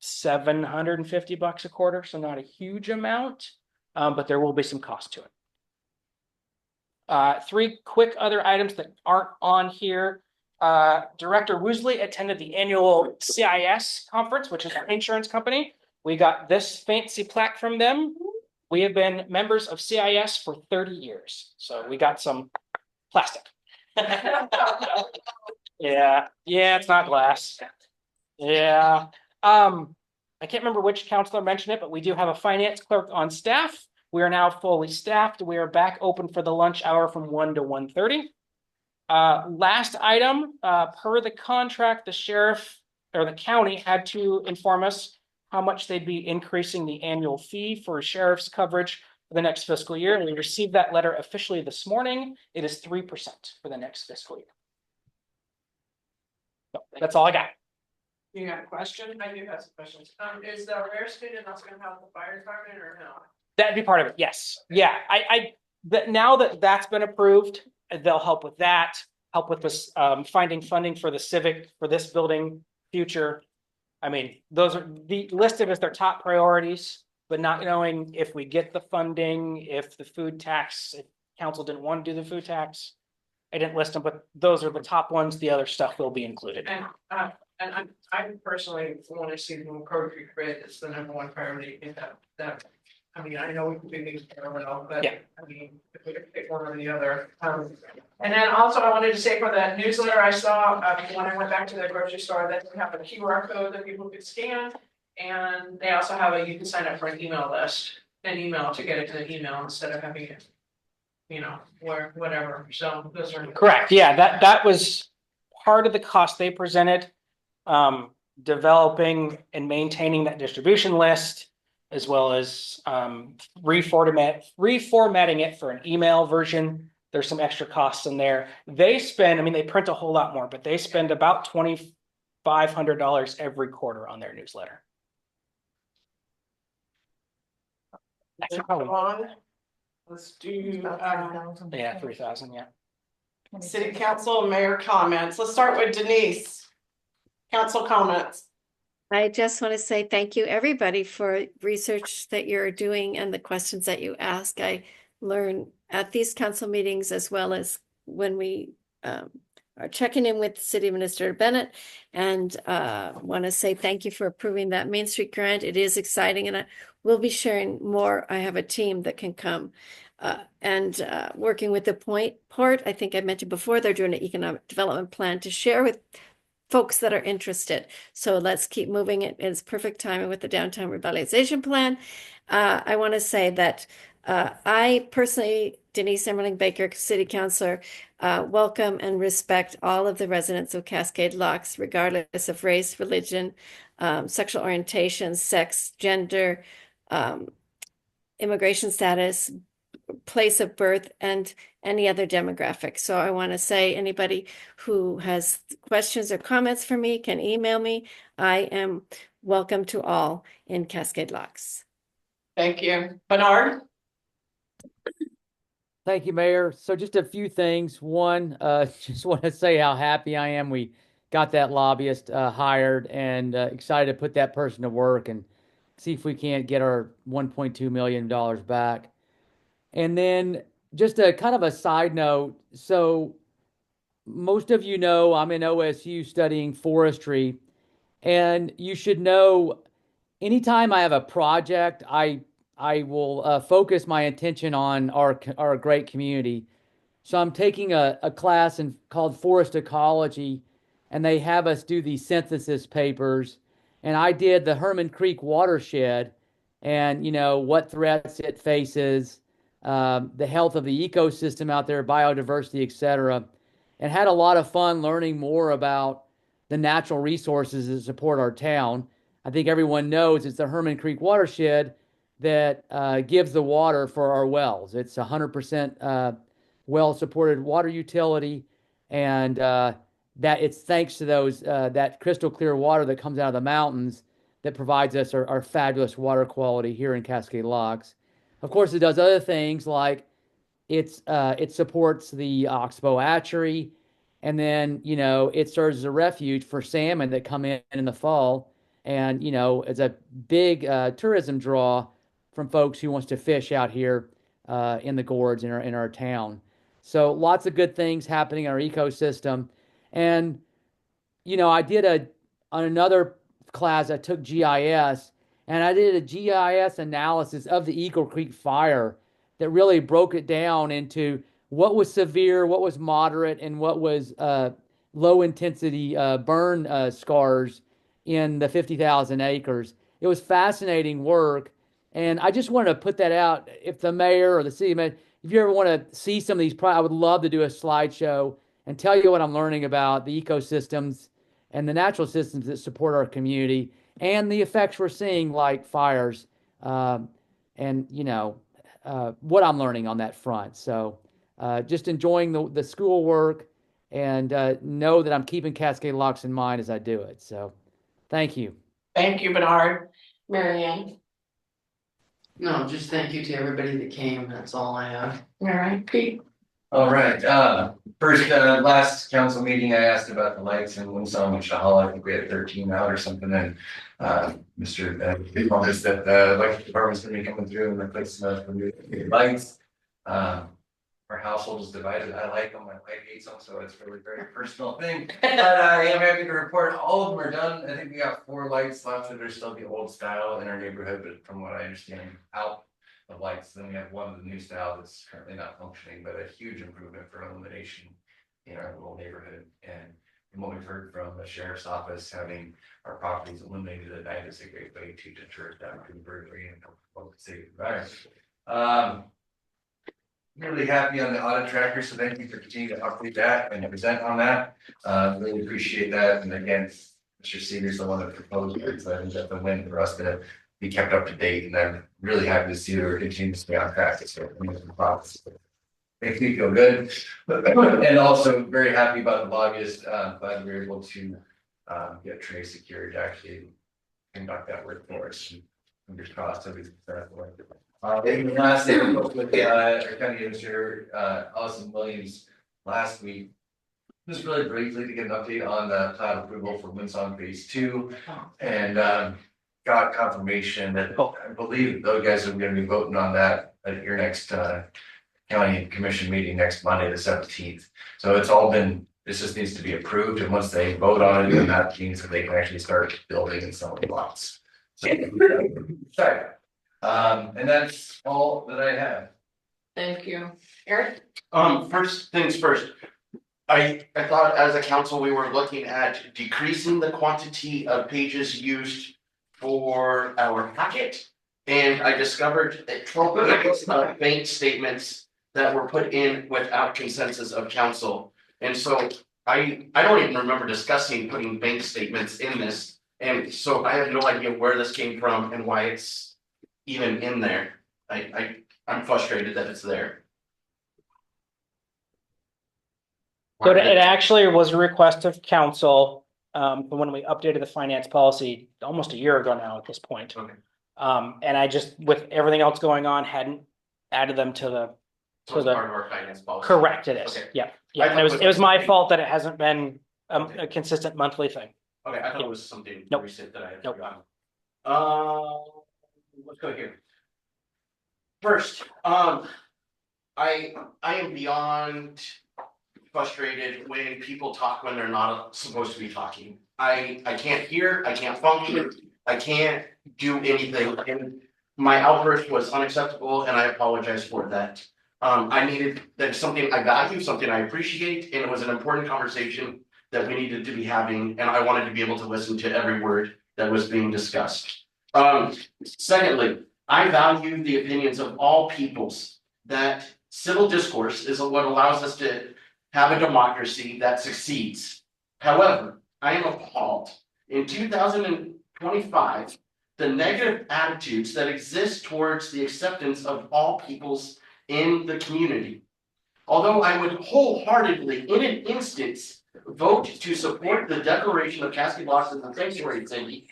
Speaker 3: $750 a quarter, so not a huge amount, but there will be some cost to it. 3 quick other items that aren't on here. Director Woosley attended the annual CIS conference, which is our insurance company. We got this fancy plaque from them. We have been members of CIS for 30 years. So we got some plastic. Yeah, it's not glass. Yeah. I can't remember which counselor mentioned it, but we do have a finance clerk on staff. We are now fully staffed. We are back open for the lunch hour from 1 to 1:30. Last item, per the contract, the sheriff or the county had to inform us how much they'd be increasing the annual fee for sheriff's coverage for the next fiscal year. And we received that letter officially this morning. It is 3% for the next fiscal year. So that's all I got.
Speaker 2: You got a question? I do have some questions. Is the rare student also gonna help the fire department or no?
Speaker 3: That'd be part of it. Yes. Yeah. That now that that's been approved, they'll help with that, help with this, finding funding for the civic, for this building future. I mean, those are listed as their top priorities, but not knowing if we get the funding, if the food tax, if council didn't want to do the food tax. I didn't list them, but those are the top ones. The other stuff will be included.
Speaker 2: And I personally want to see the Code Creek Bridge as the number one priority in that. I mean, I know we can do things parallel, but
Speaker 3: Yeah.
Speaker 2: I mean, if we could pick one or the other. And then also I wanted to say for that newsletter I saw, when I went back to the grocery store, that they have a QR code that people could scan. And they also have you can sign up for an email list, an email to get it to the email instead of having it, whatever. So those are.
Speaker 3: Correct. Yeah, that was part of the cost they presented. Developing and maintaining that distribution list, as well as reformatting it for an email version. There's some extra costs in there. They print a whole lot more, but they spend about $2,500 every quarter on their newsletter.
Speaker 2: Let's do,
Speaker 3: Yeah, 3,000, yeah.
Speaker 2: city council, mayor comments. Let's start with Denise. Council comments.
Speaker 11: I just want to say thank you, everybody, for research that you're doing and the questions that you ask. I learn at these council meetings as well as when we are checking in with City Administrator Bennett, and want to say thank you for approving that Main Street grant. It is exciting, and I will be sharing more. I have a team that can come and working with the port. I think I mentioned before, they're doing an economic development plan to share with folks that are interested. So let's keep moving it. It's perfect timing with the downtown revitalization plan. I want to say that I personally, Denise Emmerling Baker, City Councilor, welcome and respect all of the residents of Cascade Locks, regardless of race, religion, sexual orientation, sex, gender, immigration status, place of birth, and any other demographic. So I want to say anybody who has questions or comments for me can email me. I am welcome to all in Cascade Locks.
Speaker 2: Thank you. Bernard?
Speaker 12: Thank you, Mayor. So just a few things. One, just want to say how happy I am we got that lobbyist hired, and excited to put that person to work and see if we can't get our $1.2 million back. And then just a kind of a side note. So most of you know I'm in OSU studying forestry, and you should know anytime I have a project, I will focus my attention on our great community. So I'm taking a class called Forest Ecology, and they have us do these synthesis papers. And I did the Herman Creek watershed, and what threats it faces, the health of the ecosystem out there, biodiversity, etc. And had a lot of fun learning more about the natural resources that support our town. I think everyone knows it's the Herman Creek watershed that gives the water for our wells. It's 100% well-supported water utility, and that it's thanks to that crystal clear water that comes out of the mountains that provides us our fabulous water quality here in Cascade Locks. Of course, it does other things like it supports the oxbow hatchery, and then it serves as a refuge for salmon that come in the fall, and it's a big tourism draw from folks who wants to fish out here in the gorge in our town. So lots of good things happening in our ecosystem, and I did on another class I took GIS, and I did a GIS analysis of the Eagle Creek fire that really broke it down into what was severe, what was moderate, and what was low intensity burn scars in the 50,000 acres. it was fascinating work. And I just wanted to put that out. If the mayor or the city mayor, if you ever want to see some of these, I would love to do a slideshow and tell you what I'm learning about the ecosystems and the natural systems that support our community and the effects we're seeing, like fires, and what I'm learning on that front. So just enjoying the school work, and know that I'm keeping Cascade Locks in mind as I do it. So thank you.
Speaker 2: Thank you, Bernard. Mary Ann.
Speaker 5: No, just thank you to everybody that came. That's all I have.
Speaker 2: All right, Pete.
Speaker 10: All right, first, last council meeting, I asked about the lights in Winsong and Shahal. I think we had 13 out or something, and Mr. promised that the electric department's gonna be coming through and replacing those for new lights. Our household is divided. I like them, my wife hates them, so it's really very personal thing. But I am happy to report all of them are done. I think we got 4 lights left that are still the old style in our neighborhood, but from what I understand, out of lights. Then we have one of the new style that's currently not functioning, but a huge improvement for illumination in our little neighborhood. And from what we've heard from the sheriff's office, having our properties illuminated at night is a great way to deter that from burglary and help the city environment. Really happy on the audit tracker, so thank you for continuing to update that and present on that. Really appreciate that. And again, Mr. Seeger's the one that proposed it, so I think that's a win for us to be kept up to date. And I'm really happy to see that we're continuing to stay on track. So makes me feel good. And also very happy about the lobbyist. Glad we were able to get Trey secured to actually conduct that work for us. Fingers crossed, everything's and the last thing we spoke with our county administrator, Allison Williams, last week, just really briefly to get an update on the plat approval for Winsong Phase 2, and got confirmation that I believe those guys are going to be voting on that at your next county commission meeting next Monday, the 17th. So it's all been. This just needs to be approved, and once they vote on it, then that means that they can actually start building and selling lots. So, sorry. And that's all that I have.
Speaker 2: Thank you. Eric?
Speaker 14: First things first. I thought as a council, we were looking at decreasing the quantity of pages used for our packet. And I discovered that 12 pages of bank statements that were put in without consensus of council. And so I don't even remember discussing putting bank statements in this. And so I have no idea where this came from and why it's even in there. I'm frustrated that it's there.
Speaker 3: So it actually was a request of council when we updated the finance policy almost a year ago now at this point.
Speaker 14: Okay.
Speaker 3: And I just, with everything else going on, hadn't added them to the.
Speaker 14: So it's part of our finance policy.
Speaker 3: Correct, it is.
Speaker 14: Okay.
Speaker 3: Yeah. And it was my fault that it hasn't been a consistent monthly thing.
Speaker 14: Okay, I thought it was something recent that I had forgotten. Let's go here. First, I am beyond frustrated when people talk when they're not supposed to be talking. I can't hear, I can't function, I can't do anything, and my outburst was unacceptable, and I apologize for that. That's something I value, something I appreciate, and it was an important conversation that we needed to be having, and I wanted to be able to listen to every word that was being discussed. Secondly, I value the opinions of all peoples, that civil discourse is what allows us to have a democracy that succeeds. However, I am appalled. In 2025, the negative attitudes that exist towards the acceptance of all peoples in the community. Although I would wholeheartedly, in an instance, vote to support the declaration of Cascade Locks as a sanctuary city,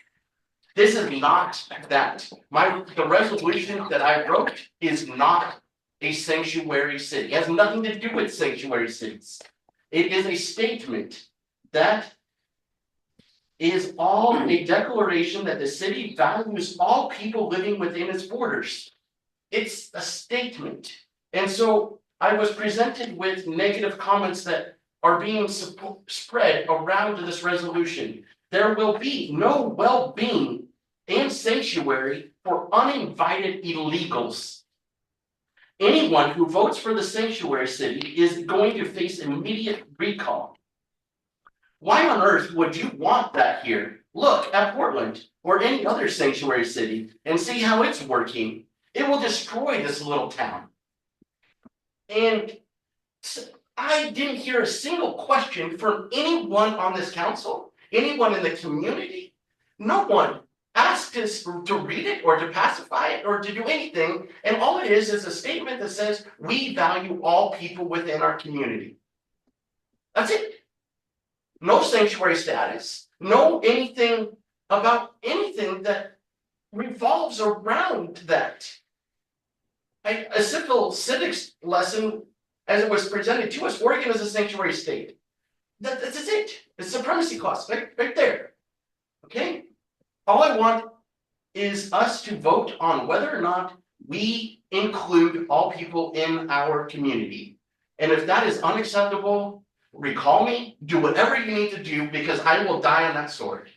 Speaker 14: this is not that. The resolution that I wrote is not a sanctuary city. It has nothing to do with sanctuary cities. It is a statement that is all a declaration that the city values all people living within its borders. It's a statement. And so I was presented with negative comments that are being spread around this resolution. There will be no well-being and sanctuary for uninvited illegals. Anyone who votes for the sanctuary city is going to face immediate recall. Why on earth would you want that here? Look at Portland. or any other sanctuary city and see how it's working, it will destroy this little town. And I didn't hear a single question from anyone on this council, anyone in the community. No one asked us to read it or to pacify it or to do anything. And all it is a statement that says, we value all people within our community. That's it. No sanctuary status, no anything about anything that revolves around that. A simple civics lesson as it was presented to us, Oregon is a sanctuary state. That's it. It's supremacy clause, right there. Okay? All I want is us to vote on whether or not we include all people in our community. And if that is unacceptable, recall me, do whatever you need to do, because I will die on that sword.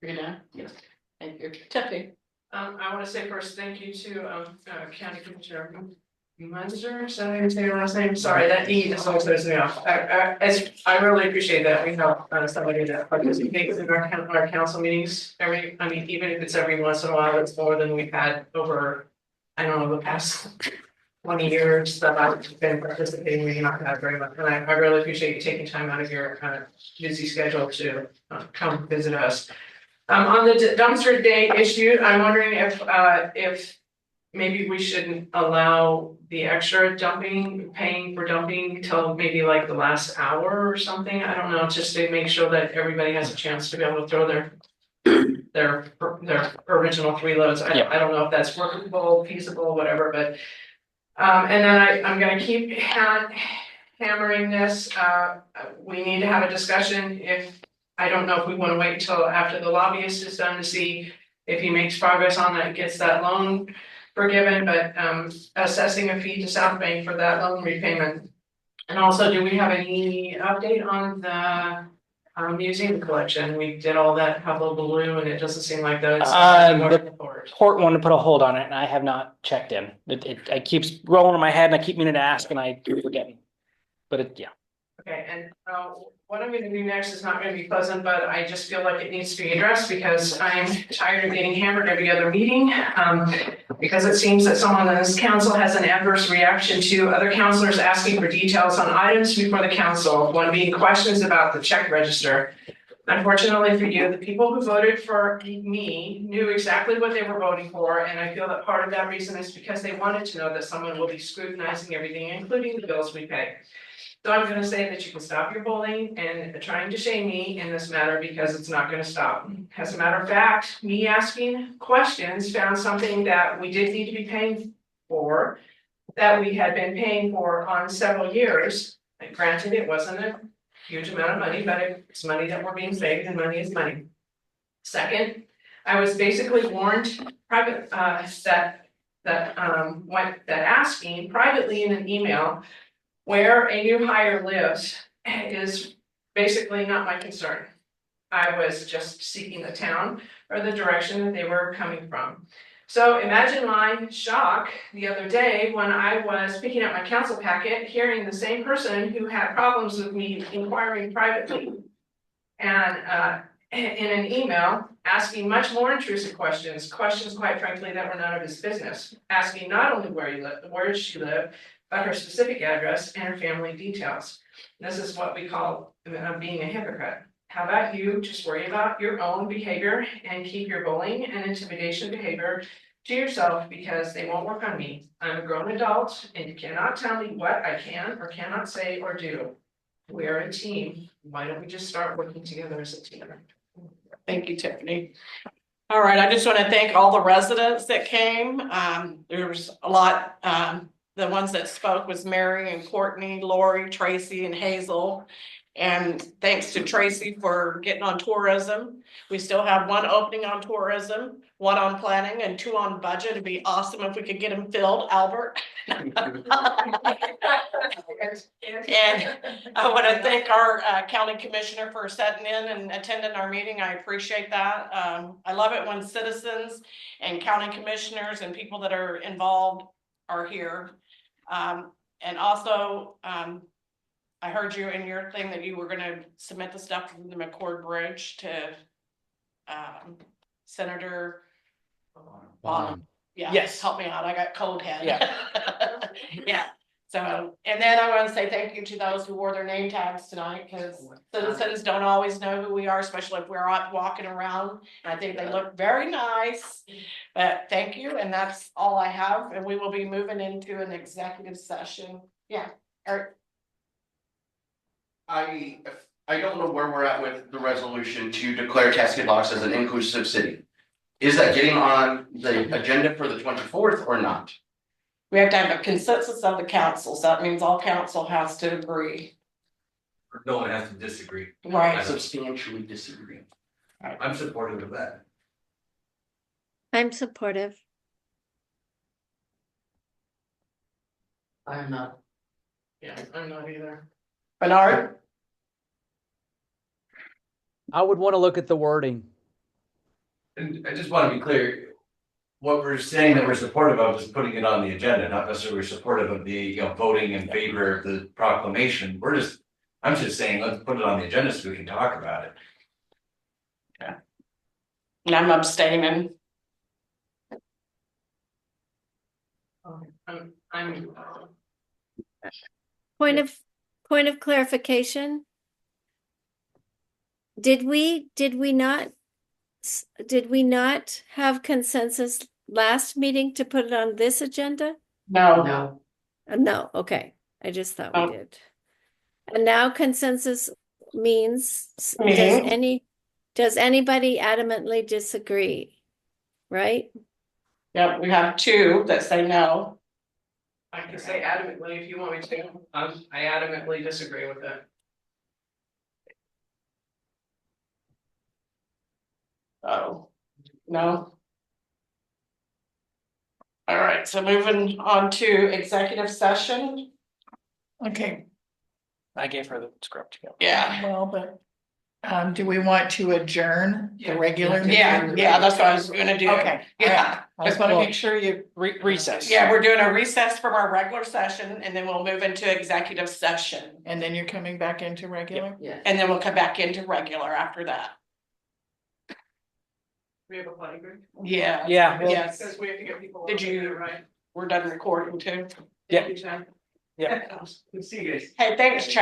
Speaker 2: Rena?
Speaker 14: Yes.
Speaker 2: Thank you. Tiffany? I want to say first, thank you to, County Commissioner Munzer, is that how you say your last name? Sorry, that E is always throws me off. I really appreciate that we have somebody that participates in our council meetings even if it's every once in a while, it's more than we've had over, I don't know, the past 20 years that I've been participating, we not had very much, and I really appreciate you taking time out of your busy schedule to come visit us. On the dumpster day issue, I'm wondering if maybe we shouldn't allow the extra paying for dumping till maybe like the last hour or something. I don't know, just to make sure that everybody has a chance to be able to throw their original 3 loads. I don't know if that's workable, feasible, whatever, but and then I'm gonna keep hammering this. We need to have a discussion I don't know if we want to wait until after the lobbyist is done to see if he makes progress on that, gets that loan forgiven, but assessing a fee to South Bank for that loan repayment. And also, do we have any update on the museum collection? We did all that hullabaloo and it doesn't seem like that it's
Speaker 3: The court wanted to put a hold on it and I have not checked in. It keeps rolling in my head and I keep meaning to ask and I keep forgetting. But yeah.
Speaker 2: Okay, and what I'm gonna do next is not gonna be pleasant, but I just feel like it needs to be addressed because I'm tired of getting hammered every other meeting. Because it seems that someone in this council has an adverse reaction to other councilors asking for details on items before the council, one being questions about the check register. Unfortunately for you, the people who voted for me knew exactly what they were voting for, and I feel that part of that reason is because they wanted to know that someone will be scrutinizing everything, including the bills we pay. So I'm gonna say that you can stop your bullying and trying to shame me in this matter because it's not gonna stop. As a matter of fact, me asking questions found something that we did need to be paying for, that we had been paying for on several years. And granted, it wasn't a huge amount of money, but it's money that we're being saved and money is money. Second, I was basically warned private, that asking privately in an email where a new hire lives is basically not my concern. I was just seeking the town or the direction that they were coming from. So imagine my shock the other day when I was picking up my council packet, hearing the same person who had problems with me inquiring privately and in an email asking much more intrusive questions quite frankly that were none of his business, asking not only where does she live, but her specific address and her family details. This is what we call being a hypocrite. How about you just worry about your own behavior and keep your bullying and intimidation behavior to yourself because they won't work on me. I'm a grown adult and you cannot tell me what I can or cannot say or do. We are a team. Why don't we just start working together as a team? Thank you, Tiffany. All right, I just want to thank all the residents that came. There was a lot. The ones that spoke was Mary and Courtney, Lori, Tracy, and Hazel. And thanks to Tracy for getting on tourism. We still have 1 opening on tourism, 1 on planning, and 2 on budget. It'd be awesome if we could get them filled, Albert. And I want to thank our county commissioner for sitting in and attending our meeting. I appreciate that. I love it when citizens and county commissioners and people that are involved are here. And also, I heard you in your thing that you were gonna submit the stuff from the McCord Bridge to Senator Bonham. Yeah,
Speaker 3: Yes.
Speaker 2: help me out. I got cold head.
Speaker 3: Yeah.
Speaker 2: Yeah. So, and then I want to say thank you to those who wore their name tags tonight, because citizens don't always know who we are, especially if we're out walking around. And I think they look very nice, but thank you, and that's all I have, and we will be moving into an executive session. Yeah, Eric.
Speaker 14: I don't know where we're at with the resolution to declare Cascade Locks as an inclusive city. Is that getting on the agenda for the 24th or not?
Speaker 2: We have to have a consensus of the council, so that means all council has to agree.
Speaker 10: No one has to disagree.
Speaker 2: Right.
Speaker 14: I substantially disagree.
Speaker 10: I'm supportive of that.
Speaker 11: I'm supportive.
Speaker 5: I'm not.
Speaker 2: Yeah, I'm not either. Bernard?
Speaker 12: I would want to look at the wording.
Speaker 10: And I just want to be clear, what we're saying that we're supportive of is putting it on the agenda, not necessarily we're supportive of the, you know, voting in favor of the proclamation. I'm just saying, let's put it on the agenda so we can talk about it.
Speaker 2: And I'm abstaining. I'm
Speaker 11: Point of clarification. Did we not have consensus last meeting to put it on this agenda?
Speaker 2: no.
Speaker 5: No.
Speaker 11: No, okay. I just thought
Speaker 2: Oh.
Speaker 11: we did. And now consensus means,
Speaker 2: Mhm.
Speaker 11: does anybody adamantly disagree? Right?
Speaker 2: Yeah, we have two that say no.
Speaker 15: I can say adamantly if you want me to. I adamantly disagree with it.
Speaker 2: Oh, no. All right, so moving on to executive session.
Speaker 1: Okay,
Speaker 3: I gave her the script.
Speaker 2: Yeah.
Speaker 1: well, but, do we want to adjourn the regular?
Speaker 2: Yeah,
Speaker 1: meeting?
Speaker 2: yeah, that's what I was gonna do.
Speaker 1: Okay,
Speaker 2: Yeah.
Speaker 1: I just want to make sure you,
Speaker 3: Recess.
Speaker 2: Yeah, we're doing a recess from our regular session, and then we'll move into executive session.
Speaker 1: and then you're coming back into regular?
Speaker 5: Yes.
Speaker 2: And then we'll come back into regular after that.
Speaker 15: We have a flag break.
Speaker 2: Yeah.
Speaker 3: Yeah.
Speaker 2: Yes,
Speaker 15: Because we have to get people.
Speaker 2: Did you-
Speaker 15: Right.
Speaker 2: we're done recording too.
Speaker 3: Yeah.
Speaker 15: Thank you, Chad.
Speaker 3: Yeah.
Speaker 15: See you guys.
Speaker 2: Hey, thanks, Chad.